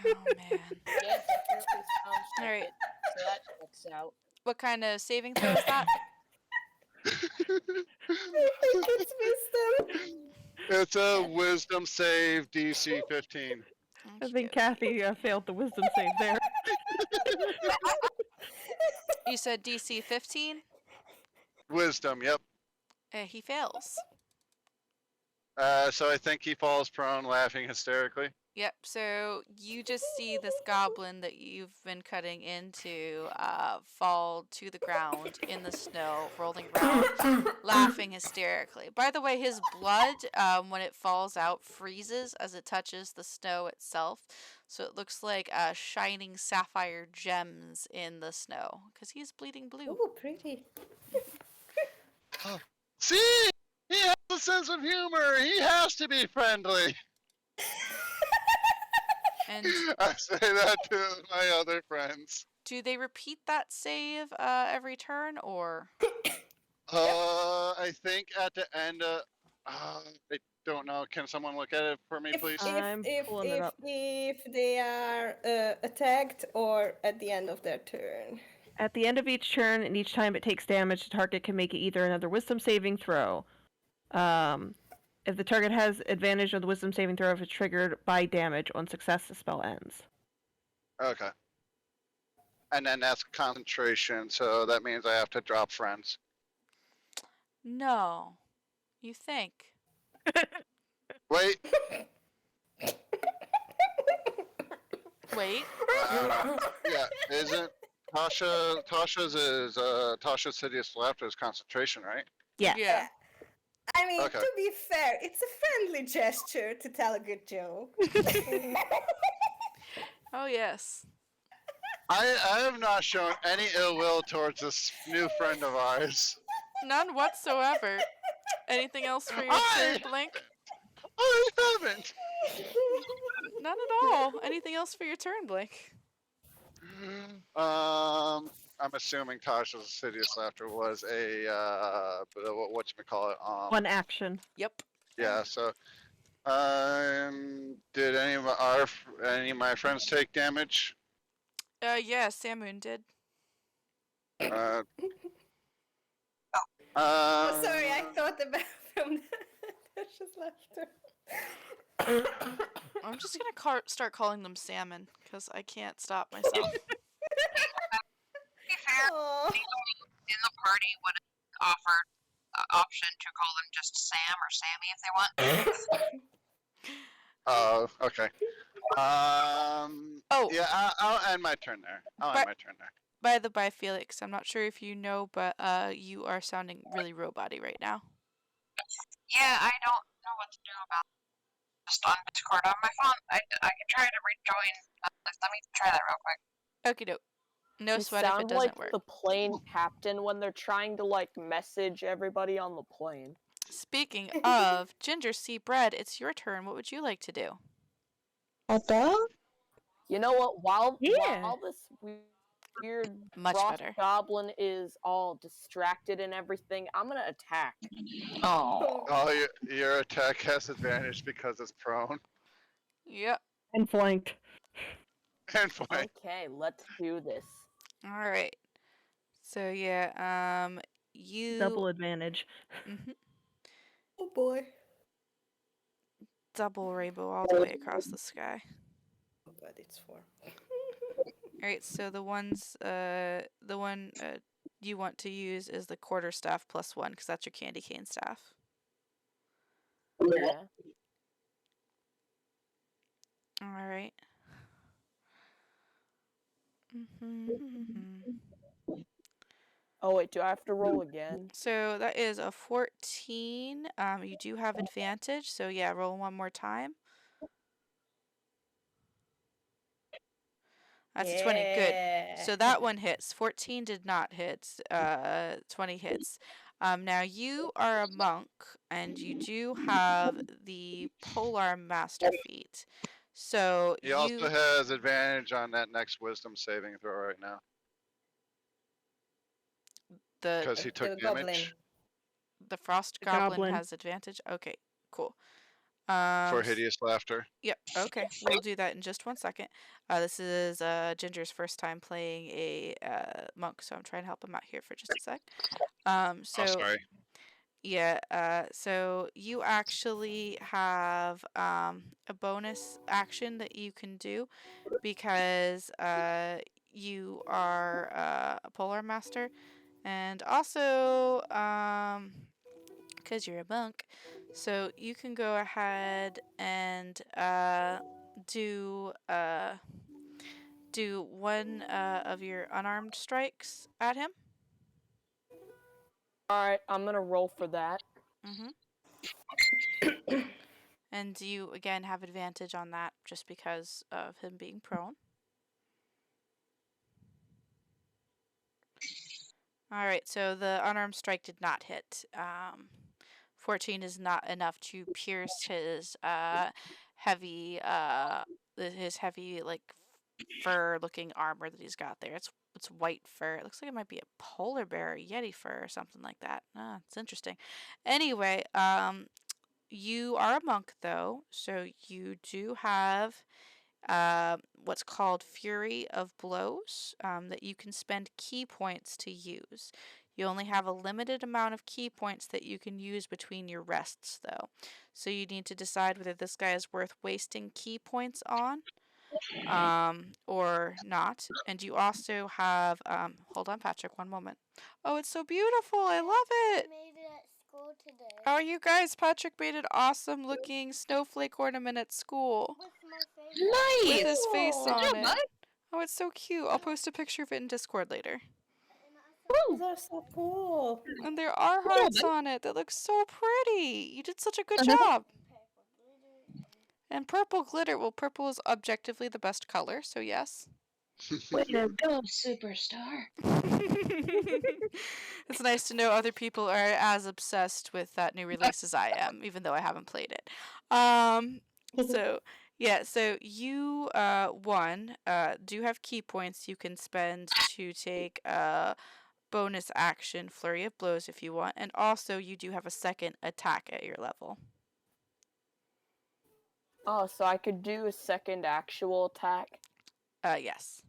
Oh man. Yeah, definitely sounds like Alright. it. So that checks out. What kind of saving throw is that? I think it's wisdom. It's a wisdom save DC 15. I think Kathy failed the wisdom save there. You said DC 15? Wisdom, yep. He fails. So I think he falls prone, laughing hysterically. Yep, so you just see this goblin that you've been cutting into fall to the ground in the snow, rolling around, laughing hysterically. By the way, his blood, when it falls out, freezes as it touches the snow itself. So it looks like shining sapphire gems in the snow, because he's bleeding blue. Ooh, pretty. See? He has a sense of humor. He has to be friendly. And I say that to my other friends. do they repeat that save every turn, or? I think at the end of. I don't know. Can someone look at it for me, please? I'm pulling it up. If they are attacked or at the end of their turn. At the end of each turn, and each time it takes damage, the target can make either another wisdom saving throw. If the target has advantage on the wisdom saving throw if it's triggered by damage, on success the spell ends. Okay. And then that's concentration, so that means I have to drop friends. No. You think. Wait. Wait. Yeah, isn't Tasha's hideous laughter is concentration, right? Yeah. I mean, Okay. to be fair, it's a friendly gesture to tell a good joke. Oh, yes. I have not shown any ill will towards this new friend of ours. None whatsoever. Anything else for your turn, Blink? I haven't. None at all. Anything else for your turn, Blink? I'm assuming Tasha's hideous laughter was a whatchamacallit. One action. Yep. Yeah. So, did any of my friends take damage? Yeah, Samoon did. Oh, sorry, I thought about from Tasha's laughter. I'm just gonna start calling them salmon, because I can't stop myself. To be fair, Aw. in the party would have offered the option to call them just Sam or Sammy if they want. Oh, okay. Oh. Yeah, I'll end my turn there. By the by, Felix, I'm not sure if you know, but you are sounding really robot-y right now. Yeah, I don't know what to do about it. Just on Discord on my phone. I can try to rejoin. Let me try that real quick. Okie doke. No You sweat if it sound doesn't like work. the plane captain when they're trying to like message everybody on the plane. Speaking of Ginger Sea Bread, it's your turn. What would you like to do? You know what? While Yeah. this weird Much frost better. goblin is all distracted and everything, I'm gonna attack. Oh, your attack has advantage because it's prone Yep. And flanked. and flank. Okay, let's do this. All right. So yeah, you Double advantage. Mhm. Oh boy. Double rainbow all the way across the sky. But it's 4. All right, so the one you want to use is the quarter staff +1 because that's your candy cane staff. Yeah. All right. Oh wait, do I have to roll again? So that is a 14. You do have advantage, so yeah, roll one more time. That's a 20. Good. So that one hits. 14 did not hit. 20 hits. Now you are a monk, and you do have the Polar Master feat. So He also has advantage on that next wisdom saving throw right now the because he took The goblin. damage the Frost The Goblin goblin. has advantage. Okay, cool. for hideous laughter. Yep. Okay, we'll do that in just one second. This is Ginger's first time playing a monk, so I'm trying to help him out here for just a sec. Oh, So sorry. yeah, so you actually have a bonus action that you can do because you are a Polar Master, and also because you're a monk, so you can go ahead and do do one of your unarmed strikes at him. Alright, I'm gonna roll for that. Mm-hmm. And you again have advantage on that just because of him being prone. Alright, so the unarmed strike did not hit. 14 is not enough to pierce his heavy like fur looking armor that he's got there. It's white fur. It looks like it might be a polar bear or yeti fur or something like that. It's interesting. Anyway, you are a monk though, so you do have what's called Fury of Blows that you can spend key points to use. You only have a limited amount of key points that you can use between your rests, though. So you need to decide whether this guy is worth wasting key points on or not. And you also have, hold on, Patrick, one moment. Oh, it's so beautiful. I love it. Made it at school today. Oh, you guys, Patrick made an awesome looking snowflake ornament at school. With my face. Nice. With his face Good on job, it. bud. Oh, it's so cute. I'll post a picture of it in Discord later. Oh, that's so cool. And there are Good job, hearts bud. on it that look so pretty. You did such a good Uh-huh. job. And purple glitter. Well, purple is objectively the best color, so yes. Way to go, superstar. It's nice to know other people are as obsessed with that new release as I am, even though I haven't played it. So yeah, so you do have key points you can spend to take bonus action Flurry of Blows if you want, and also you do have a second attack at your level. Oh, so I could do a second actual attack? Yes.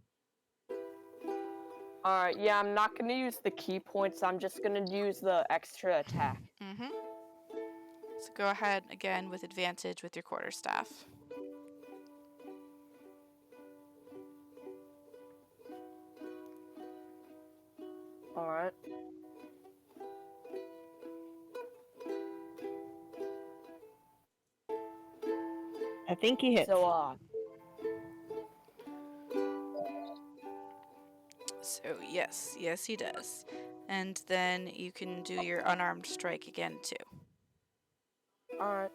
Alright, yeah, I'm not gonna use the key points, I'm just gonna use the extra attack. Mm-hmm. So go ahead again with advantage with your quarterstaff. Alright. I think he hits. So yes, he does. And then you can do your unarmed strike again too. Alright.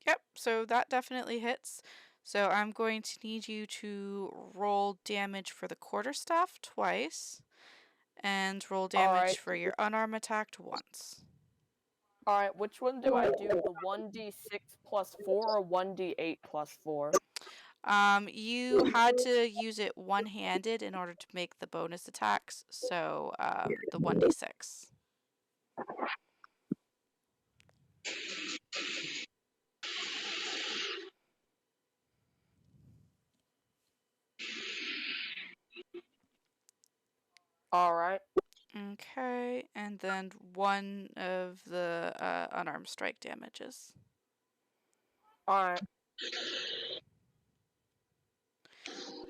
Yep, so that definitely hits. So I'm going to need you to roll damage for the quarterstaff twice, and roll damage for your unarmed attack once. Alright, which one do I do? The 1d6 plus 4 or 1d8 plus 4? You had to use it one-handed in order to make the bonus attacks, so the 1d6. Alright. Okay, and then 1 of the unarmed strike damages. Alright.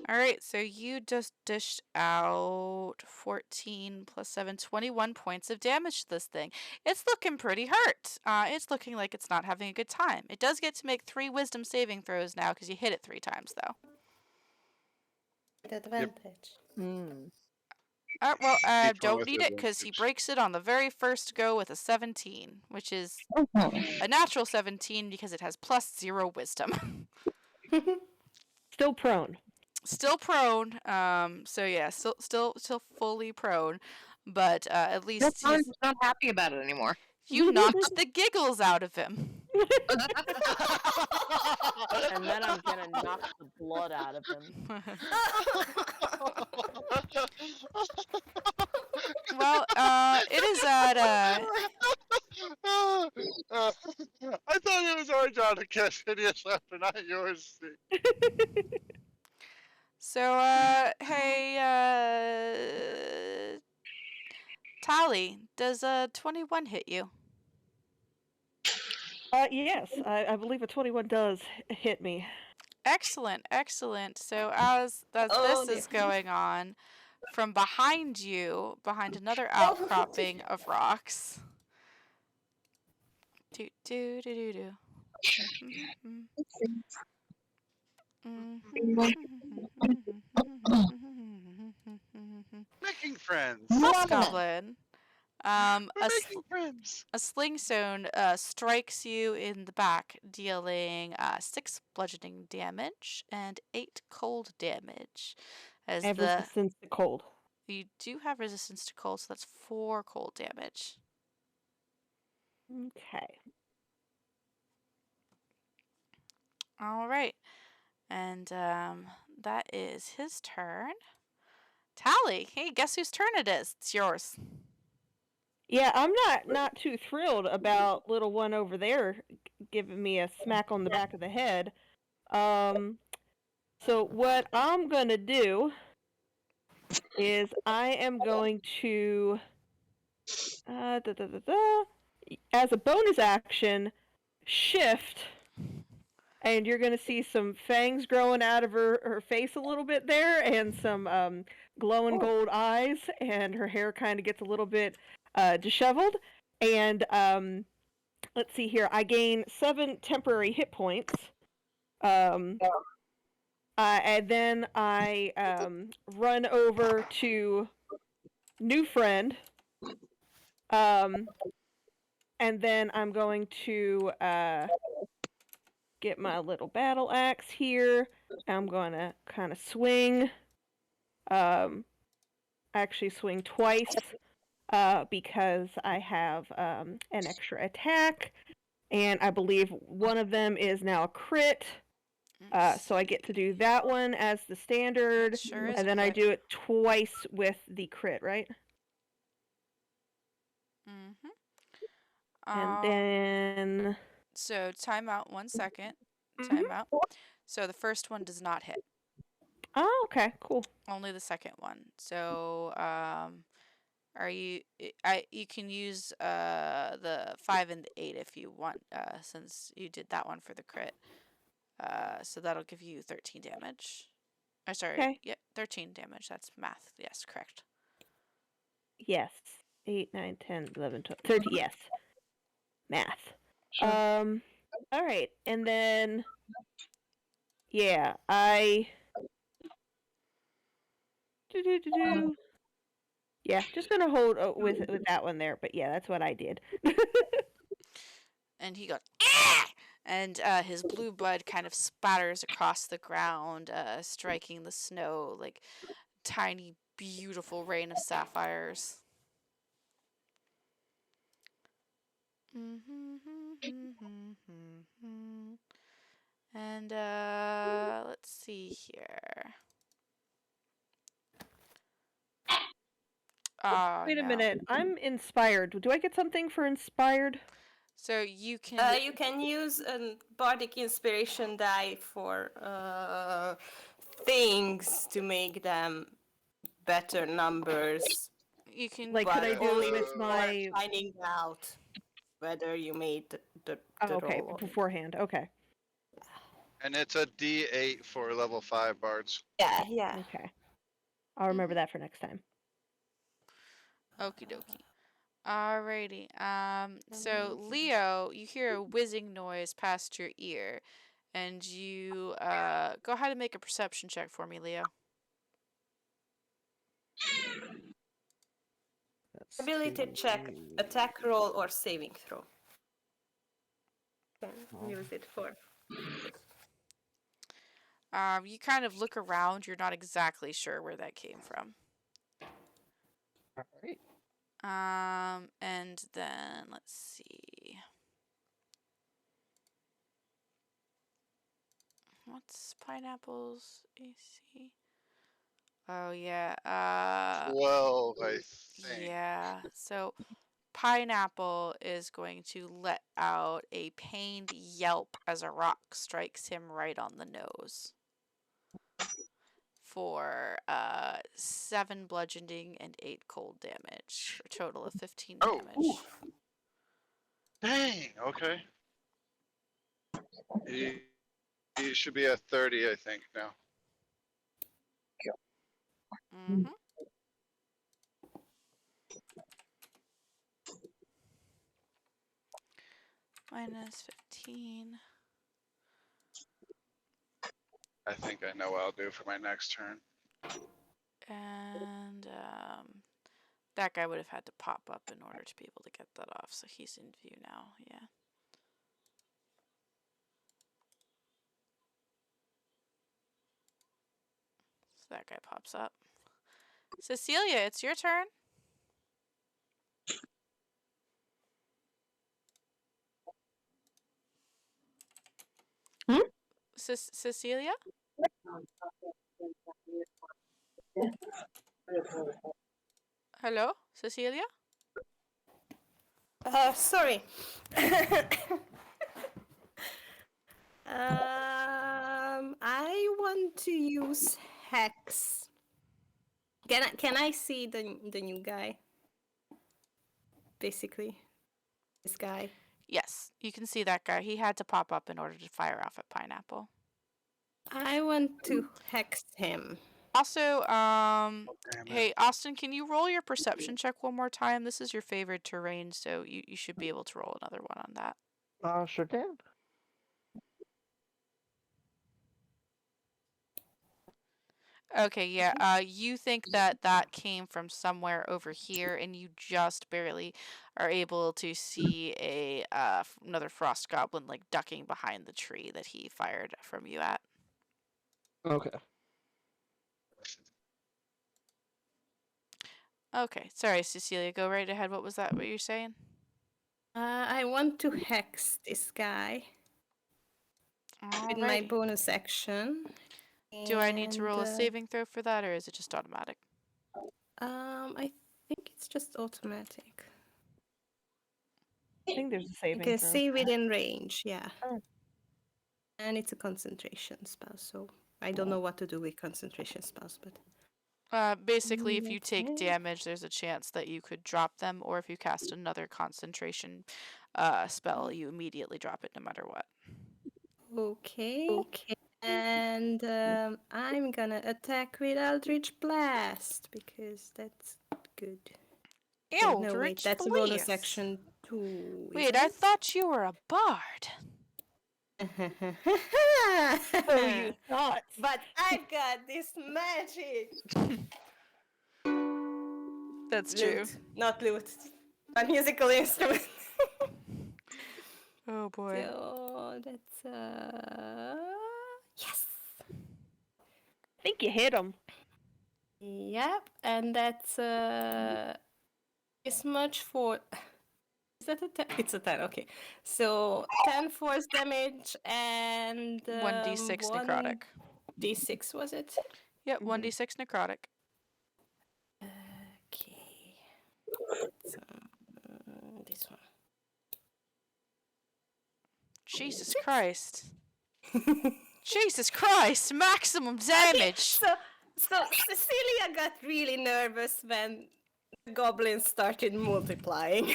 Alright, so you just dished out 14 plus 7, 21 points of damage to this thing. It's looking pretty hurt. It's looking like it's not having a good time. It does get to make 3 wisdom saving throws now because you hit it 3 times, though. Advantage. Well, Each one don't with need it because he advantage. breaks it on the very first go with a 17, which is a natural 17 because it has plus 0 wisdom. Still prone. Still prone. So yeah, still fully prone, but at least He's not happy about it anymore. you knocked the giggles out of him. And then I'm gonna knock the blood out of him. Well, it is at I thought it was our job to catch hideous laughter, not yours. So hey Tally, does 21 hit you? Yes, I believe a 21 does hit me. Excellent, excellent. So as Oh, this is dear. going on, from behind you, behind another outcropping of rocks. Do do do do do. Making friends. Hobgoblin. We're making friends. A sling stone strikes you in the back, dealing 6 bludgeoning damage and 8 cold damage. I have resistance to cold. You do have resistance to cold, so that's 4 cold damage. Okay. All right, and that is his turn. Tally, hey, guess whose turn it is? It's yours. Yeah, I'm not too thrilled about little one over there giving me a smack on the back of the head. So what I'm gonna do is I am going to as a bonus action shift, and you're gonna see some fangs growing out of her face a little bit there, and some glowing gold eyes, and her hair kind of gets a little bit disheveled. And let's see here, I gain 7 temporary hit points. And then I run over to new friend. And then I'm going to get my little battle axe here. I'm going to kind of swing. Actually swing twice because I have an extra attack. And I believe one of them is now a crit. So I get to do that one as the standard. Sure is and then I do it twice with the crit, right? Mm-hmm. And then... So time out 1 second. Time out. So the first one does not hit. Oh, okay, cool. Only the second one. So are you you can use the 5 and the 8 if you want, since you did that one for the crit. So that'll give you 13 damage. Oh, sorry. Okay. Yeah, 13 damage. That's math. Yes, correct. Yes. 8, 9, 10, 11, 12, 13, yes. Math. Sure. Alright, and then... Yeah, I... Yeah, just gonna hold with that one there, but yeah, that's what I did. And he goes, ah! And his blue blood kind of spatters across the ground, striking the snow like tiny, beautiful rain of sapphires. And let's see here. Oh, Wait a no. minute, I'm inspired. Do I get something for inspired? So you can... You can use a bardic inspiration die for things to make them better numbers. You can Like, could I But do only it with before my? finding out whether you made the Oh, okay, roll. beforehand. Okay. And it's a D8 for level 5 bards. Yeah. Okay. I'll remember that for next time. Okie dokie. Alrighty. So Leo, you hear a whizzing noise past your ear, and you go ahead and make a perception check for me, Leo. That's Ability check, attack roll, or saving throw. Can use it for. You kind of look around. You're not exactly sure where that came from. All right. And then let's see. What's pineapple's AC? Oh yeah. 12, I think. Yeah. So Pineapple is going to let out a pained yelp as a rock strikes him right on the nose for 7 bludgeoning and 8 cold damage, for a total of 15 Oh, damage. dang. Okay. He should be at 30, I think, now. Mm-hmm. Minus 15. I think I know what I'll do for my next turn. And that guy would have had to pop up in order to be able to get that off, so he's in view now, yeah. So that guy pops up. Cecilia, it's your turn. Cecilia? Hello? Cecilia? Sorry. I want to use hex. Can I see the new guy? Basically, this guy. Yes, you can see that guy. He had to pop up in order to fire off at Pineapple. I want to hex him. Also, Damn it. hey, Austin, can you roll your perception check one more time? This is your favorite terrain, so you should be able to roll another one on that. Sure can. Okay, yeah. You think that that came from somewhere over here, and you just barely are able to see a another frost goblin like ducking behind the tree that he fired from you at. Okay. Okay, sorry, Cecilia. Go right ahead. What was that? What you're saying? I want to hex this guy with my Alrighty. bonus action. Do I need to roll a And, saving throw for that, or is it just automatic? I think it's just automatic. I think there's a You saving can throw. see within range, yeah. Oh. And it's a concentration spell, so I don't know what to do with concentration spells, but Basically, if you take okay. damage, there's a chance that you could drop them, or if you cast another concentration spell, you immediately drop it no matter what. Okay. And I'm gonna attack with Eldritch Blast because that's good. Wait, no, wait, that's a bonus action too. Wait, I thought you were a bard. So you thought. But I've got this magic. That's true. Lute, not lute. A musical instrument. Oh boy. So that's yes. I think you hit him. Yep, and that's this much for. Is that a 10? It's a 10, okay. So 10 force damage and 1d6 necrotic. 1d6 was it? Yep, 1d6 necrotic. Okay. So, this one. Jesus Christ. Jesus Christ! Maximum damage! So Cecilia got really nervous when Goblins started multiplying.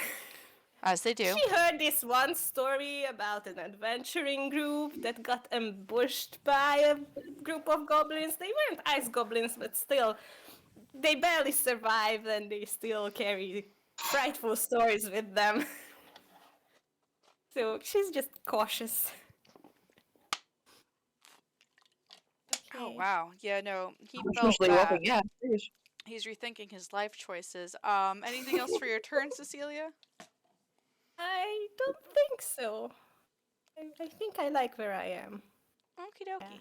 As they do. She heard this one story about an adventuring group that got ambushed by a group of goblins. They weren't ice goblins, but still, they barely survived and they still carry frightful stories with them. So she's just cautious. Oh Okay. wow. Yeah, no. He felt Especially bad. walking, yeah. Jeez. He's rethinking his life choices. Anything else for your turn, Cecilia? I don't think so. I think I like where I am. Okie dokie.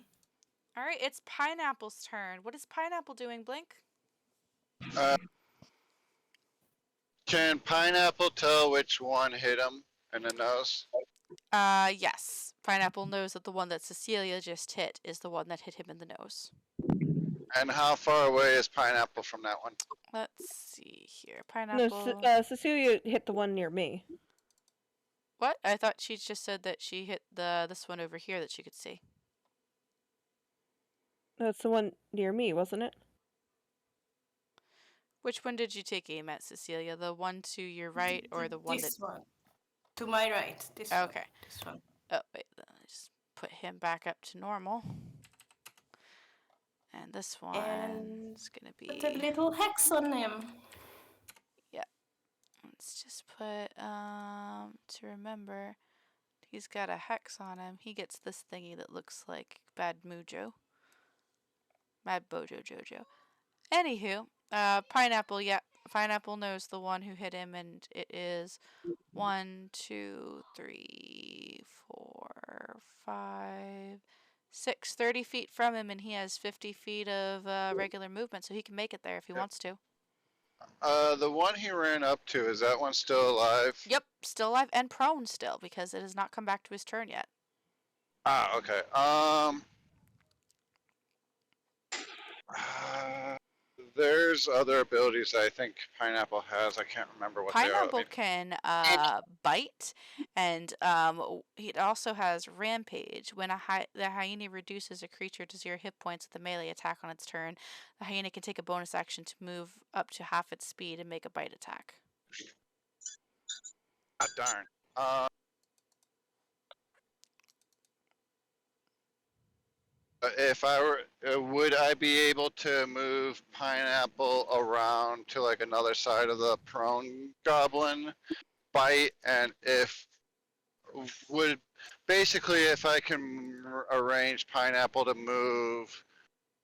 Alright, it's Pineapple's turn. What is Pineapple doing, Blink? Can Pineapple tell which one hit him in the nose? Yes. Pineapple knows that the one that Cecilia just hit is the one that hit him in the nose. And how far away is Pineapple from that one? Let's see here. No, Pineapple. Cecilia hit the one near me. What? I thought she just said that she hit this one over here that she could see. That's the one near me, wasn't it? Which one did you take aim at, Cecilia? The one to your right or the one This that... one. To my right. This Okay. one. This one. Oh, wait. Let me just put him back up to normal. And this one And is going to put a be... little hex on him. Yeah. Let's just put, to remember, he's got a hex on him. He gets this thingy that looks like Bad Mojo. Mad Bojo Jojo. Anywho, Pineapple, yeah. Pineapple knows the one who hit him, and it is 1, 2, 3, 4, 5, 6, 30 feet from him, and he has 50 feet of regular movement, so he can make it there if he wants to. The one he ran up to, is that one still alive? Yep, still alive and prone still, because it has not come back to his turn yet. Ah, okay. There's other abilities that I think Pineapple has. I can't remember what Pineapple they are. can bite, and it also has Rampage. When the hyena reduces a creature to 0 hit points with a melee attack on its turn, the hyena can take a bonus action to move up to half its speed and make a bite attack. Ah, darn. If I were, would I be able to move Pineapple around to like another side of the prone goblin bite? And basically if I can arrange Pineapple to move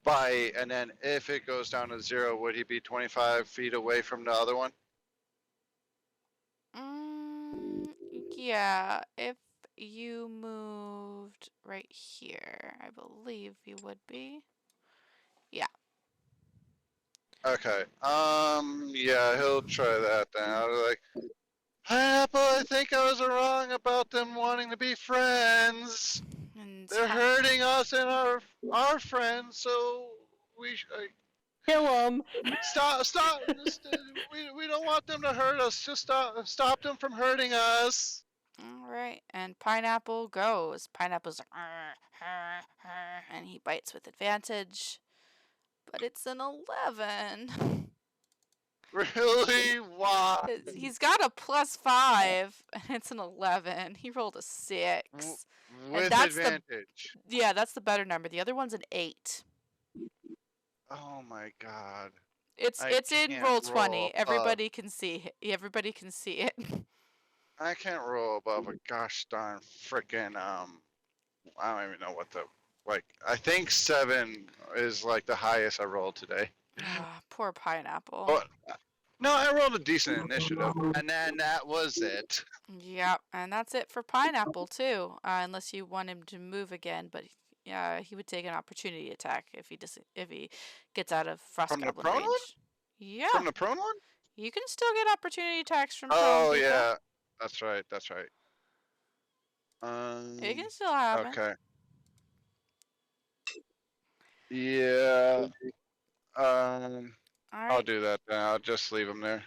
bite, and then if it goes down to 0, would he be 25 feet away from the other one? Yeah, if you moved right here, I believe you would be. Yeah. Okay. Yeah, he'll try that then. I'll be like, Pineapple, I think I was wrong about them wanting to be friends. And They're hurting us and our friends, so we Kill him. stop. We don't want them to hurt us. Just stop them from hurting us. All right, and Pineapple goes. Pineapple's like, and he bites with advantage, but it's an 11. Really? Why? He's got a +5, and it's an 11. He rolled a 6. With that's advantage. Yeah, that's the better number. The other one's an 8. Oh my god. It's in can't Roll20. roll Everybody can see it. Everybody can see it. I can't roll above a gosh darn frickin' I don't even know what I think 7 is like the highest I rolled today. Poor Pineapple. But no, I rolled a decent initiative, and then that was it. Yep, and that's it for Pineapple too. Unless you want him to move again, but yeah, he would take an opportunity attack if he gets out of Frost From the Goblin prone range. one? Yeah. From the prone one? You can still get opportunity attacks from prone Oh people. yeah, that's right. It can still happen. Okay. Yeah. All right. I'll do that then. I'll just leave him there.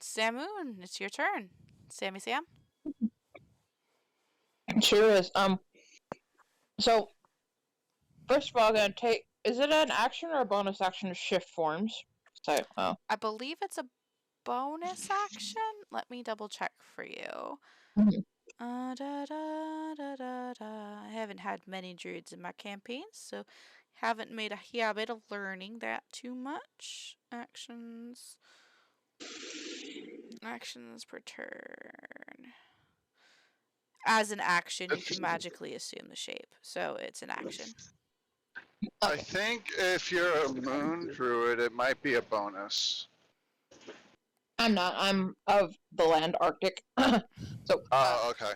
Samoon, it's your turn. Sammy Sam. Sure is. So first of all, I'm gonna take. Is it an action or a bonus action to shift forms? So, I believe it's a bonus action? Let me double check for you. Mhm. I haven't had many druids in my campaigns, so haven't made a habit of learning that too much. Actions. Actions per turn. As an action, you can magically assume the shape, so it's an action. I think if you're a moon druid, it might be a bonus. I'm not. I'm of the land Arctic. So, Oh, okay.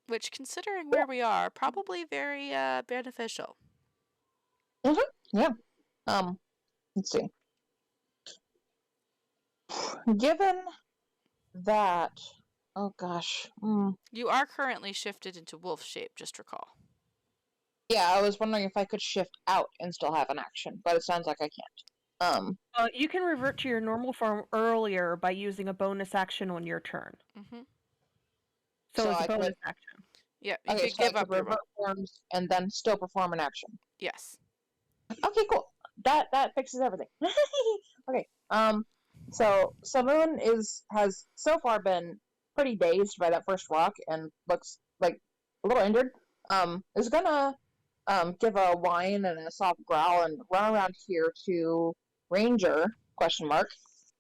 Which, considering where we are, probably very beneficial. yeah. Let's see. Given that, oh gosh, You are currently shifted into wolf shape, just recall. yeah, I was wondering if I could shift out and still have an action, but it sounds like I can't. You can revert to your normal form earlier by using a bonus action on your turn. Mm-hmm. So it's a I could. bonus action. Yeah, you Okay, could so I give could up your revert forms and then still perform an action. Yes. Okay, cool. That fixes everything. Okay. So Samoon has so far been pretty dazed by that first rock and looks like a little injured. Is gonna give a whine and a soft growl and run around here to Ranger question mark.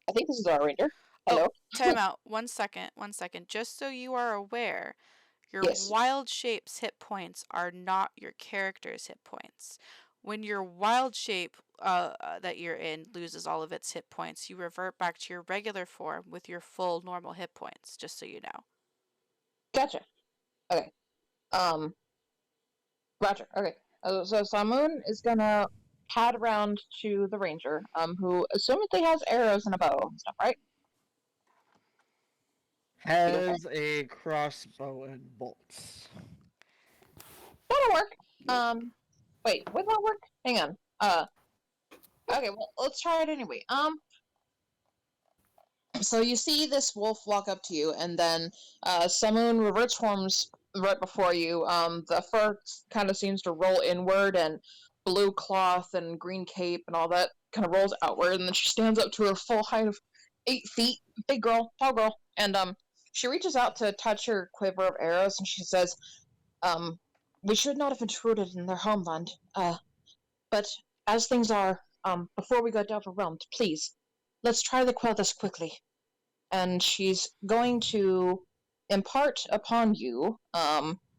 I think this is our Ranger. Hello. Oh, time out. 1 second. 1 second. Just so you are aware, your Yes. wild shape's hit points are not your character's hit points. When your wild shape that you're in loses all of its hit points, you revert back to your regular form with your full normal hit points, just so you know. Gotcha. Okay. Roger. Okay. So Samoon is gonna pad around to the ranger, who assumedly has arrows and a bow and stuff, right? Has a crossbow and bolts. That'll work. Wait, would that work? Hang on. Okay. Well, let's try it anyway. So you see this wolf walk up to you, and then Samoon reverts forms right before you. The fur kind of seems to roll inward, and blue cloth and green cape and all that kind of rolls outward, and then she stands up to her full height of 8 feet. Big girl, tall girl, and she reaches out to touch her quiver of arrows, and she says, "We should not have intruded in their homeland. But as things are, before we get overwhelmed, please, let's try to quell this quickly." And she's going to impart upon you,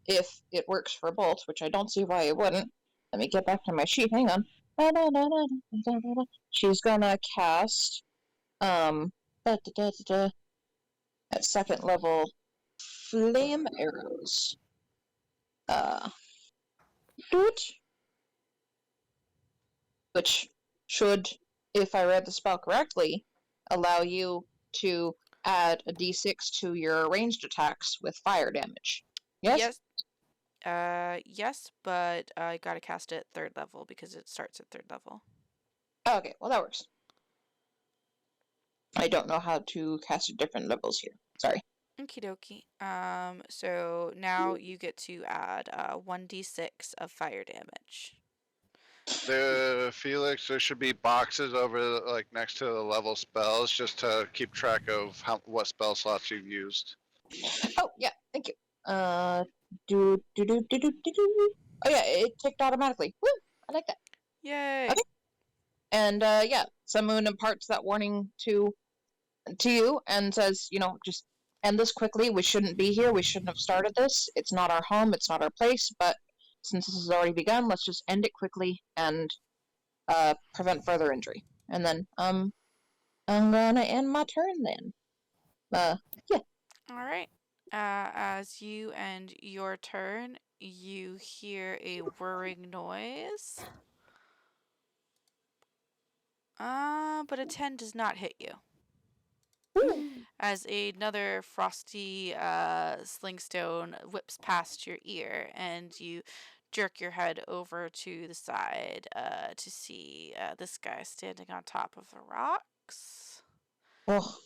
if it works for both, which I don't see why it wouldn't. Let me get back to my sheet. Hang on. She's gonna cast at second level flame arrows. Doot, which should, if I read the spell correctly, allow you to add a d6 to your ranged attacks with fire damage. Yes? Yes, but I gotta cast it 3rd level because it starts at 3rd level. Okay, well that works. I don't know how to cast at different levels here. Sorry. Okie dokie. So now you get to add 1d6 of fire damage. Felix, there should be boxes over like next to the level spells just to keep track of what spell slots you've used. Oh yeah, thank you. Do. Oh yeah, it ticked automatically. Woo! I like that. Yay! Okay. And yeah, Samoon imparts that warning to you and says, just end this quickly. We shouldn't be here. We shouldn't have started this. It's not our home. It's not our place. But since this has already begun, let's just end it quickly and prevent further injury. And then I'm gonna end my turn then. Yeah. All right. As you end your turn, you hear a whirring noise. But a 10 does not hit you. As another frosty slingstone whips past your ear, and you jerk your head over to the side to see this guy standing on top of the rocks. Oh.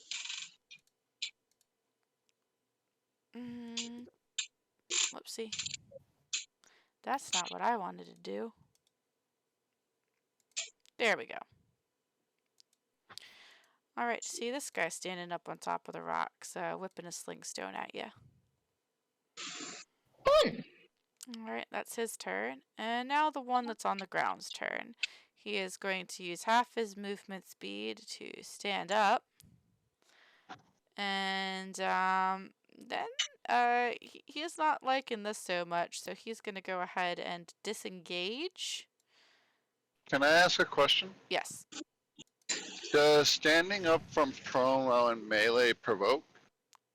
Whoopsie. That's not what I wanted to do. There we go. All right, see this guy standing up on top of the rocks, whipping a sling stone at you. Fun. All right, that's his turn. And now the one that's on the ground's turn. He is going to use half his movement speed to stand up. And then he is not liking this so much, so he's going to go ahead and disengage. Can I ask a question? Yes. Does standing up from prone while in melee provoke?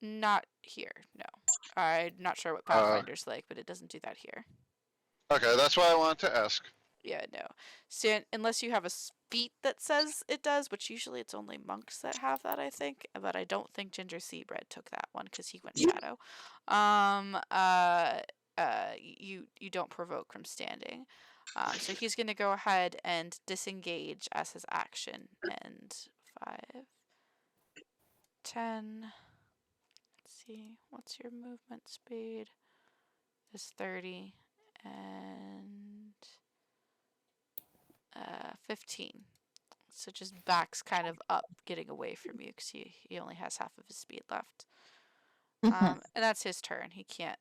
Not here, no. I'm not sure what Uh, Pathfinder's like, but it doesn't do that here. okay, that's why I wanted to ask. Yeah, no. Unless you have a feat that says it does, which usually it's only monks that have that, I think. But I don't think Ginger Seabread took that one because he went shadow. You don't provoke from standing. So he's gonna go ahead and disengage as his action. And 5, 10. Let's see, what's your movement speed? Is 30 and 15. So just backs kind of up, getting away from you because he only has half of his speed left. And that's his turn. He can't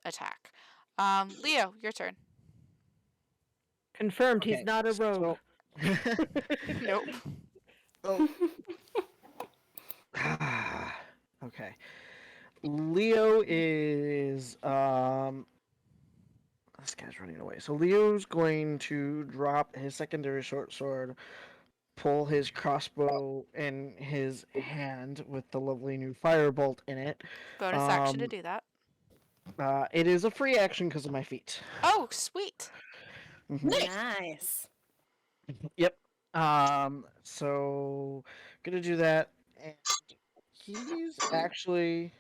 attack. Leo, your turn. Confirmed, Okay, he's not a rogue. Nope. Oh. Okay. Leo is this guy's running away. So Leo's going to drop his secondary short sword, pull his crossbow in his hand with the lovely new firebolt in it. Bonus action to do that. It is a free action because of my feet. Oh, sweet. Nice. Yep. So gonna do that, and he's actually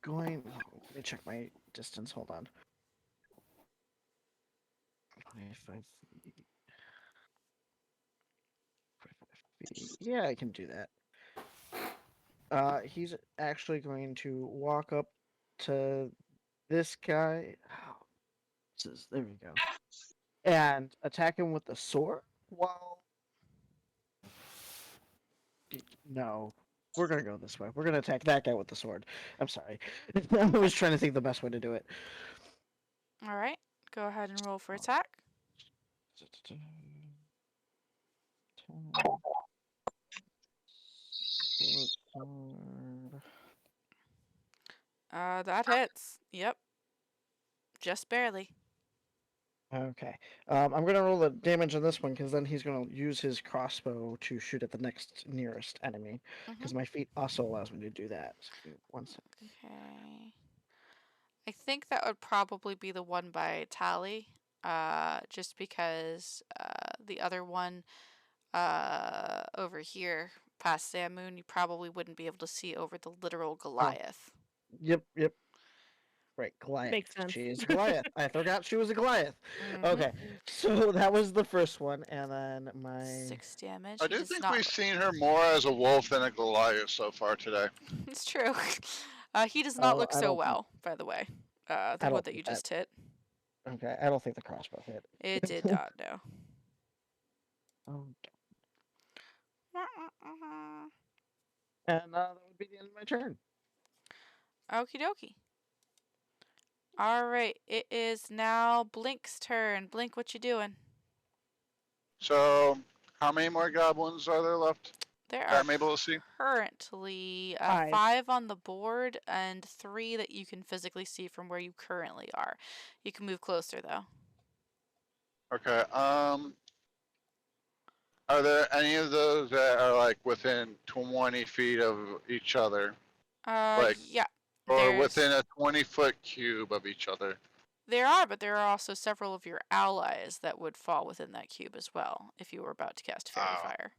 going. Let me check my distance. Hold on. 25 feet. 45 feet. Yeah, I can do that. He's actually going to walk up to this guy. Oh, there we go. And attack him with the sword while. No, we're gonna go this way. We're gonna attack that guy with the sword. I'm sorry. I was trying to think the best way to do it. All right. Go ahead and roll for attack. That hits. Yep. Just barely. Okay. I'm gonna roll the damage on this one because then he's gonna use his crossbow to shoot at the next nearest enemy. Because my feet also allows me to do that. So give me 1 second. Okay. I think that would probably be the one by Tally. Just because the other one over here past Samoon, you probably wouldn't be able to see over the literal Goliath. Yep. Right, Goliath. Makes sense. She is Goliath. I forgot she was a Goliath. Mhm. Okay, so that was the first one, and then my 6 damage. I He do does think not we've seen her more as a wolf than a Goliath so far today. It's true. He does not look I so don't well, by the way. The I one don't that you think that. just hit. Okay, I don't think the crossbow hit. It did not, no. Oh, and that would be the end of my turn. Okie dokie. Alright, it is now Blink's turn. Blink, what you doing? So, how many more goblins are there left There that are I'm able to see? currently 5. 5 on the board and 3 that you can physically see from where you currently are. You can move closer though. Okay. Are there any of those that are like within 20 feet of each other? Like, Yeah. or within a 20-foot cube of each other? There are, but there are also several of your allies that would fall within that cube as well, if you were about to cast Fairy Fire.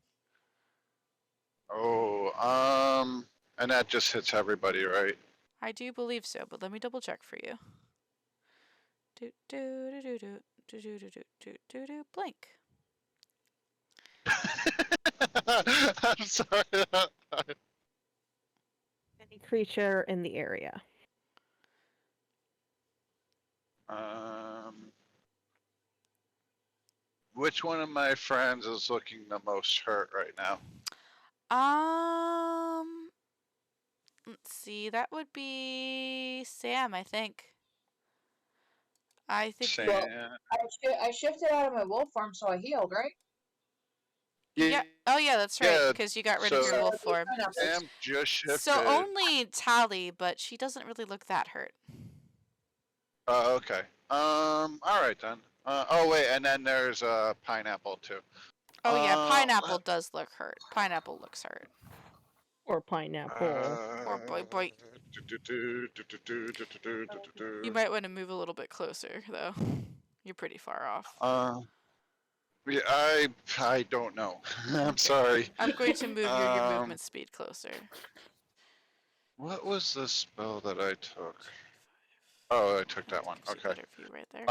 And that just hits everybody, right? I do believe so, but let me double check for you. Do do do do do do do do do do do blink. I'm sorry. Any creature in the area. Which one of my friends is looking the most hurt right now? Let's see. That would be Sam, I think. I think you. Well, I shifted out of my wolf form, so I healed, right? Yeah. Oh, yeah, that's right. Yeah. Because you got rid of So your wolf form. Sam just So shifted. only Tally, but she doesn't really look that hurt. Oh, okay. All right then. Oh wait, and then there's pineapple too. Oh yeah, pineapple does look hurt. Pineapple looks hurt. Or pineapple. Or boy. You might want to move a little bit closer, though. You're pretty far off. Yeah, I don't know. I'm Okay. sorry. I'm going to move your movement speed closer. What was the spell that I took? Oh, I took that one. Okay. Better view right there.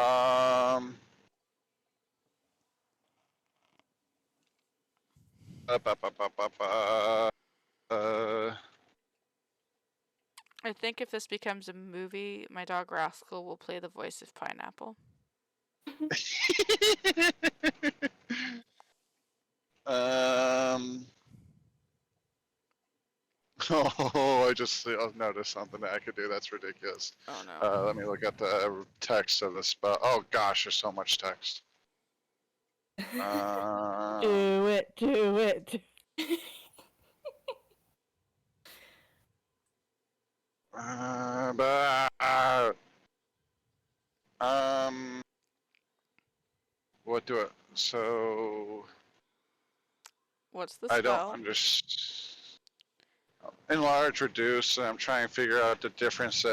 I think if this becomes a movie, my dog Rascal will play the voice of Pineapple. Oh, I just noticed something that I could do. That's ridiculous. Oh no. Let me look at the text of the spell. Oh gosh, there's so much text. Do it. What do it? So. What's the I spell? don't understand. Enlarge, reduce. I'm trying to figure out the difference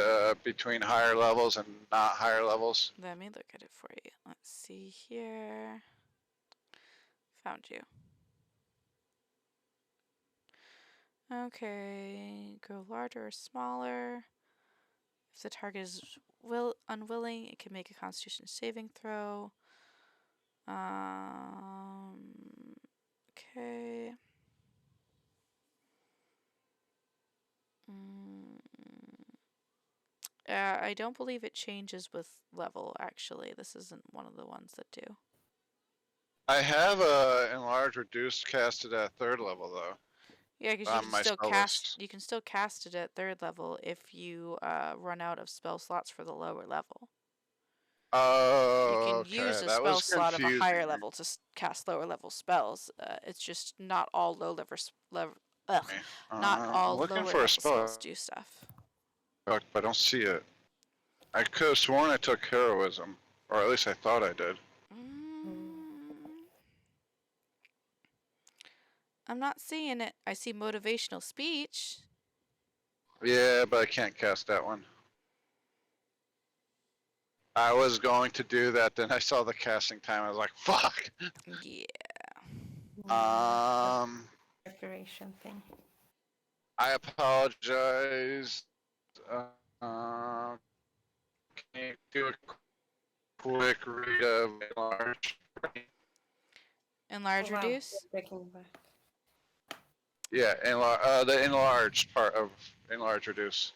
between higher levels and not higher levels. Let me look at it for you. Let's see here. Found you. Okay, grow larger or smaller. If the target is unwilling, it can make a Constitution saving throw. Okay. I don't believe it changes with level, actually. This isn't one of the ones that do. I have enlarge, reduce casted at 3rd level though. Yeah, because you can still cast it at 3rd level if you run out of spell slots for the lower level. Oh, you can okay. use a That spell was slot of a confusing. higher level to cast lower level spells. It's just not all not all looking lower for a level spell, spells do stuff. but I don't see it. I could have sworn I took heroism, or at least I thought I did. I'm not seeing it. I see motivational speech. Yeah, but I can't cast that one. I was going to do that, then I saw the casting time. I was like, "Fuck." Yeah. Preparation thing. I apologize. Can you do a quick read of enlarge? Enlarge, reduce. Yeah, the enlarged part of enlarge, reduce.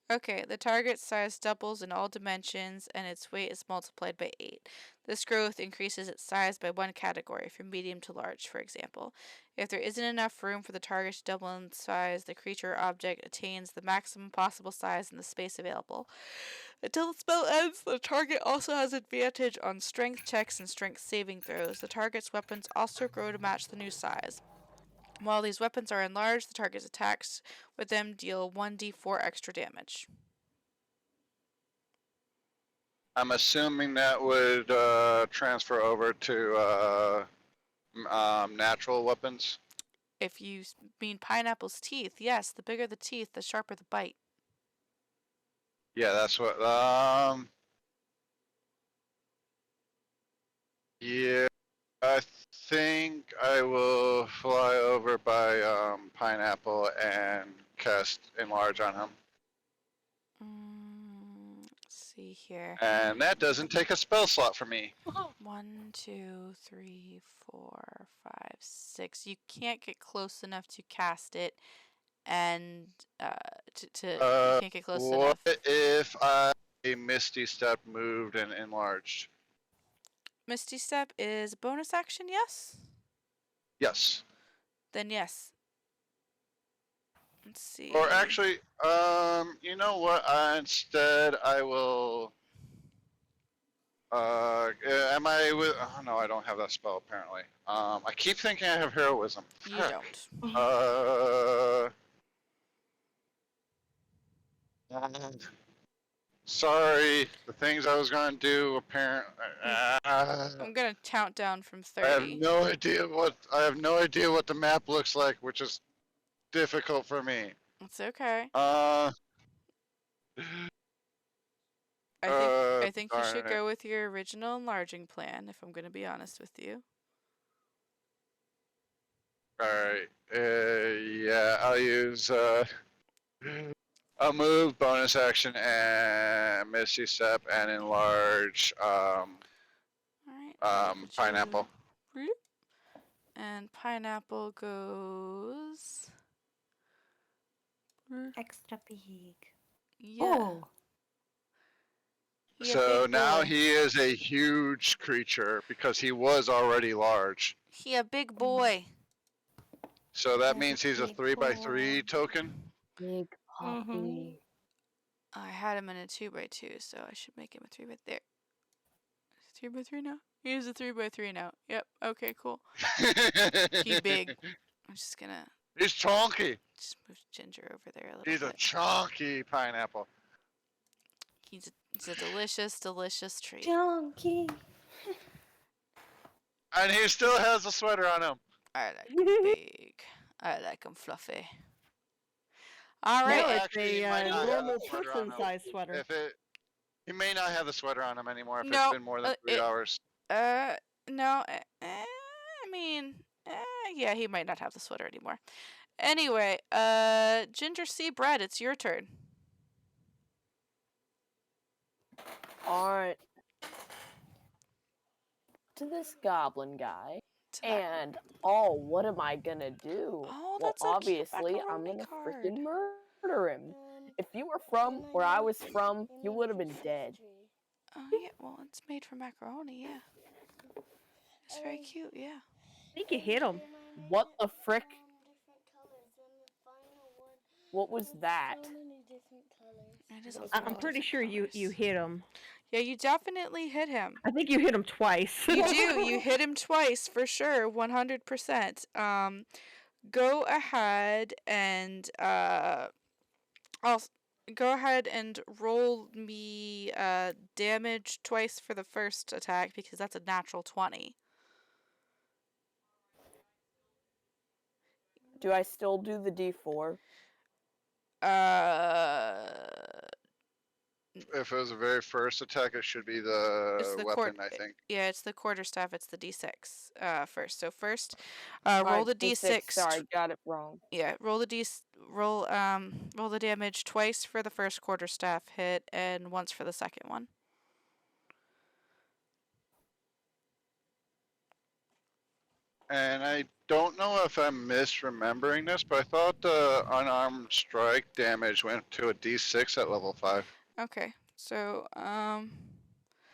Okay, the target size doubles in all dimensions and its weight is multiplied by 8. This growth increases its size by 1 category, from medium to large, for example. If there isn't enough room for the target to double in size, the creature or object attains the maximum possible size in the space available. Until the spell ends, the target also has advantage on strength checks and strength saving throws. The target's weapons also grow to match the new size. While these weapons are enlarged, the target's attacks with them deal 1d4 extra damage. I'm assuming that would transfer over to natural weapons. If you mean pineapple's teeth, yes, the bigger the teeth, the sharper the bite. Yeah, that's what. Yeah, I think I will fly over by pineapple and cast enlarge on him. Let's see here. And that doesn't take a spell slot for me. 1, 2, 3, 4, 5, 6. You can't get close enough to cast it, and you can't get close enough. What if I Misty Step moved and enlarged? Misty Step is bonus action, yes? Yes. Then yes. Let's see. Or actually, you know what? Instead, I will. Am I with? Oh no, I don't have that spell apparently. I keep thinking I have heroism. You Frick. don't. Uh, sorry. The things I was gonna do apparently. I'm gonna count down from I have 30. no idea what the map looks like, which is difficult for me. It's okay. Uh, I think you darn should it. go with your original enlarging plan, if I'm gonna be honest with you. All right. Yeah, I'll use I'll move bonus action and Misty Step and enlarge Alright, that'll put pineapple. you. And pineapple goes. Extra big. Yeah. Oh, He a So big now boy. he is a huge creature because he was already large. He a big boy. So that that's means he's a big 3x3 boy. token. Big puppy. I had him in a 2x2, so I should make him a 3x. There. 3x3 now? He's a 3x3 now. Yep. Okay, cool. He big. I'm just gonna He's chunky. just move Ginger over there a little He's a bit. chunky pineapple. He's a delicious, delicious treat. Donkey. And he still has a sweater on him. I like him big. I like him fluffy. All No, right. Well, it's actually, he a might not have normal the sweater on him. person-sized sweater. If it, he may not have the sweater on him anymore if it's No, been more than 3 hours. No. I mean, yeah, he might not have the sweater anymore. Anyway, Ginger C. Bread, it's your turn. Alright. To this goblin guy. And what am I gonna do? Oh, Well, that's a cute obviously, I'm macaroni gonna card. freaking murder him. If you were from where I was from, you would have been dead. Oh yeah, well it's made from macaroni, yeah. It's very cute, yeah. I think you hit him. What the frick? What was that? It is a I'm lot of pretty different sure you colors. hit him. Yeah, you definitely hit him. I think you hit him twice. You do. You hit him twice for sure, 100%. Go ahead and I'll go ahead and roll me damage twice for the first attack because that's a natural 20. Do I still do the D4? If it was the very first attack, it should be It's the the weapon, I think. Yeah, it's the quarterstaff. It's the D6 first. So first, All roll right, the D6. Sorry, got it wrong. Yeah, roll the damage twice for the first quarterstaff hit and once for the second one. And I don't know if I'm misremembering this, but I thought the unarmed strike damage went to a D6 at level 5. Okay, so I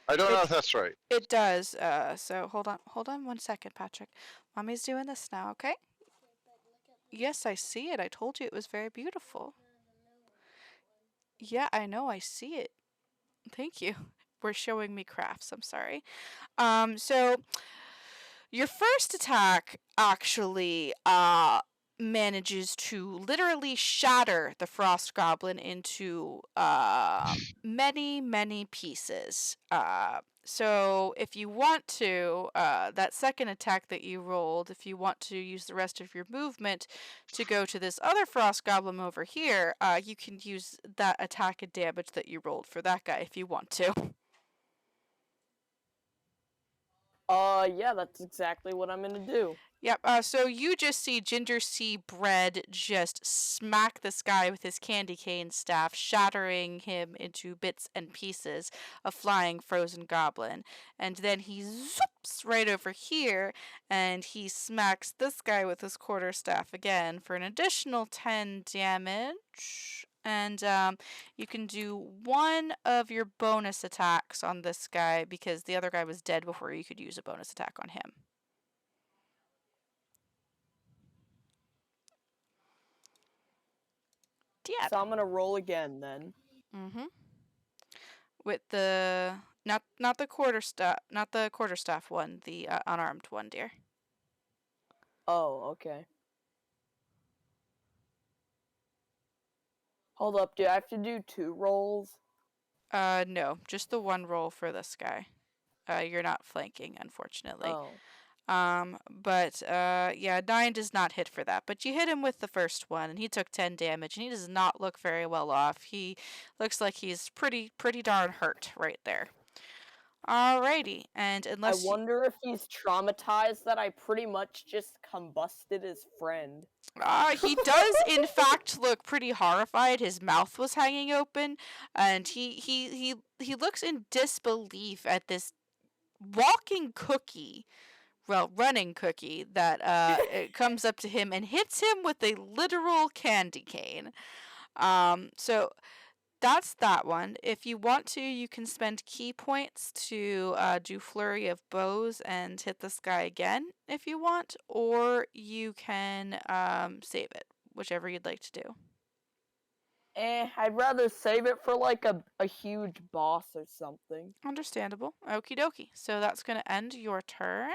don't know if that's right. it does. So hold on 1 second, Patrick. Mommy's doing this now. Okay. Yes, I see it. I told you it was very beautiful. Yeah, I know. I see it. Thank you. We're showing me crafts. I'm sorry. So your first attack actually manages to literally shatter the frost goblin into many pieces. So if you want to, that second attack that you rolled, if you want to use the rest of your movement to go to this other frost goblin over here, you can use that attack and damage that you rolled for that guy if you want to. Yeah, that's exactly what I'm gonna do. Yep, so you just see Ginger C. Bread just smack this guy with his candy cane staff, shattering him into bits and pieces, a flying frozen goblin. And then he zoops right over here, and he smacks this guy with his quarterstaff again for an additional 10 damage. And you can do one of your bonus attacks on this guy because the other guy was dead before you could use a bonus attack on him. dead. So I'm gonna roll again then. Mm-hmm. With the not the quarterstaff one, the unarmed one, dear. Oh, okay. Hold up, do I have to do 2 rolls? No, just the one roll for this guy. You're not flanking, unfortunately. Oh. Yeah, 9 does not hit for that. But you hit him with the first one, and he took 10 damage, and he does not look very well off. He looks like he's pretty darn hurt right there. Alrighty, and I wonder if he's traumatized that I pretty much just combusted his friend. He does in fact look pretty horrified. His mouth was hanging open, and he looks in disbelief at this walking cookie, well, running cookie that it comes up to him and hits him with a literal candy cane. So that's that one. If you want to, you can spend key points to do Flurry of Bows and hit this guy again if you want, or you can save it, whichever you'd like to do. I'd rather save it for like a huge boss or something. Understandable. Okie dokie. So that's going to end your turn.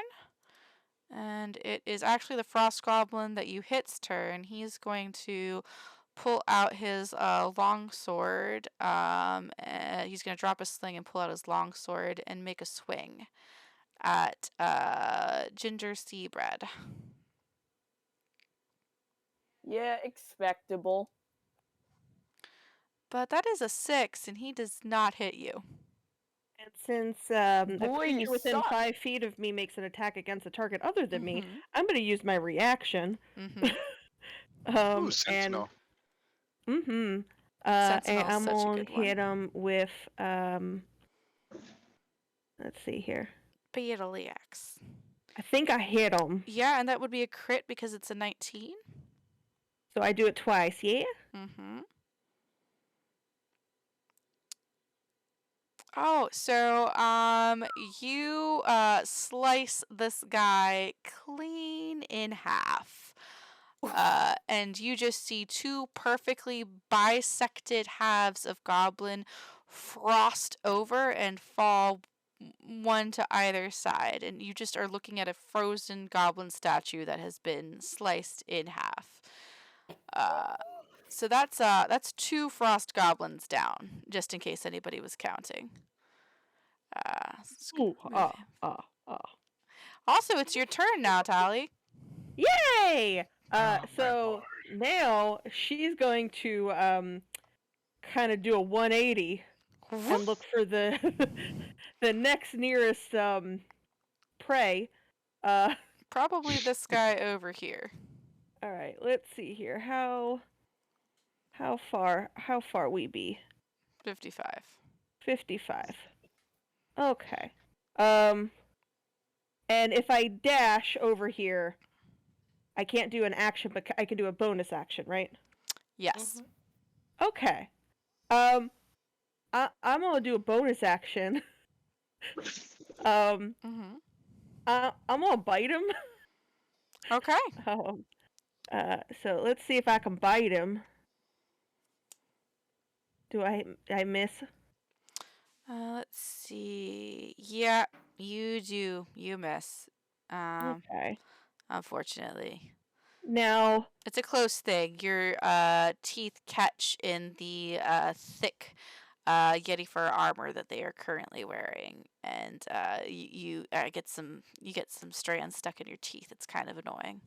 And it is actually the Frost Goblin that you hit's turn. He's going to pull out his long sword. He's going to drop his sling and pull out his long sword and make a swing at Ginger Seabread. Yeah, expectable. But that is a 6, and he does not hit you. And since Boy, a creature you within suck. 5 feet of me makes an attack against a target other than me, Mhm. I'm going to use my reaction. Mhm. Ooh, Sentinel. And Sentinel's I'm such a gonna good one. hit him with let's see here. Battle axe. I think I hit him. Yeah, and that would be a crit because it's a 19. So I do it twice, yeah? Mhm. Oh, so you slice this guy clean in half. And you just see 2 perfectly bisected halves of goblin frost over and fall one to either side, and you just are looking at a frozen goblin statue that has been sliced in half. So that's 2 frost goblins down, just in case anybody was counting. Ooh, Also, it's your turn now, Tally. Yay! Oh, So now she's going to kind of do a 180 and look for the the next nearest prey. Probably this guy over here. All right, let's see here. How far we be? 55. 55. Okay. And if I dash over here, I can't do an action, but I can do a bonus action, right? Yes. Okay. I'm gonna do a bonus action. Mhm. I'm gonna bite him. Okay. So let's see if I can bite him. Do I miss? Let's see. Yeah, you do. You miss. Okay. Unfortunately. Now, It's a close thing. Your teeth catch in the thick Yeti fur armor that they are currently wearing, and you get some strands stuck in your teeth. It's kind of annoying.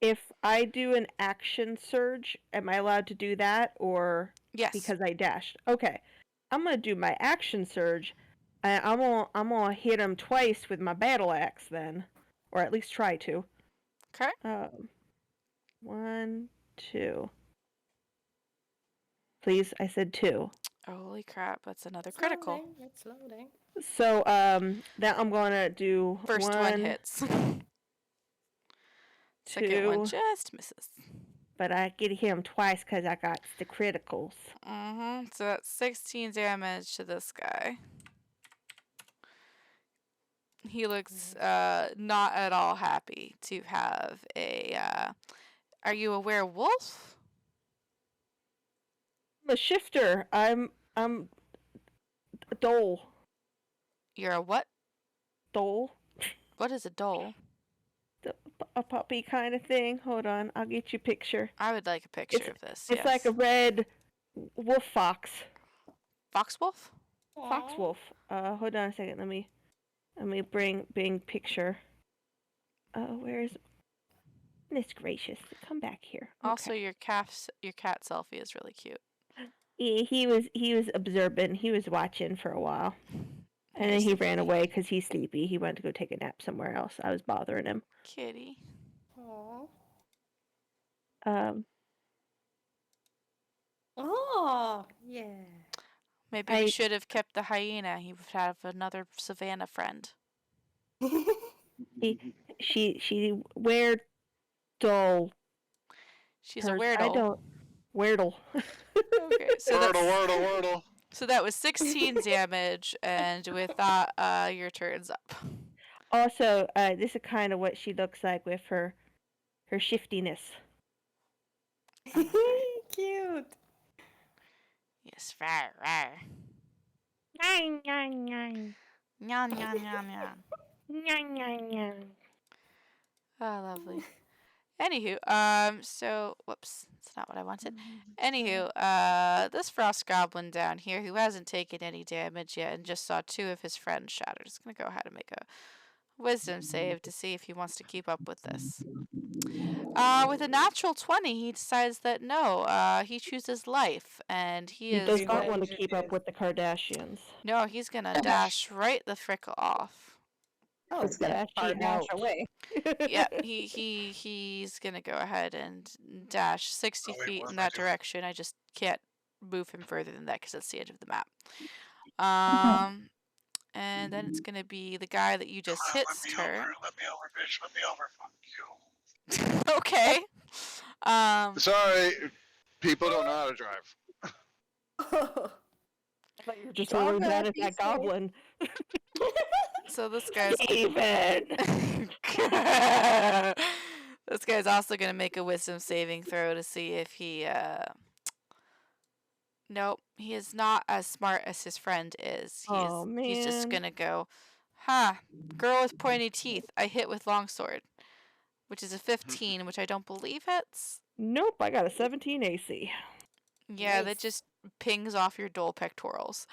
if I do an action surge, am I allowed to do that, or Yes. because I dashed? Okay. I'm gonna do my action surge. I'm gonna hit him twice with my battle axe then, or at least try to. Okay. 1, 2. Please, I said 2. Holy crap! That's another It's critical. loading. It's loading. So then I'm gonna do First one hits. Second one 2, just misses. but I get him twice because I got the criticals. So that's 16 damage to this guy. He looks not at all happy to have a. Are you a werewolf? a shifter. I'm a dole. You're a what? Dole. What is a dole? A puppy kind of thing. Hold on, I'll get you a picture. I would like a picture of this, It's like a yes. red wolf fox. Foxwolf? Fox wolf. Hold on a second. Let me bring picture. Where's goodness gracious? Come back here. Okay. Also, your cat selfie is really cute. Yeah, he was observant. He was watching for a while, and then Here's he the ran kitty. away because he's sleepy. He went to go take a nap somewhere else. I was bothering him. Kitty. Aww. Um, Oh, yeah. Maybe we should have kept the hyena. He would have another savannah friend. she weird dull. She's a weirdo. I don't weirdle. Okay, so Wordle. So that was 16 damage, and with that, your turn's up. Also, this is kind of what she looks like with her shiftiness. Cute. Yes, rawr, rawr. Nyan, nyan, nyan. Nyan, nyan, nyan, nyan. Nyan, nyan, nyan. Oh, lovely. Anywho, so, whoops, that's not what I wanted. Anywho, this frost goblin down here who hasn't taken any damage yet and just saw 2 of his friends shattered is going to go ahead and make a wisdom save to see if he wants to keep up with this. With a natural 20, he decides that no, he chooses life, and he is does not want to keep up with the Kardashians. No, he's going to dash right the frick off. Oh, it's gonna dash away. Yep, he's gonna go ahead and dash 60 feet in that direction. I just can't move him further than that because that's the edge of the map. And then it's gonna be the guy that you just hit's turn. Let me over, bitch. Let me over. Fuck you. Okay. Sorry, people don't know how to drive. I thought you were just really bad at that goblin. So this guy's David. This guy's also gonna make a wisdom saving throw to see if he Nope, he is not as smart as his friend is. He's just gonna go, girl with pointy teeth, I hit with longsword. Which is a 15, which I don't believe hits. Nope, I got a 17 AC. Yeah, Nice. that just pings off your dull pectorals.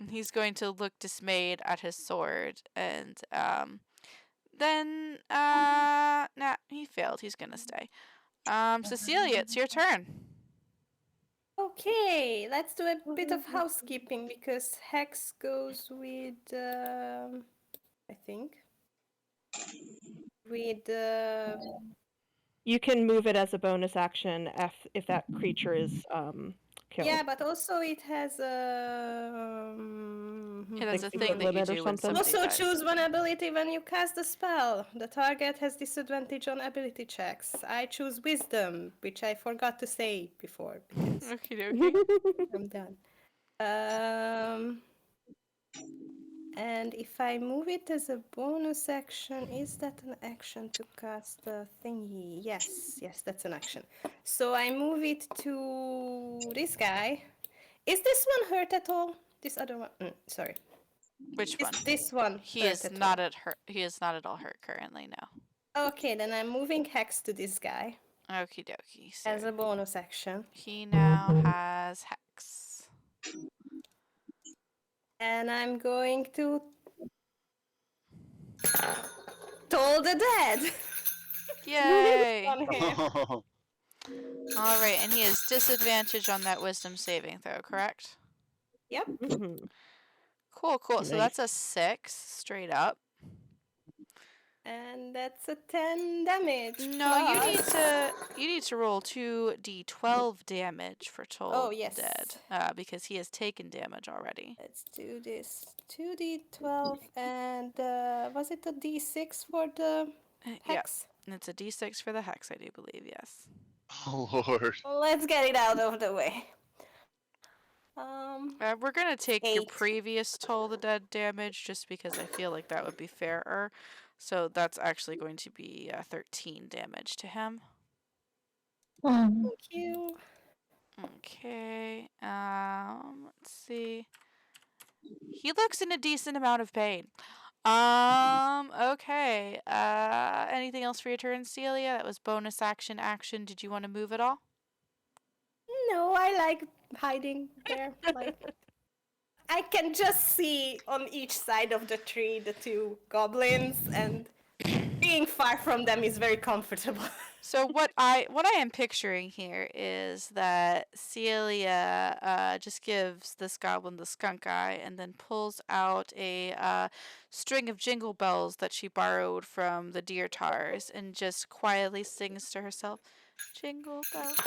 He's going to look dismayed at his sword, and then nah, he failed. He's gonna stay. Cecilia, it's your turn. Okay, let's do a bit of housekeeping because Hex goes with, I think, with. You can move it as a bonus action if that creature is killed. Yeah, but also it has It has a 60 thing foot that you limit or do when something? somebody also dies. choose one ability when you cast the spell. The target has disadvantage on ability checks. I choose wisdom, which I forgot to say before because Okie dokie. I'm done. And if I move it as a bonus action, is that an action to cast the thingy? Yes, that's an action. So I move it to this guy. Is this one hurt at all? This other one? Sorry. Which one? This one. He is not at hurt. He is not at all hurt currently. No. Okay, then I'm moving Hex to this guy Okie dokie. So as a bonus action. he now has Hex. And I'm going to Toll the Dead. Yay! On him. All right, and he has disadvantage on that wisdom saving throw, correct? Yep. Cool. Nice. So that's a 6 straight up. And that's a 10 damage. No, plus- you need to roll 2d12 damage for Toll yes. Dead, because he has taken damage already. Let's do this. 2d12 and was it a d6 for the Hex? And it's a d6 for the Hex, I do believe, yes. Oh Lord. Let's get it out of the way. We're gonna take your 8. previous Toll the Dead damage just because I feel like that would be fairer. So that's actually going to be 13 damage to him. Thank you. Okay. Let's see. He looks in a decent amount of pain. Okay. Anything else for your turn, Celia? That was bonus action. Did you want to move at all? No, I like hiding there. Like, I can just see on each side of the tree the two goblins, and being far from them is very comfortable. So what I am picturing here is that Celia just gives this goblin the skunk eye and then pulls out a string of jingle bells that she borrowed from the deer tars and just quietly sings to herself, jingle bells,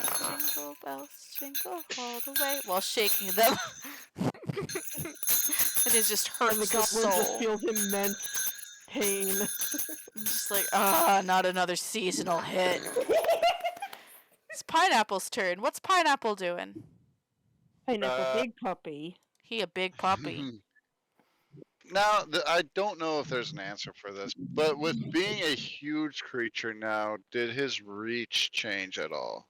jingle all the way, while shaking them. And it just And the hurts the goblin just soul. feels immense pain. I'm just like, not another seasonal hit. It's Pineapple's turn. What's Pineapple doing? Pineapple big puppy. He a big puppy. Now, I don't know if there's an answer for this, but with being a huge creature now, did his reach change at all?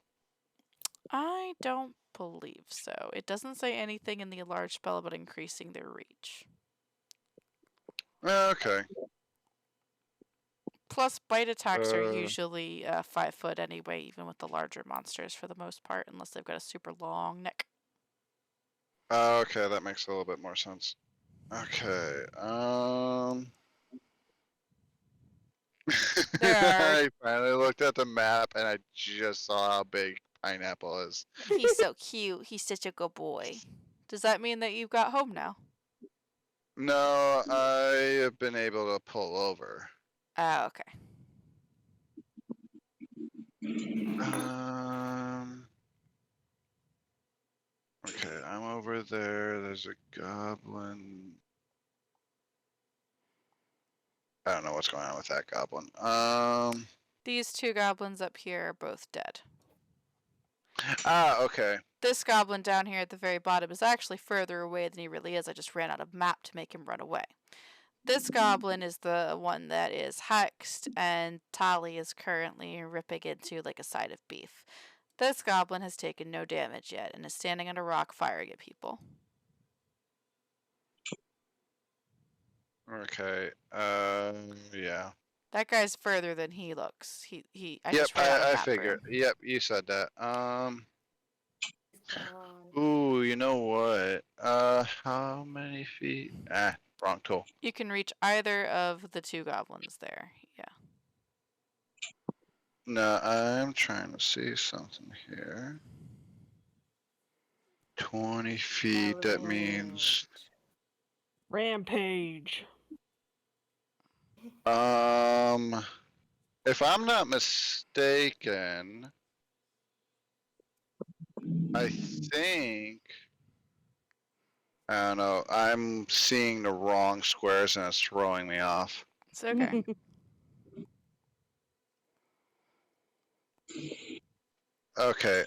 I don't believe so. It doesn't say anything in the large spell about increasing their reach. Okay. Plus, bite attacks are usually 5 foot anyway, even with the larger monsters for the most part, unless they've got a super long neck. Okay, that makes a little bit more sense. Okay. I finally looked at the map and I just saw how big Pineapple is. He's so cute. He's such a good boy. Does that mean that you've got home now? No, I have been able to pull over. Oh, okay. Okay, I'm over there. There's a goblin. I don't know what's going on with that goblin. These two goblins up here are both dead. Okay. This goblin down here at the very bottom is actually further away than he really is. I just ran out of map to make him run away. This goblin is the one that is hexed, and Tali is currently ripping into like a side of beef. This goblin has taken no damage yet and is standing on a rock firing at people. Okay. Yeah. That guy's further than he looks. I Yep, just ran out of I map for figured. him. Yep, you said that. Ooh, you know what? How many feet? Wrong tool. You can reach either of the two goblins there. Yeah. No, I'm trying to see something here. 20 feet, that means... Rampage. If I'm not mistaken, I think... I don't know, I'm seeing the wrong squares and it's throwing me off. It's okay. Okay,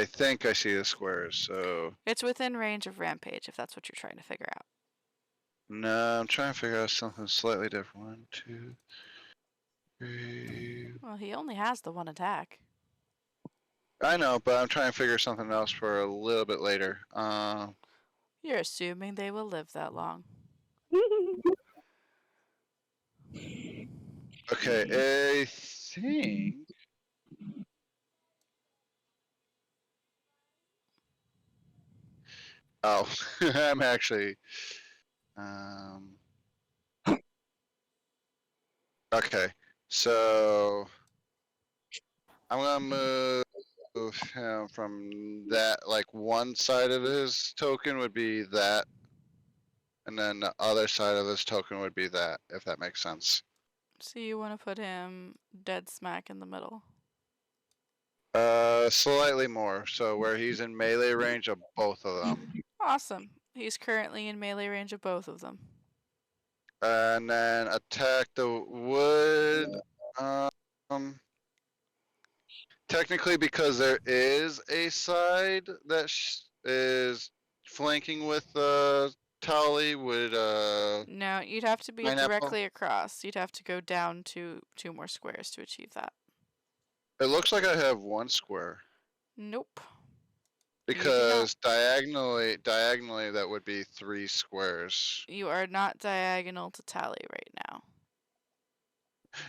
I think I see the squares, so... It's within range of Rampage, if that's what you're trying to figure out. No, I'm trying to figure out something slightly different. 1, 2, 3... Well, he only has the one attack. I know, but I'm trying to figure something else for a little bit later. You're assuming they will live that long. Okay, I think... Oh, I'm actually... Okay, so... I'm gonna move him from that, like one side of his token would be that, and then the other side of his token would be that, if that makes sense. So you want to put him dead smack in the middle. Slightly more, so where he's in melee range of both of them. Awesome. He's currently in melee range of both of them. And then attack the wood. Technically, because there is a side that is flanking with Tali, would No, you'd have to be Pineapple? directly across. You'd have to go down to 2 more squares to achieve that. It looks like I have one square. Nope. Because diagonally, that would be 3 squares. You are not diagonal to Tally right now.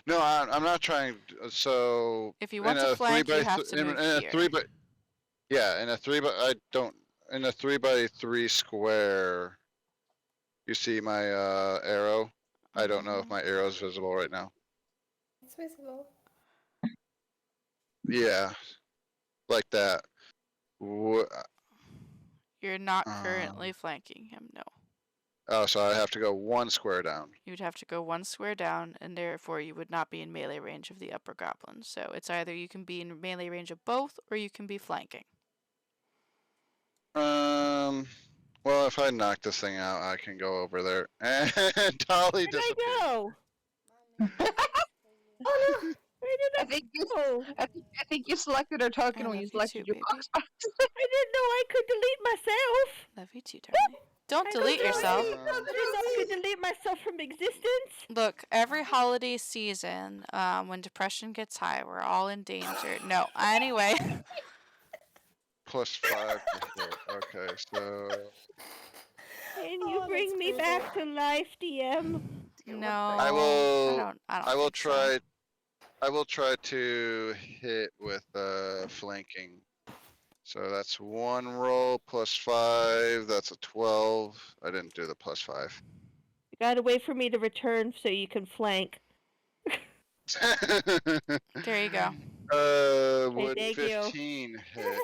No, I'm not trying. So if you want to flank, you have to move here. In a 3 by I don't in a 3 by 3 square. You see my arrow? I don't know if my arrow is visible right now. It's visible. Yeah, like that. You're not currently flanking him, no. Oh, so I have to go 1 square down. You'd have to go 1 square down, and therefore you would not be in melee range of the upper goblin. So it's either you can be in melee range of both, or you can be flanking. Well, if I knock this thing out, I can go over there. And Dolly disappeared. Where'd I go? Oh no! Where did I think you selected our token when you selected your box. I didn't know I could delete myself. Love you too, darling. Don't delete yourself. I didn't know I could delete myself from existence. Look, every holiday season, when depression gets high, we're all in danger. No, anyway. +5 to hit. Okay, so. Can you bring me back to life, DM? No. I will. I will try. I will try to hit with flanking. So that's 1 roll +5. That's a 12. I didn't do the +5. You gotta wait for me to return so you can flank. There you go. Would 15 hit?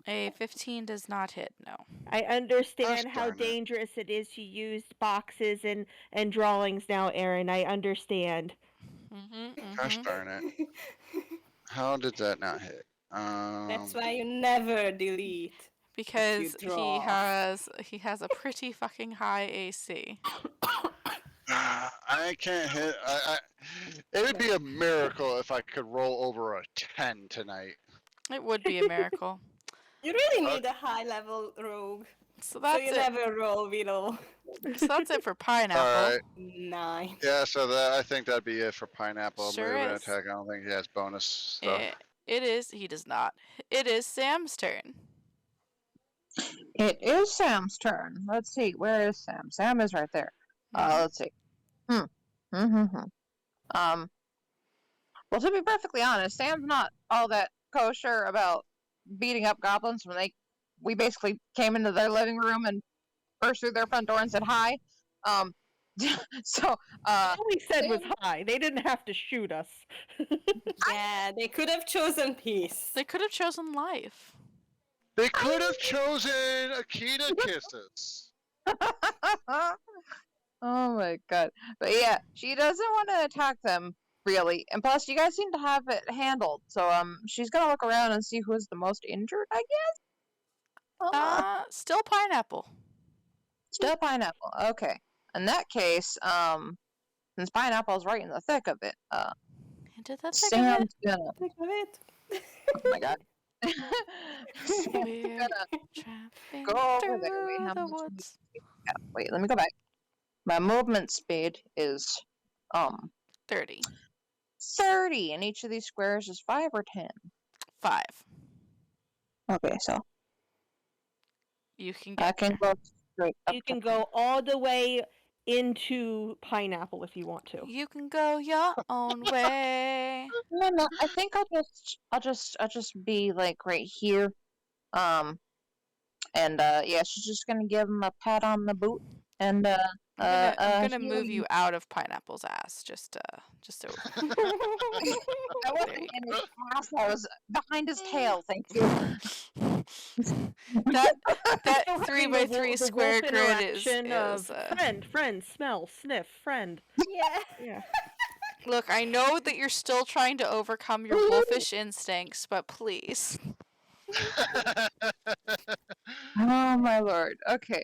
A 15 does not hit, no. I understand how dangerous it is to use boxes and drawings now, Aaron. I understand. Gosh darn it. How did that not hit? That's why you never delete. Because he has a pretty fucking high AC. I can't hit. It would be a miracle if I could roll over a 10 tonight. It would be a miracle. You really need a high level rogue. So that's you never roll below. So that's it for pineapple. All right. 9. Yeah, so I think that'd be it for pineapple. Sure Movement is. attack. I don't think he has bonus stuff. It is. He does not. It is Sam's turn. It is Sam's turn. Let's see. Where is Sam? Sam is right there. Let's see. Well, to be perfectly honest, Sam's not all that kosher about beating up goblins when we basically came into their living room and burst through their front door and said hi. So all we said was hi. They didn't have to shoot us. Yeah, they could have chosen peace. They could have chosen life. They could have chosen Akita kisses. Oh my god. But yeah, she doesn't want to attack them, really. And plus, you guys seem to have it handled. So she's gonna look around and see who's the most injured, I guess? Still pineapple. Still pineapple. Okay. In that case, since pineapple's right in the thick of it, Into the thick Sam's of gonna... Thick of it. Oh my god. We're go over there. Wait, how much wait, let me go back. My movement speed is 30. 30, and each of these squares is 5 or 10. 5. Okay, so you can get. I can go straight up. You can go all the way into pineapple if you want to. You can go your own way. No, I think I'll just be like right here. And yeah, she's just gonna give him a pat on the boot, and I'm gonna move you out of pineapple's ass, just so. I wasn't in his ass. I was behind his tail. Thank you. that 3x3 square grid is friend, smell, sniff, friend. Yeah. Look, I know that you're still trying to overcome your wolfish instincts, but please. Oh my lord. Okay.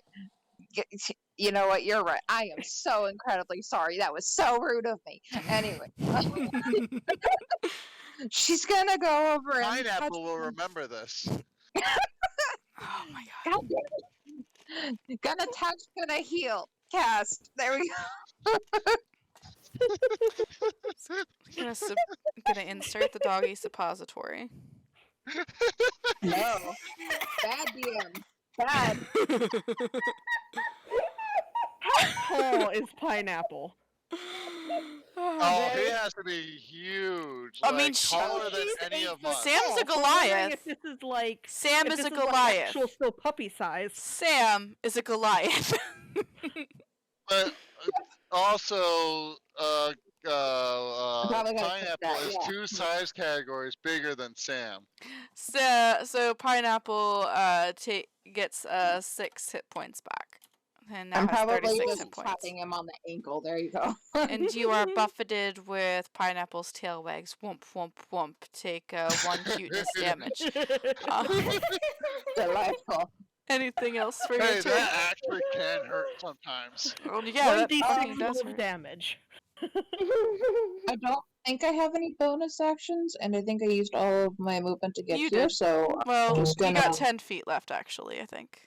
You know what? You're right. I am so incredibly sorry. That was so rude of me. Anyway. She's gonna go over and Pineapple will remember this. Oh my god. Gonna touch, gonna heal. Cast. There we go. Gonna insert the doggy suppository. No. Bad DM. Bad. How tall is Pineapple? Oh, he has to be huge. I Like, mean, taller than She's any 8 of foot us. Sam's a tall, so I'm wondering Goliath. if this is like Sam if is this a is like Goliath. actual still puppy size. Sam is a Goliath. But also, probably gotta check Pineapple that, is yeah. 2 size categories bigger than Sam. So Pineapple gets 6 hit points back, and now I'm has probably 36 just hit points. tapping him on the ankle. There you go. And you are buffeted with Pineapple's tail wags. Whoomp whoomp whoomp. Take 1 cuteness damage. Delightful. Anything else for your Hey, turn? that actually can hurt sometimes. Oh, yeah, that 1d6 fucking does of hurt. damage. I don't think I have any bonus actions, and I think I used all of my movement to get You here, did. so Well, I'm just you gonna. got 10 feet left, actually, I think.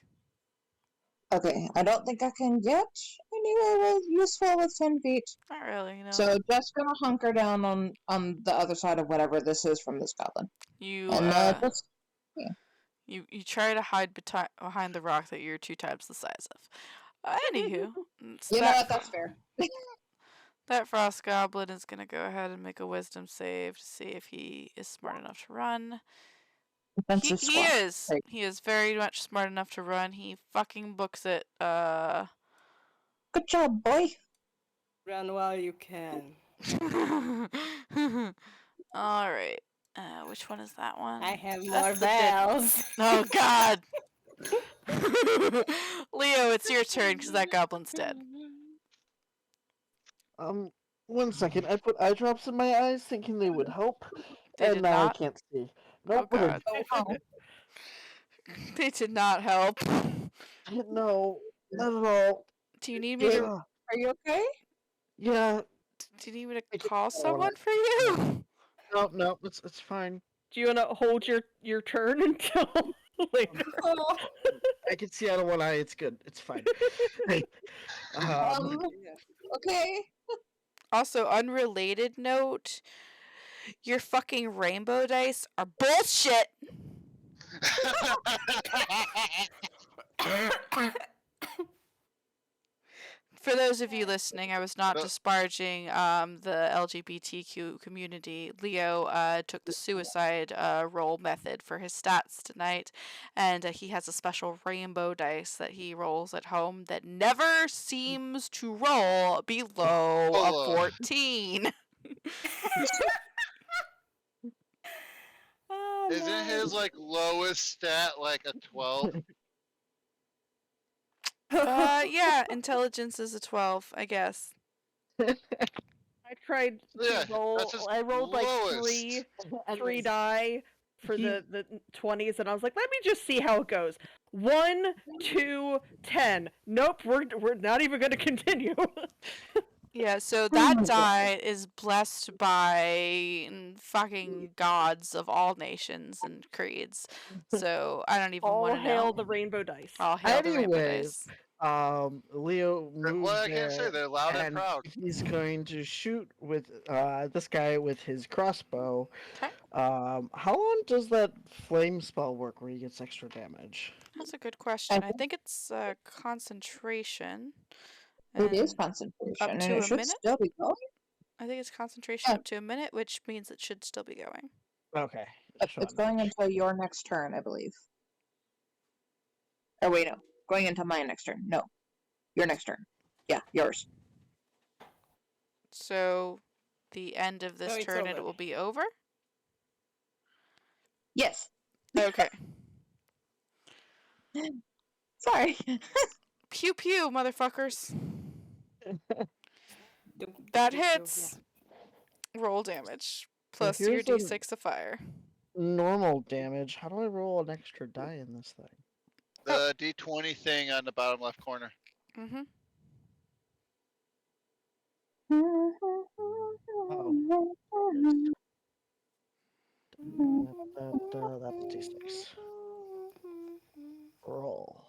Okay, I don't think I can get anywhere useful with 10 feet. Not really, no. So just gonna hunker down on the other side of whatever this is from this goblin. You And just you try to hide behind the rock that you're 2 times the size of. Anywho, you know what? That's fair. that frost goblin is gonna go ahead and make a wisdom save to see if he is smart enough to run. Defensive He squad. is. Right. He is very much smart enough to run. He fucking books it. Good job, boy. Run while you can. All right. Which one is that one? I have That's more the dead- bells. Oh God. Leo, it's your turn because that goblin's dead. 1 second. I put eye drops in my eyes thinking they would help, They and did now I not? can't see. Oh Nope. but God. They did not help. No, not at all. Do you need me to? Ugh. Are you okay? Yeah. Do you need me to I can call feel someone it. for you? No, it's fine. Do you want to hold your turn until later? I can see out of one eye. It's good. It's fine. Hey, Okay. Also, unrelated note, your fucking rainbow dice are bullshit. For those of you listening, I was not disparaging the LGBTQ community. Leo took the suicide roll method for his stats tonight, and he has a special rainbow dice that he rolls at home that never seems to roll below a 14. Oh, Isn't nice. his like lowest stat like a 12? Yeah, intelligence is a 12, I guess. I tried Yeah, to roll. that's his I rolled like lowest. three die for He- the 20s, and I was like, let me just see how it goes. 1, 2, 10. Nope, we're not even going to continue. Yeah, so that die is blessed by fucking gods of all nations and creeds. So I don't even All want to hail know. the rainbow dice. All hail the rainbow Anyways, dice. Leo moves Well, I can't say there, they're loud and proud. he's going to shoot with this guy with his crossbow. 'Kay. How long does that flame spell work where he gets extra damage? That's a good question. I think it's concentration. It is and concentration, up and to it a should minute? still be going. I think it's concentration Yeah. up to a minute, which means it should still be going. Okay. It's going until your next turn, I believe. Oh wait, no. Going into my next turn. No. Your next turn. Yeah, yours. So the end of this So it's turn and over. it will be over? Yes. Okay. Sorry. Pew pew, motherfuckers. Dum, That dum, dum, hits. Roll damage. Plus here's your a- d6 of fire. Normal damage. How do I roll an extra die in this thing? The D20 thing on the bottom left corner. Mm-hmm. That's D6. Roll.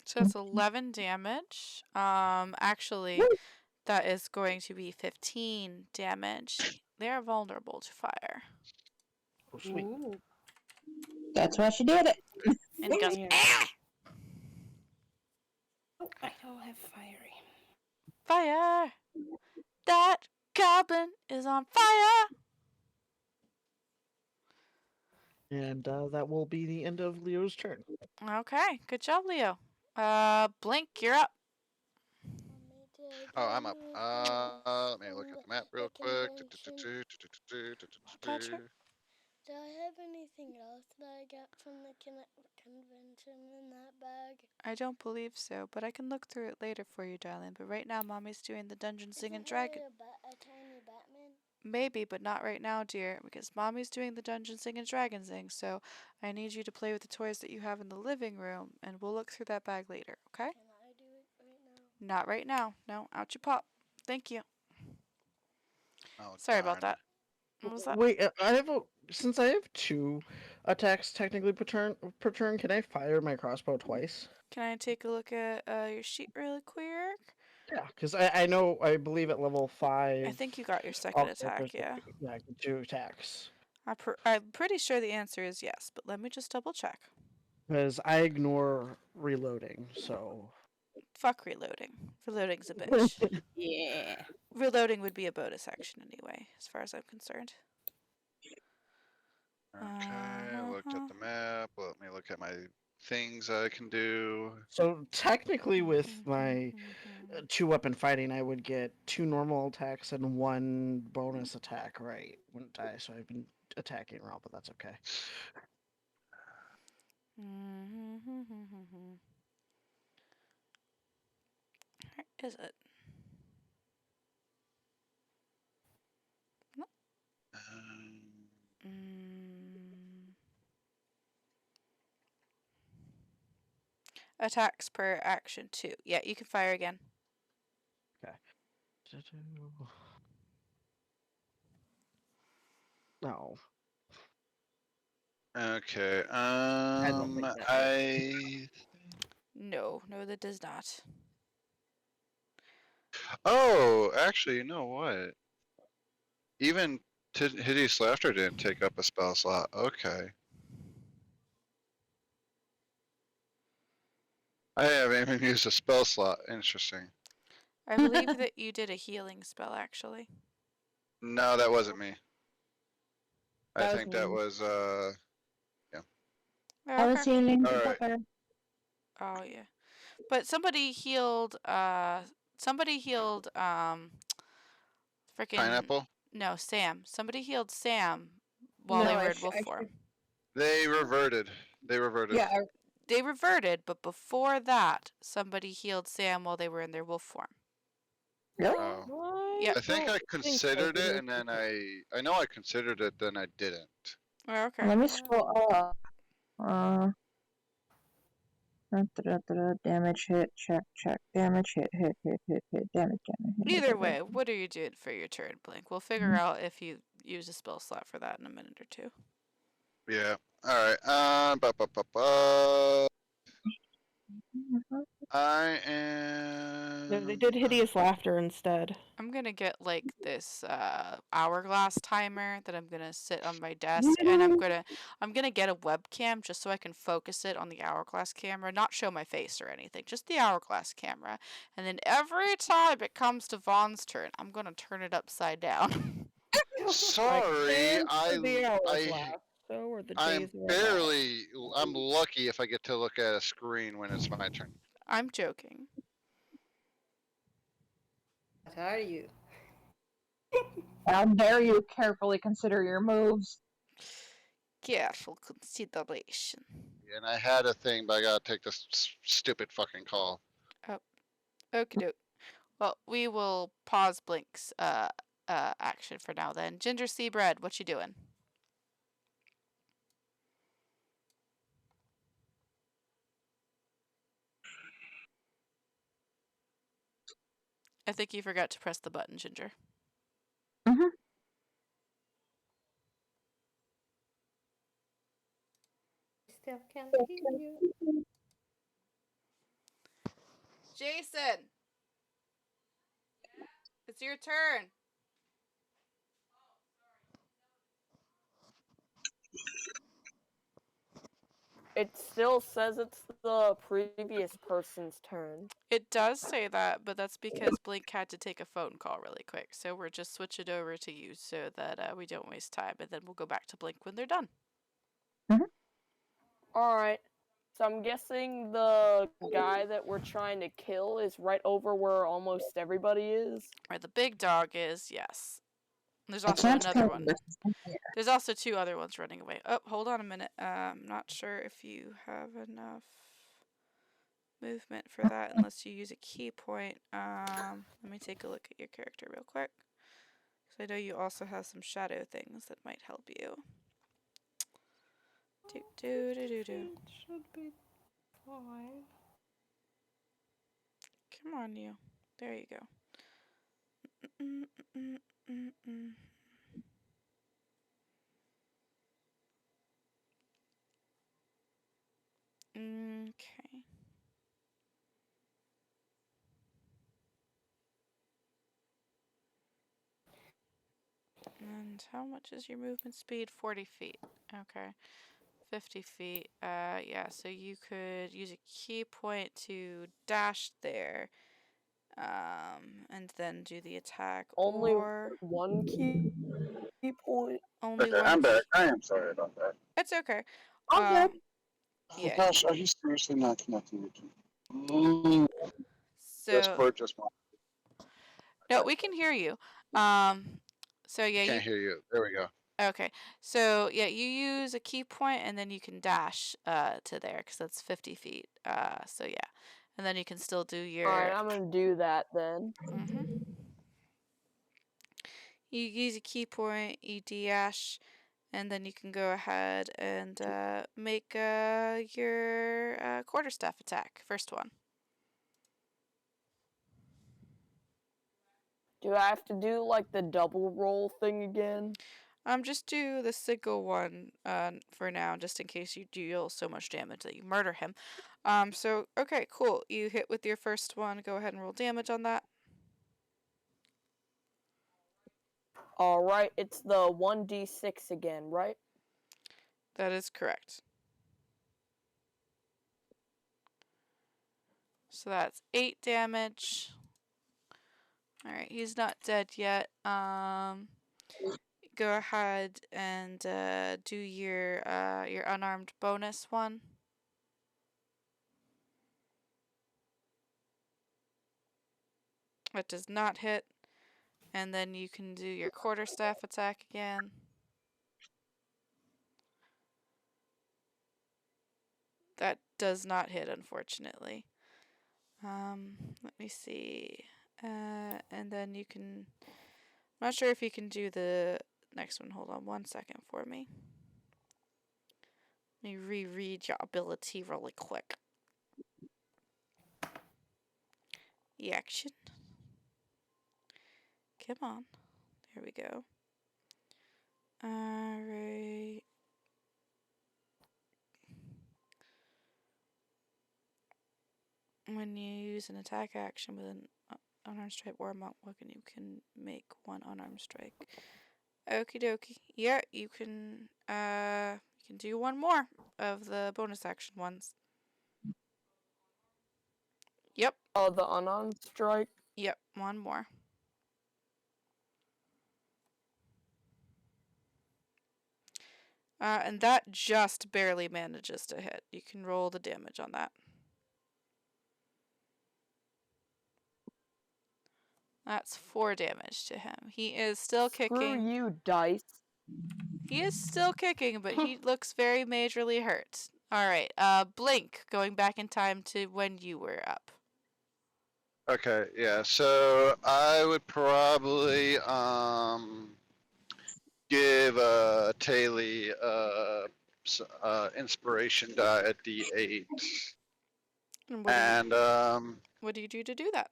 So it's 11 damage. Actually, that is going to be 15 damage. They are vulnerable to fire. Oh, sweet. Ooh. That's why she did it. And he goes, Yeah. ah! Oh, I don't have fiery. Fire! That goblin is on fire! And that will be the end of Leo's turn. Okay, good job, Leo. Blink, you're up. Oh, I'm up. Let me look at the map real quick. Patrick? Do I have anything else that I got from the convention in that bag? I don't believe so, but I can look through it later for you, darling. But right now, Mommy's doing the Dungeon Singing Dragon. A tiny Batman? Maybe, but not right now, dear, because Mommy's doing the Dungeon Singing Dragon thing, so I need you to play with the toys that you have in the living room, and we'll look through that bag later, okay? Can I do it right now? Not right now. No, out you pop. Thank you. Oh, Sorry about darn. that. What was that? Wait, since I have 2 attacks technically per turn, can I fire my crossbow twice? Can I take a look at your sheet really quick? Yeah, because I believe at level 5. I think you got your second all attack, characters get yeah. yeah, I get 2 attacks. I'm pretty sure the answer is yes, but let me just double check. Because I ignore reloading, so. Fuck reloading. Reloading's a bitch. Yeah. Reloading would be a bonus action anyway, as far as I'm concerned. Okay, looked at the map. Let me look at my things I can do. So technically, with my 2-weapon fighting, I would get 2 normal attacks and 1 bonus attack, right? Wouldn't I? So I've been attacking Rob, but that's okay. Where is it? Attacks per action 2. Yeah, you can fire again. Okay. No. Okay. I don't think that I. No, that does not. Oh, actually, you know what? Even Hideous Laughter didn't take up a spell slot. Okay. I haven't even used a spell slot. Interesting. I believe that you did a healing spell, actually. No, that wasn't me. I That was think that me. was yeah. Oh, I was okay. healing All the right. pepper. Oh yeah, but somebody healed. Freaking Pineapple. no, Sam. Somebody healed Sam while No, they were I in wolf actually. form. They reverted. They reverted. Yeah, They reverted, but before that, somebody healed Sam while they were in their wolf form. Really? Oh. Yep. I think I think so, considered but it, it and then I know I considered it, then I didn't. Oh, okay. let me scroll up. Damage hit, check, damage hit, damage, hit. Either way, what are you doing for your turn, Blink? We'll figure out if you use a spell slot for that in a minute or two. Yeah. All right. I No, they am. did hideous laughter instead. I'm gonna get like this hourglass timer that I'm gonna sit on my desk, and I'm gonna get a webcam just so I can focus it on the hourglass camera, not show my face or anything, just the hourglass camera. And then every time it comes to Vaughn's turn, I'm gonna turn it upside down. Sorry, The hours I last. So are the I'm days that barely. I'm lucky if I get to look at a screen when it's my turn. I'm joking. What are you? How dare you carefully consider your moves? Careful consideration. And I had a thing, but I gotta take this stupid fucking call. Oh, okie doke. Well, we will pause Blink's action for now then. Ginger Seabread, what you doing? I think you forgot to press the button, Ginger. Mm-hmm. Still can't hear you. Jason! It's your turn. It still says it's the previous person's turn. It does say that, but that's because Blink had to take a phone call really quick. So we're just switch it over to you so that we don't waste time, and then we'll go back to Blink when they're done. Alright. So I'm guessing the guy that we're trying to kill is right over where almost everybody is. Where the big dog is, yes. There's also another one. There's also two other ones running away. Oh, hold on a minute. I'm not sure if you have enough movement for that unless you use a key point. Let me take a look at your character real quick. Because I know you also have some shadow things that might help you. Should be fine. Come on, you. There you go. Okay. And how much is your movement speed? 40 feet. Okay. 50 feet. Yeah, so you could use a key point to dash there. And then do the attack. Only or one key point. only Okay, one. I'm back. I am sorry about that. It's okay. Okay. Oh Yeah. gosh, are you seriously not connecting your two? So Discord just won't. no, we can hear you. So yeah, Can't hear you. There we go. okay. So yeah, you use a key point and then you can dash to there because that's 50 feet. So yeah, and then you can still do your. Alright, I'm gonna do that then. You use a key point, you dash, and then you can go ahead and make your quarterstaff attack. First one. Do I have to do like the double roll thing again? Just do the single one for now, just in case you deal so much damage that you murder him. So okay, cool. You hit with your first one. Go ahead and roll damage on that. Alright, it's the 1d6 again, right? That is correct. So that's 8 damage. Alright, he's not dead yet. Go ahead and do your unarmed bonus one. It does not hit. And then you can do your quarterstaff attack again. That does not hit, unfortunately. Let me see. And then you can. I'm not sure if you can do the next one. Hold on 1 second for me. Let me reread your ability really quick. The action. Come on. There we go. Alright. When you use an attack action with an unarmed strike or a mount weapon, you can make one unarmed strike. Okie dokie. Yeah, you can do one more of the bonus action ones. Yep. Oh, the unarmed strike? Yep, one more. And that just barely manages to hit. You can roll the damage on that. That's 4 damage to him. He is still Screw kicking. you, dice. He is still kicking, but he looks very majorly hurt. Alright, Blink, going back in time to when you were up. Okay, yeah. So I would probably give Taylor inspiration die a D8, And what do you do to do that?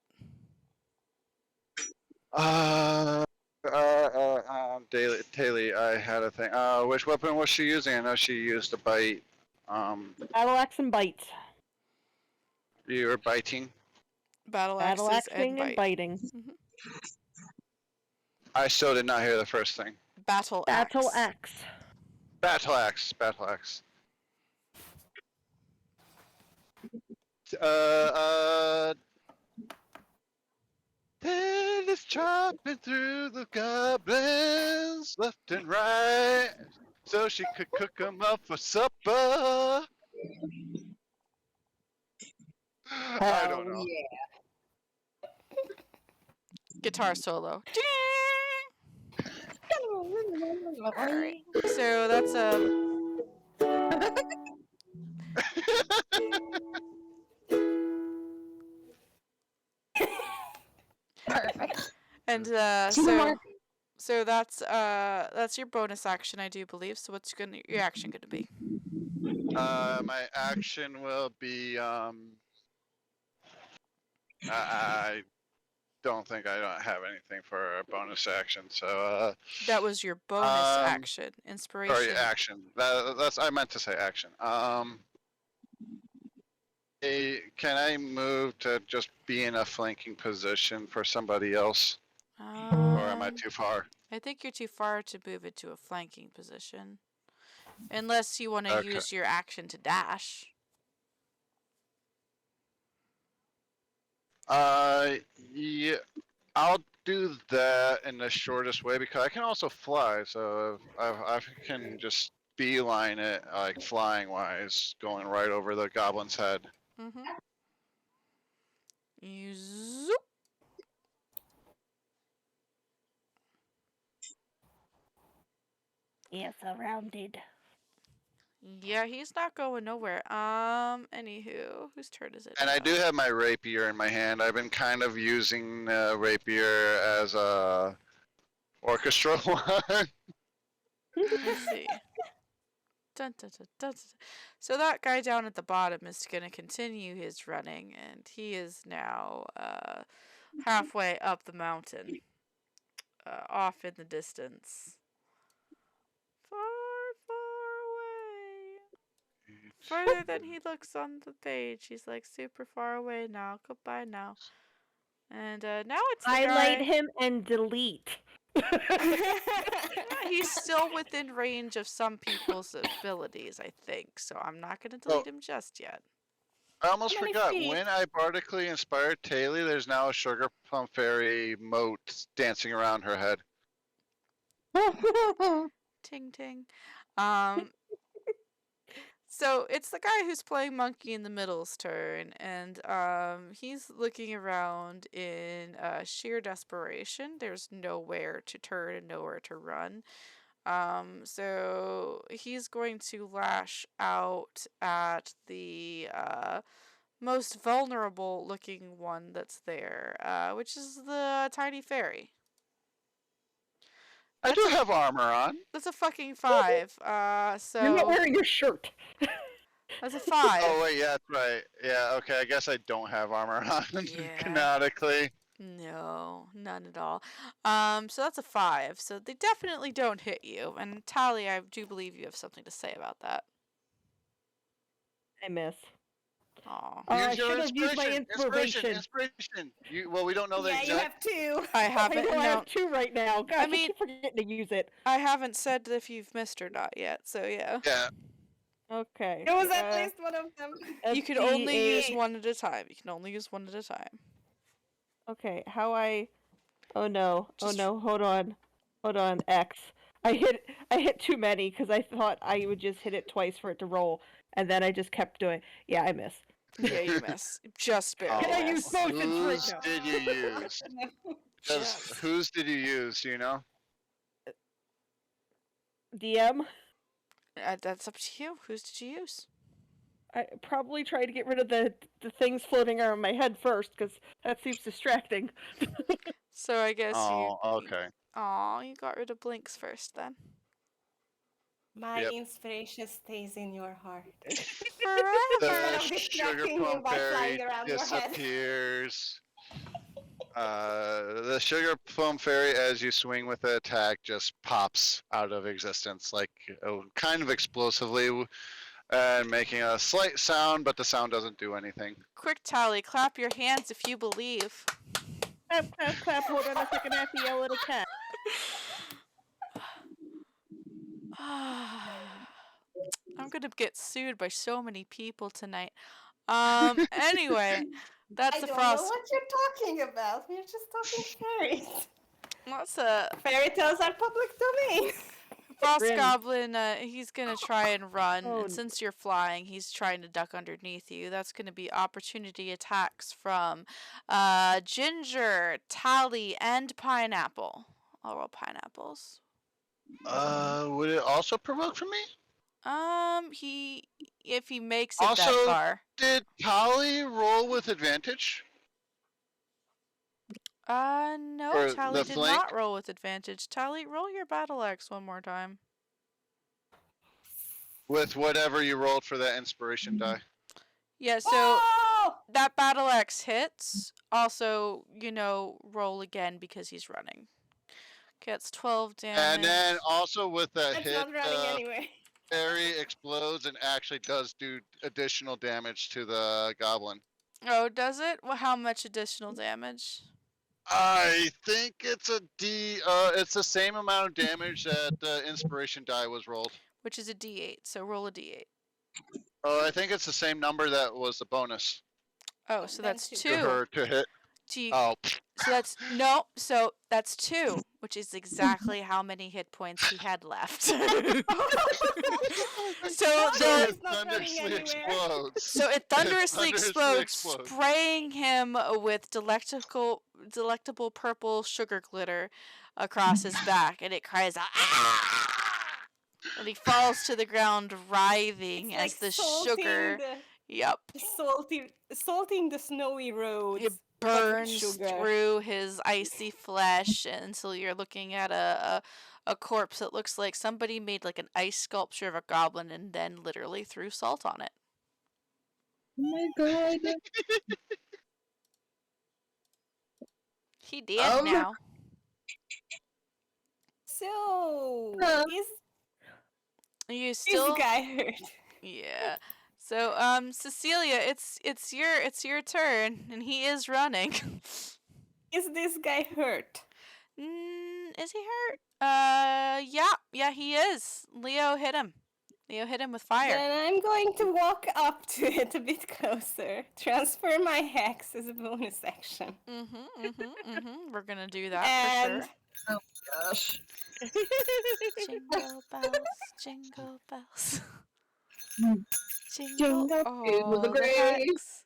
Taylor, I had a thing. Which weapon was she using? I know she used a bite. Battle axe and bite. You were biting. Battle Battle axes axing and biting. I still did not hear the first thing. Battle Battle axe. axe. Battle axe. Battle axe. Tail is chopping through the goblins left and right, so she could cook them up for supper. I don't Hell know. yeah. Guitar solo. Alright. So that's a Perfect. and Teamwork. so that's your bonus action, I do believe. So what's your action gonna be? My action will be I don't think I don't have anything for a bonus action. So That was your bonus action. or Inspiration. action. That's I meant to say action. Can I move to just be in a flanking position for somebody else, or am I too far? I think you're too far to move into a flanking position, unless you want to Okay. use your action to dash. Yeah, I'll do that in the shortest way because I can also fly. So I can just beeline it like flying wise, going right over the goblin's head. Mm-hmm. You zoop. Yeah, surrounded. Yeah, he's not going nowhere. Anywho, whose turn is it And I now? do have my rapier in my hand. I've been kind of using rapier as a orchestra one. I see. Dun, dun, dun, dun, dun. So that guy down at the bottom is going to continue his running, and he is now halfway up the mountain, off in the distance. Far, far away. Further than he looks on the page. He's like super far away now. Goodbye now. And now it's the Highlight guy. him and delete. He's still within range of some people's abilities, I think. So I'm not going to Oh, delete him just yet. I almost How many forgot. feet? When I bardically inspired Taylor, there's now a sugar plum fairy moat dancing around her head. Ting ting. Um, so it's the guy who's playing monkey in the middle's turn, and he's looking around in sheer desperation. There's nowhere to turn and nowhere to run. So he's going to lash out at the most vulnerable looking one that's there, which is the tiny fairy. I do have armor on. That's a fucking 5. You're not So wearing your shirt. that's a 5. Oh wait, yeah, that's right. Yeah, okay. I guess I don't have armor on Yeah. canonically. No, none at all. So that's a 5. So they definitely don't hit you. And Tally, I do believe you have something to say about that. I miss. Aw. I Use your should have used my inspiration. Inspiration. Well, we don't know the Yeah, you exact. have two. I I haven't. know I No, have 2 right now. Gosh, I mean- keep forgetting to use it. I haven't said if you've missed or not yet. So yeah. Yeah. Okay. It was at least one of them. You can let's see, only use eight. one at a time. You can only use one at a time. Okay, how I? Oh no! Just- Oh no! Hold on! X. I hit too many because I thought I would just hit it twice for it to roll, and then I just kept doing. Yeah, I miss. Yeah, you miss. Just barely. Can I miss. use both? Whose now. did you use? Just. Whose did you use? You know. DM. That's up to you. Whose did you use? I probably tried to get rid of the things floating around my head first because that seems distracting. So I guess Oh, okay. Aw, you got rid of Blinks first then. My Yep. inspiration stays in your heart. Forever. Instead The of sugar distracting you plum by flying fairy around your head. disappears. The sugar plum fairy, as you swing with the attack, just pops out of existence, like kind of explosively, and making a slight sound, but the sound doesn't do anything. Quick, Tally, clap your hands if you believe. Clap, clap, clap. Hold on a second. I have to yell at a cat. I'm gonna get sued by so many people tonight. Anyway, that's I the don't know frost. what you're talking about. We're just talking fairies. What's a Fairy tales are public domain. frost Rin. goblin? He's gonna try and run, Oh, and since you're flying, he's trying to duck underneath you. That's gonna be opportunity attacks from Ginger, Tally, and Pineapple. I'll roll pineapples. Would it also provoke from me? If he makes it that Also, far. did Tali roll with advantage? No, For Tally the did flank? not roll with advantage. Tally, roll your battle axe one more time. With whatever you rolled for that inspiration die. Yeah, so Oh! that battle axe hits. Also, roll again because he's running. Gets 12 damage. And then also with that That's hit, not running anyway. fairy explodes and actually does do additional damage to the goblin. Oh, does it? Well, how much additional damage? I think it's it's the same amount of damage that the inspiration die was rolled. Which is a d8, so roll a d8. Oh, I think it's the same number that was the bonus. Oh, so that's Then 2. To her to hit. So that's so that's 2, which is Mm-hmm. exactly how many hit points he had left. So It It's not running thunderously anywhere. explodes. So it thunderously thunderously explodes, spraying him with delectable purple sugar glitter across his back, and it cries out, "Ah!" And he falls to the ground, writhing It's as like the salting sugar. Yep. salting the snowy roads. It but with burns sugar. through his icy flesh until you're looking at a corpse that looks like somebody made like an ice sculpture of a goblin and then literally threw salt on it. Oh my god. He dead now. So is You this still guy hurt? Yeah. So Cecilia, it's your turn and he is running. Is this guy hurt? Is he hurt? Yeah, he is. Leo hit him with fire. Then I'm going to walk up to it a bit closer. Transfer my hex as a bonus action. We're gonna do that And for sure. Gosh. Jingle bells, jingle bells. Jingle all the the grave. hex.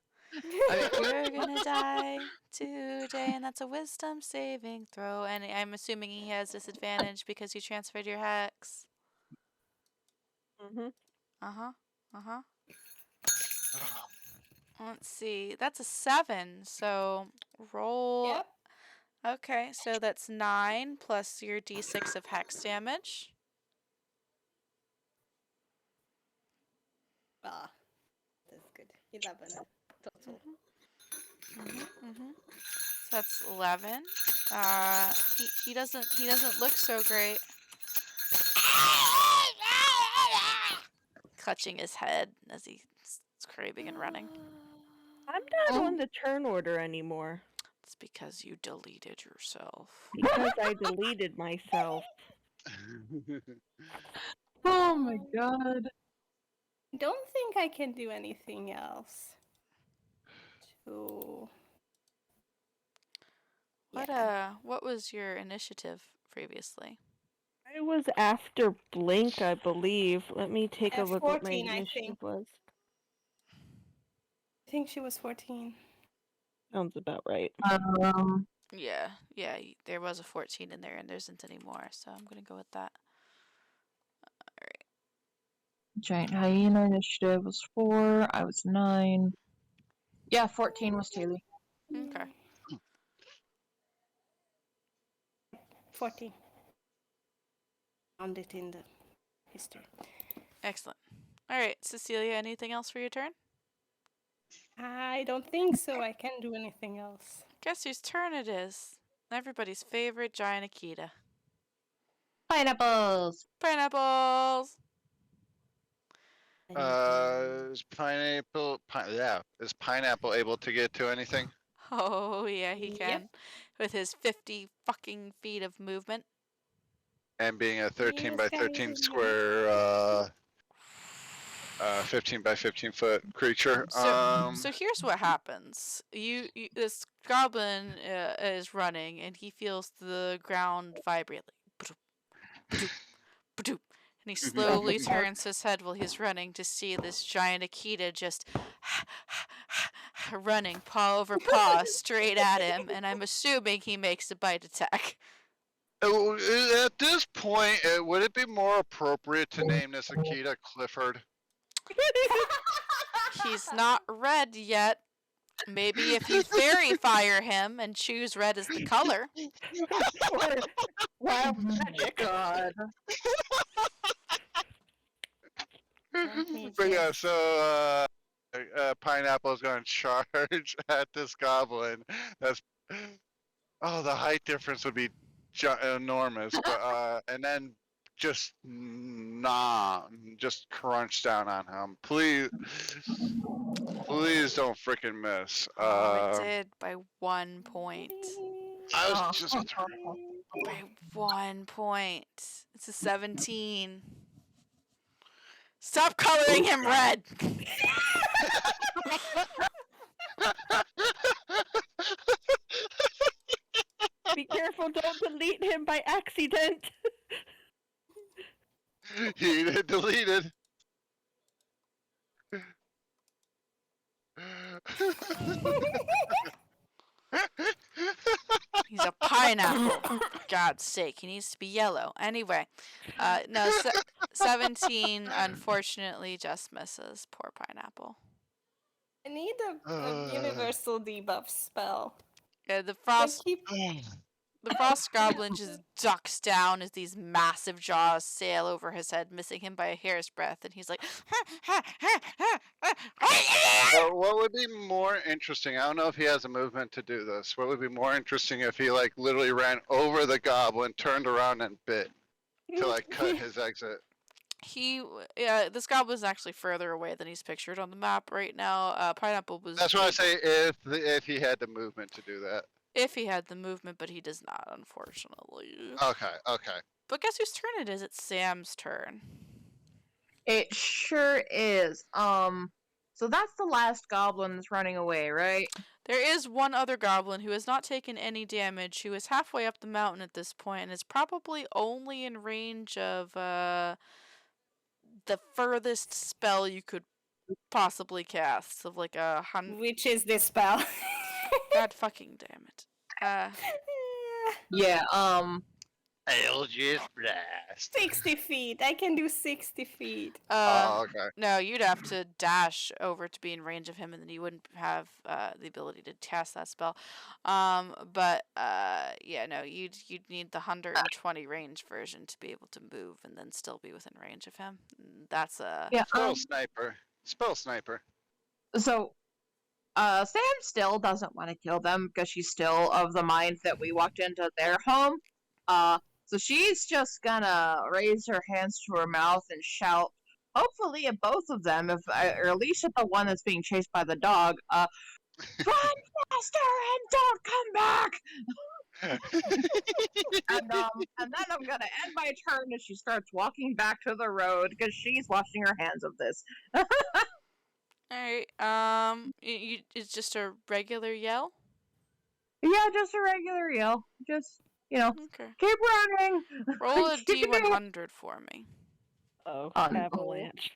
You're gonna die today, and that's a wisdom saving throw. And I'm assuming he has disadvantage because you transferred your hex. Let's see. That's a 7. So roll. Yep. Okay, so that's 9 plus your d6 of hex damage. Ah, that's good. 11 total. So that's 11. He doesn't look so great. Clutching his head as he's scraping and running. I'm not on the turn order anymore. It's because you deleted yourself. Because I deleted myself. Oh my god. Don't think I can do anything else. So What was your initiative previously? I was after Blink, I believe. Let me take a look what my 14, I initiative think. was. I think she was 14. Sounds about right. Yeah, there was a 14 in there and there isn't any more, so I'm gonna go with that. Alright. Giant hyena initiative was 4. I was 9. Yeah, 14 was Taylor. Okay. 14. Found it in the history. Excellent. Alright, Cecilia, anything else for your turn? I don't think so. I can't do anything else. Guess whose turn it is? Everybody's favorite giant Akita. Pineapples! Pineapples! Is pineapple able to get to anything? Oh, yeah, he can. Yep. With his 50 fucking feet of movement. And being a 13 Yes, by guys, 13 yeah. square 15 by 15 foot creature. So here's what happens. This goblin is running, and he feels the ground vibrate. Like, ba-doop, ba-doop, and he slowly turns his head while he's running to see this giant Akita just running paw over paw straight at him, and I'm assuming he makes a bite attack. At this point, would it be more appropriate to name this Akita Clifford? He's not red yet. Maybe if you fairy fire him and choose red as the color. Wild magic. God. But yeah, so Pineapple's going to charge at this goblin. That's the height difference would be enormous. But and then just crunch down on him. Please don't freaking miss. It did by 1 point. I was just By 1 point. It's a 17. Stop coloring him red! Be careful, don't delete him by accident. He deleted. He's a pineapple. For God's sake, he needs to be yellow. Anyway, no, 17 unfortunately just misses. Poor pineapple. I need a universal debuff spell. Yeah, the frost goblin just ducks down as these massive jaws sail over his head, missing him by a hair's breadth, and he's like, what would be more interesting? I don't know if he has a movement to do this. What would be more interesting if he like literally ran over the goblin, turned around, and bit to like cut his exit? This goblin's actually further away than he's pictured on the map right now. Pineapple was. That's why I say if he had the movement to do that. If he had the movement, but he does not, unfortunately. Okay. But guess whose turn it is? It's Sam's turn. It sure is. So that's the last goblin that's running away, right? There is one other goblin who has not taken any damage, who is halfway up the mountain at this point, and is probably only in range of the furthest spell you could possibly cast, of like 100. Which is this spell? God fucking damn it. Yeah, Eldritch Blast. 60 feet. I can do 60 feet. Okay. No, you'd have to dash over to be in range of him, and then you wouldn't have the ability to cast that spell. But yeah, no, you'd need the 120 range version to be able to move and then still be within range of him. That's Spell sniper. So, Sam still doesn't want to kill them because she's still of the mind that we walked into their home. So she's just gonna raise her hands to her mouth and shout, hopefully at both of them, or at least at the one that's being chased by the dog, run faster and don't come back! and then I'm gonna end my turn as she starts walking back to the road because she's washing her hands of this. Alright, it's just a regular yell? Yeah, just a regular yell. Just, Okay. keep running! Roll a D100 for me. Oh, no. avalanche.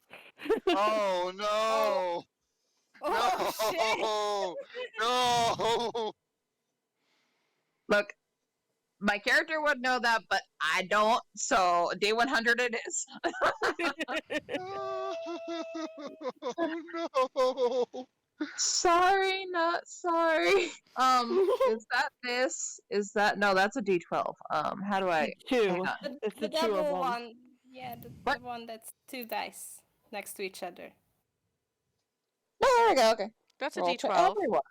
Oh no! Oh, No! Look, my character would know that, but I don't, so D100 it is. Oh no! Sorry, not sorry. Is that this? Is that no? That's a D12. How do I? Two. The, It's the the two of double them. one. Yeah, the one that's 2 dice next to each other. Oh, there we go. Okay. That's a Roll to D12. everyone.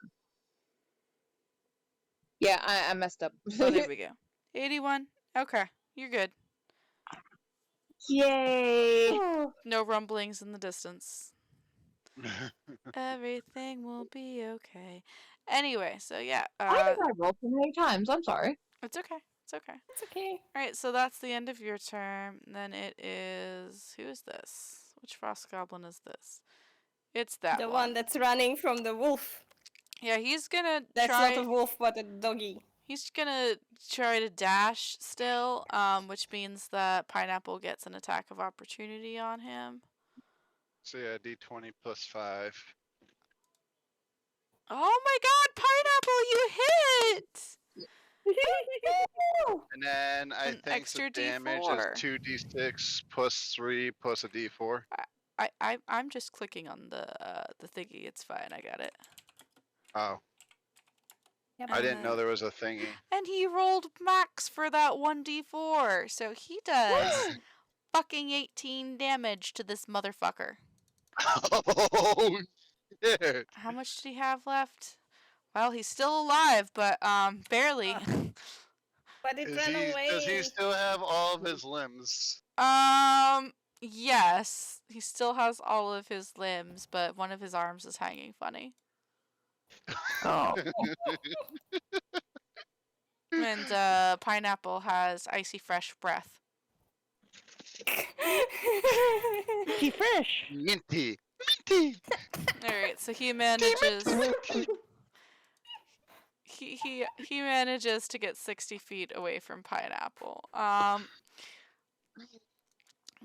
Yeah, I messed up. Oh, there we go. 81. Okay, you're good. Yay! No rumblings in the distance. Everything will be okay. Anyway, so yeah. Why did I roll so many times? I'm sorry. It's okay. It's okay. It's okay. Alright, so that's the end of your turn. Then it is... Who is this? Which frost goblin is this? It's that The one. one that's running from the wolf. Yeah, he's gonna That's try. not a wolf, but a doggy. He's gonna try to dash still, which means that Pineapple gets an attack of opportunity on him. So yeah, D20 plus 5. Oh my god, Pineapple, you hit! And then I An think the extra damage is D4. 2d6 plus 3 plus a d4. I'm just clicking on the thingy. It's fine. I got it. Oh. Yep. I didn't know there was a thingy. And he rolled max for that 1d4, so he does fucking 18 damage to this motherfucker. Oh, shit. How much did he have left? Well, he's still alive, but barely. But it ran away. Does he still have all of his limbs? Yes, he still has all of his limbs, but one of his arms is hanging funny. Oh. And Pineapple has icy fresh breath. He's fresh. Minty. Minty. Alright, so he manages he manages to get 60 feet away from Pineapple.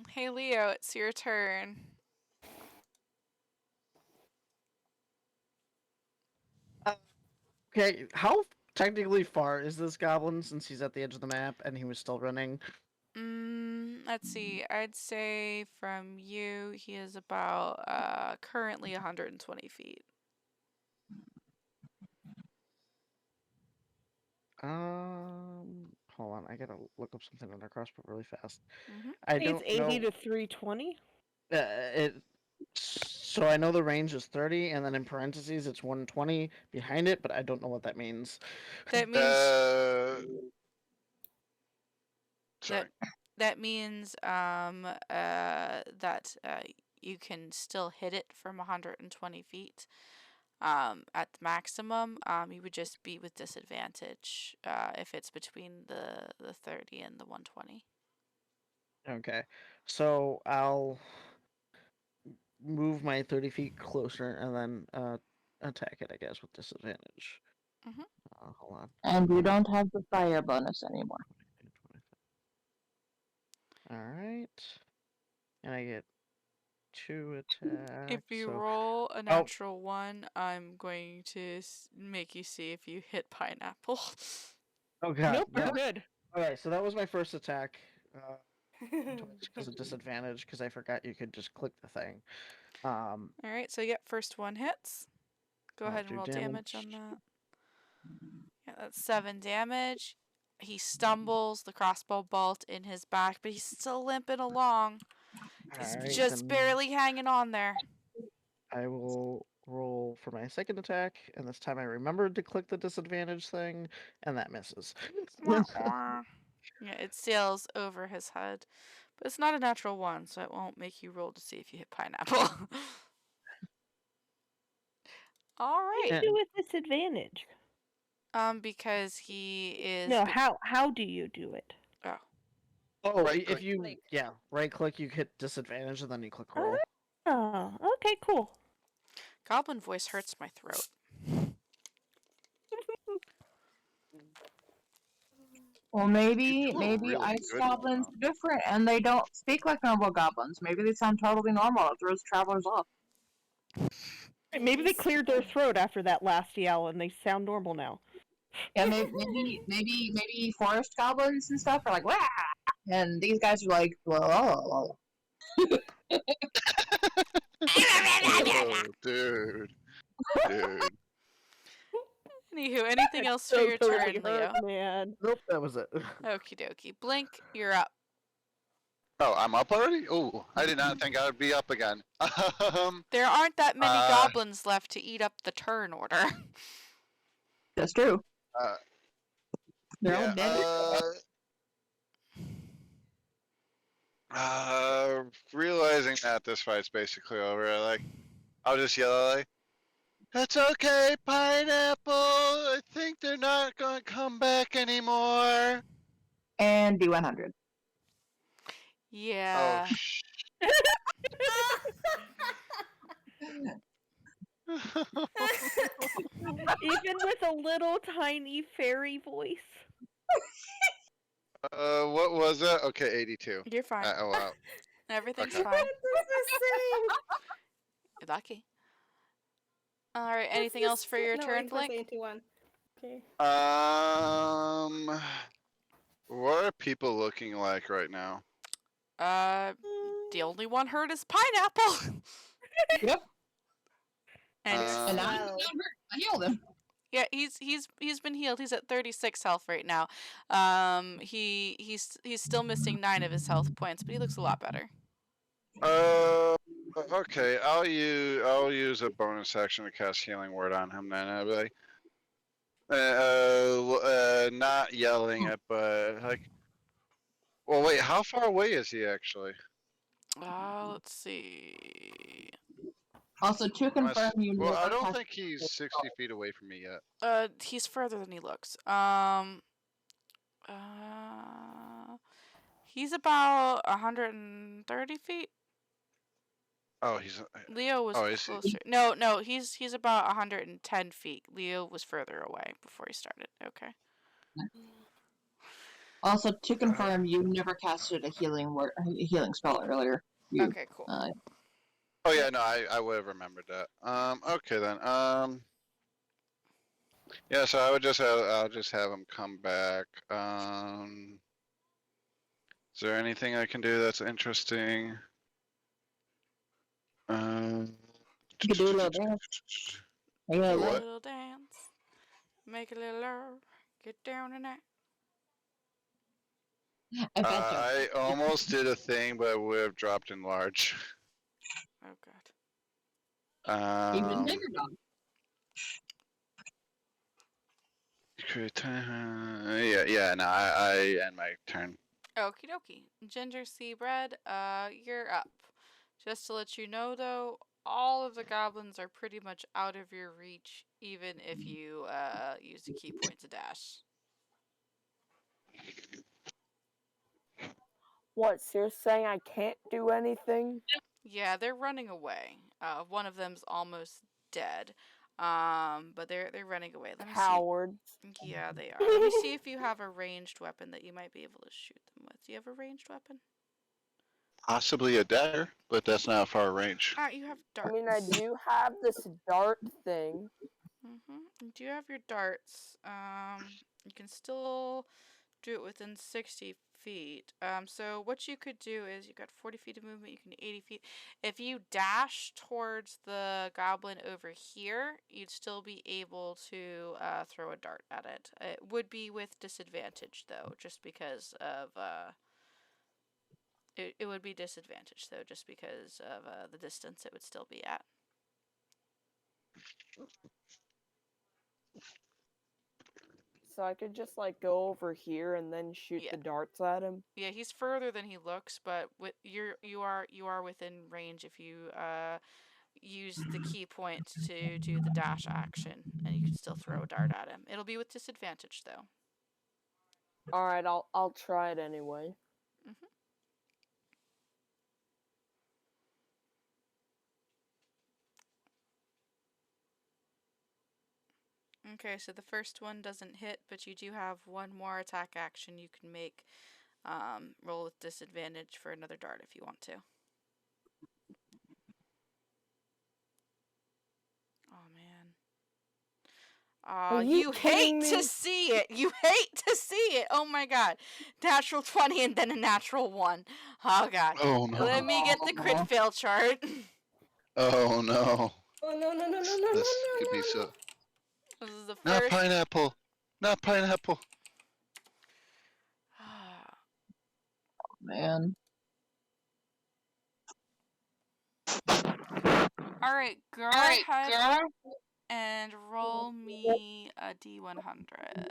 Hey Leo, it's your turn. Okay, how technically far is this goblin since he's at the edge of the map and he was still running? Let's see. I'd say from you, he is about currently 120 feet. Hold on, I gotta look up something on our crossbow really fast. Mhm. I It's don't 80 know. to 320. So I know the range is 30, and then in parentheses it's 120 behind it, but I don't know what that means. That means Sorry. that means that you can still hit it from 120 feet. At the maximum, you would just be with disadvantage if it's between the 30 and the 120. Okay, so I'll move my 30 feet closer and then attack it, I guess, with disadvantage. Mhm. Hold on. And you don't have the fire bonus anymore. Alright. And I get 2 attacks. If you so... roll a natural 1, I'm going to make you see if you hit Pineapple. Oh god. Nope, Yeah. you're good. Alright, so that was my first attack. Because of disadvantage, because I forgot you could just click the thing. Alright, so yep, first one hits. Go I'll ahead and do roll damage on that. Yeah, that's 7 damage. He stumbles, the crossbow bolt in his back, but he's still limping along. He's Alright, just barely hanging on there. I will roll for my second attack, and this time I remembered to click the disadvantage thing, and that misses. Yeah, it sails over his head. But it's not a natural 1, so it won't make you roll to see if you hit Pineapple. Alright. What do you do with disadvantage? Because he is... No, how do you do it? Oh, Right if click. you right click, you hit disadvantage, and then you click roll. Oh, okay, cool. Goblin voice hurts my throat. Well, maybe People are really ice good goblins now. are different, and they don't speak like normal goblins. Maybe they sound totally normal. It throws travelers off. Maybe they cleared their throat after that last yell, and they sound normal now. Yeah, maybe forest goblins and stuff are like, wah! And these guys are like, whoa. Oh, dude. Anywho, anything else for your turn, Leo? Man. Nope, that was it. Okie dokie. Blink, you're up. Oh, I'm up already? Oh, I did not think I would be up again. There aren't that many goblins left to eat up the turn order. That's true. They're all yeah, dead. realizing that this fight's basically over, I'll just yell "It's okay, Pineapple! I think they're not gonna come back anymore!" And D100. Yeah. Oh, Even with a little tiny fairy voice. What was that? Okay, 82. You're fine. Oh wow. Everything's Okay. fine. That's the same. You're lucky. All right. That's Anything the else for same. your No, turn, it was Blink? 81. Okay. What are people looking like right now? The only one hurt is Pineapple. Yep. And And I'm Well. not hurt. I healed him. yeah, he's been healed. He's at 36 health right now. He's still missing 9 of his health points, but he looks a lot better. Okay. I'll use a bonus action to cast Healing Word on him. Then I'll be like, not yelling it, but like, well, wait. How far away is he actually? Let's see. Also, to confirm, you Well, never I don't cast think he's 60 feet away from me yet. He's further than he looks. He's about 130 feet. Oh, he's. Leo was is he? closer. No, he's about 110 feet. Leo was further away before he started. Okay. Also, to confirm, you never casted a healing spell earlier. Okay, cool. Oh yeah, no, I would have remembered that. Okay then. Yeah, so I'll just have him come back. Is there anything I can do that's interesting? You could do a little dance. Do a What? little dance. Make a little love. Get down in that. I almost did a thing, but I would have dropped in large. Oh god. Even bigger dog. Yeah, no, I end my turn. Okie dokie. Ginger Sea Bread, you're up. Just to let you know though, all of the goblins are pretty much out of your reach, even if you use a key point to dash. What, so you're saying I can't do anything? Yeah, they're running away. One of them's almost dead. But they're running away. Let me Cowards. see. Yeah, they are. Let me see if you have a ranged weapon that you might be able to shoot them with. Do you have a ranged weapon? Possibly a dagger, but that's not far range. You have darts. I mean, I do have this dart thing. You do have your darts. You can still do it within 60 feet. So what you could do is you've got 40 feet of movement, you can 80 feet. If you dash towards the goblin over here, you'd still be able to throw a dart at it. It would be with disadvantage though, just because of it would be disadvantaged though, just because of the distance it would still be at. So I could just like go over here and then shoot the darts at him. Yeah, he's further than he looks, but you are within range if you use the key point to do the dash action, and you can still throw a dart at him. It'll be with disadvantage though. All right, I'll try it anyway. Okay, so the first one doesn't hit, but you do have one more attack action you can make. Roll with disadvantage for another dart if you want to. Oh man. You hate to see it. You hate to see it. Oh my god. Natural 20 and then a natural 1. Oh god. Oh no. Let me get the crit fail chart. Oh no. Oh no. This could be so. This is the first. Not pineapple. Not pineapple. Man. Alright, go ahead and roll me a D100.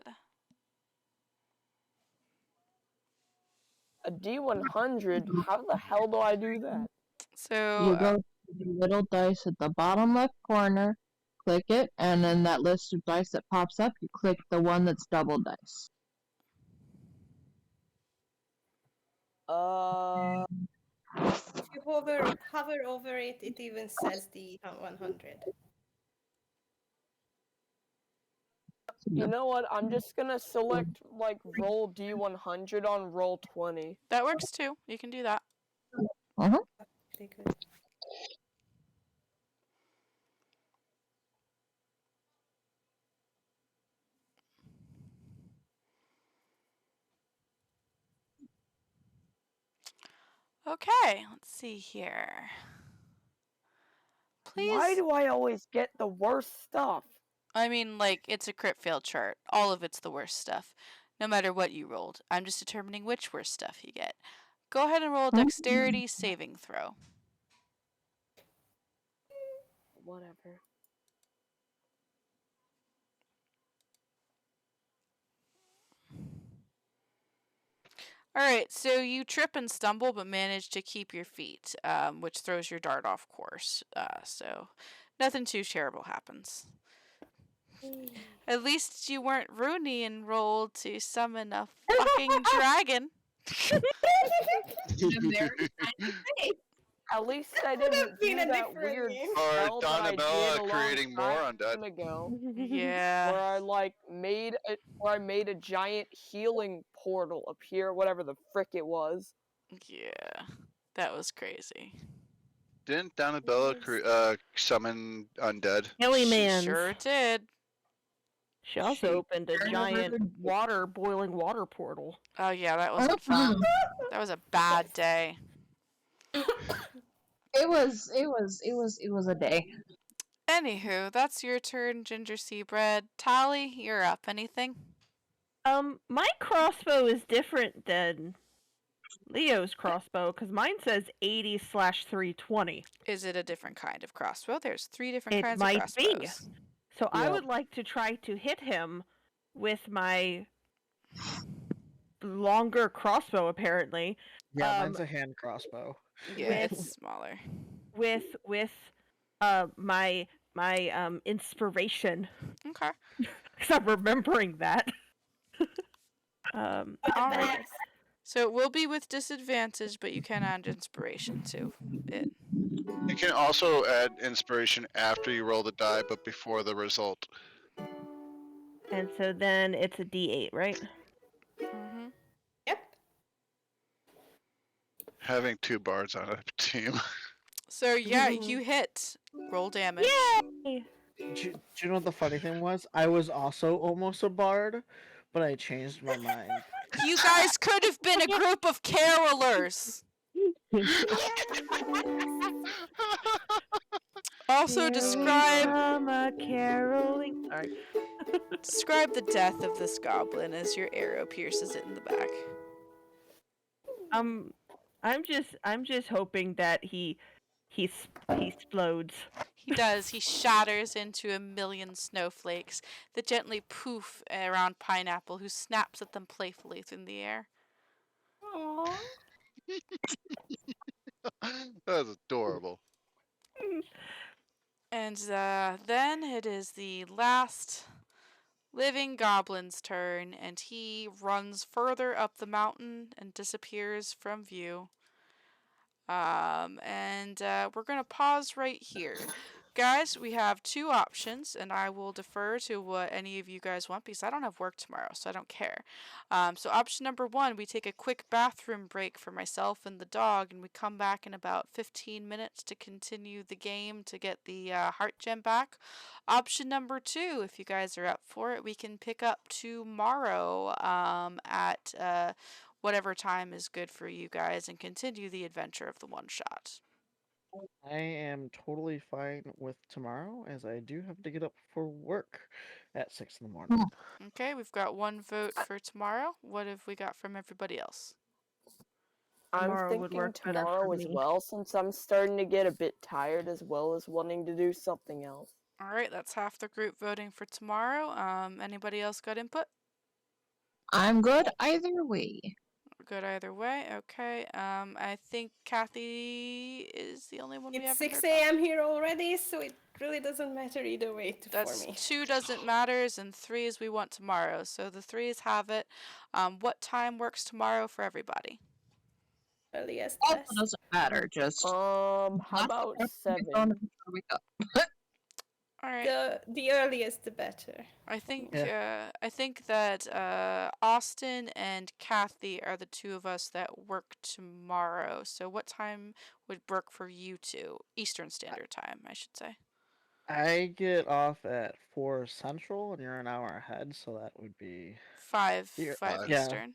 A D100? How the hell do I do that? So you go to the little dice at the bottom left corner, click it, and then that list of dice that pops up, you click the one that's double dice. If you hover over it, it even says the 100. You know what? I'm just gonna select like roll D100 on roll 20. That works too. You can do that. Uh-huh. Pretty good. Okay, let's see here. Why Please. do I always get the worst stuff? I mean, like, it's a crit fail chart. All of it's the worst stuff. No matter what you rolled. I'm just determining which worst stuff you get. Go ahead and roll a dexterity saving throw. Whatever. Alright, so you trip and stumble but manage to keep your feet, which throws your dart off course. So nothing too terrible happens. At least you weren't Rooney and rolled to summon a fucking dragon. At least I That would didn't have been do a that different weird game. spell Or that I did Donabella a long creating more time undead. ago, Yeah. where I made a giant healing portal appear, whatever the frick it was. Yeah. That was crazy. Didn't Donabella summon undead? Hilly She Man's. sure did. She also She opened a giant boiling water portal. Oh yeah, that wasn't fun. That was a bad day. It was a day. Anywho, that's your turn, Ginger Seabread. Tally, you're up. Anything? My crossbow is different than Leo's crossbow because mine says 80/320. Is it a different kind of crossbow? There's 3 different It kinds of might be. crossbows. So I Yeah. would like to try to hit him with my longer crossbow, apparently. Yeah, mine's a hand crossbow. Yeah, With- it's smaller. With my inspiration. Okay. Because I'm remembering that. All there we right. So it will be with disadvantage, but you can add inspiration to it. You can also add inspiration after you roll the die, but before the result. go. And so then it's a D8, right? Mm-hmm. Yep. Having 2 bards on a team. So yeah, you hit. Roll damage. Yay! Do you know what the funny thing was? I was also almost a bard, but I changed my mind. You guys could have been a group of carolers. Also describe a caroling. Sorry. describe the death of this goblin as your arrow pierces it in the back. I'm just hoping that he explodes. He does. He shatters into a million snowflakes that gently poof around Pineapple, who snaps at them playfully through the air. Aww. That was adorable. And then it is the last living goblin's turn, and he runs further up the mountain and disappears from view. We're going to pause right here. Guys, we have 2 options, and I will defer to what any of you guys want because I don't have work tomorrow, so I don't care. So option number 1, we take a quick bathroom break for myself and the dog, and we come back in about 15 minutes to continue the game to get the heart gem back. Option number 2, if you guys are up for it, we can pick up tomorrow at whatever time is good for you guys and continue the adventure of the one shot. I am totally fine with tomorrow, as I do have to get up for work at 6 in the morning. Okay, we've got 1 vote for tomorrow. What have we got from everybody else? I'm Tomorrow would thinking work better tomorrow for as me. well, since I'm starting to get a bit tired as well as wanting to do something else. All right, that's half the group voting for tomorrow. Anybody else got input? I'm good either way. Good either way. Okay. I think Kathy is the only one we It's haven't 6 heard from. a.m. here already, so it really doesn't matter either way for That's me. 2 doesn't matters and 3 is we want tomorrow. So the 3s have it. What time works tomorrow for everybody? earliest Also best. doesn't matter. Just How about 7? wake up. All right. The earliest the better. I think Yeah. I think that Austin and Kathy are the two of us that work tomorrow. So what time would work for you two? Eastern Standard Time, I should say. I get off at 4 Central, and you're an hour ahead, so that would be 5 the 5 5. yeah. Eastern.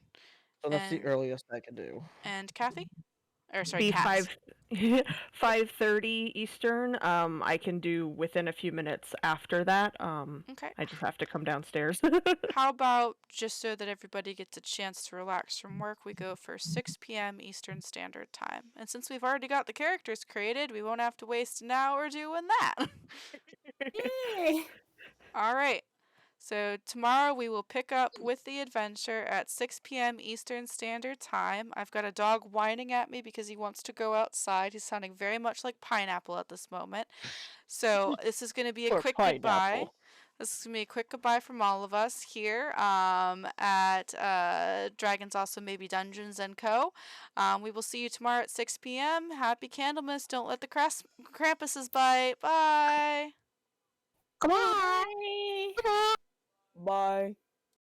So that's the And earliest I could do. and Kathy? Or sorry, Be Kat. 5:30 Eastern. I can do within a few minutes after that. Okay. I just have to come downstairs. How about just so that everybody gets a chance to relax from work, we go for 6 p.m. Eastern Standard Time. And since we've already got the characters created, we won't have to waste an hour doing that. Yay! All right. So tomorrow we will pick up with the adventure at 6 p.m. Eastern Standard Time. I've got a dog whining at me because he wants to go outside. He's sounding very much like Pineapple at this moment. So this is going to be a Or quick goodbye. Pineapple. This is going to be a quick goodbye from all of us here at Dragons Also Maybe Dungeons & Co. We will see you tomorrow at 6 p.m. Happy Candlemas. Don't let the Krampuses bite. Bye. Come on. Bye.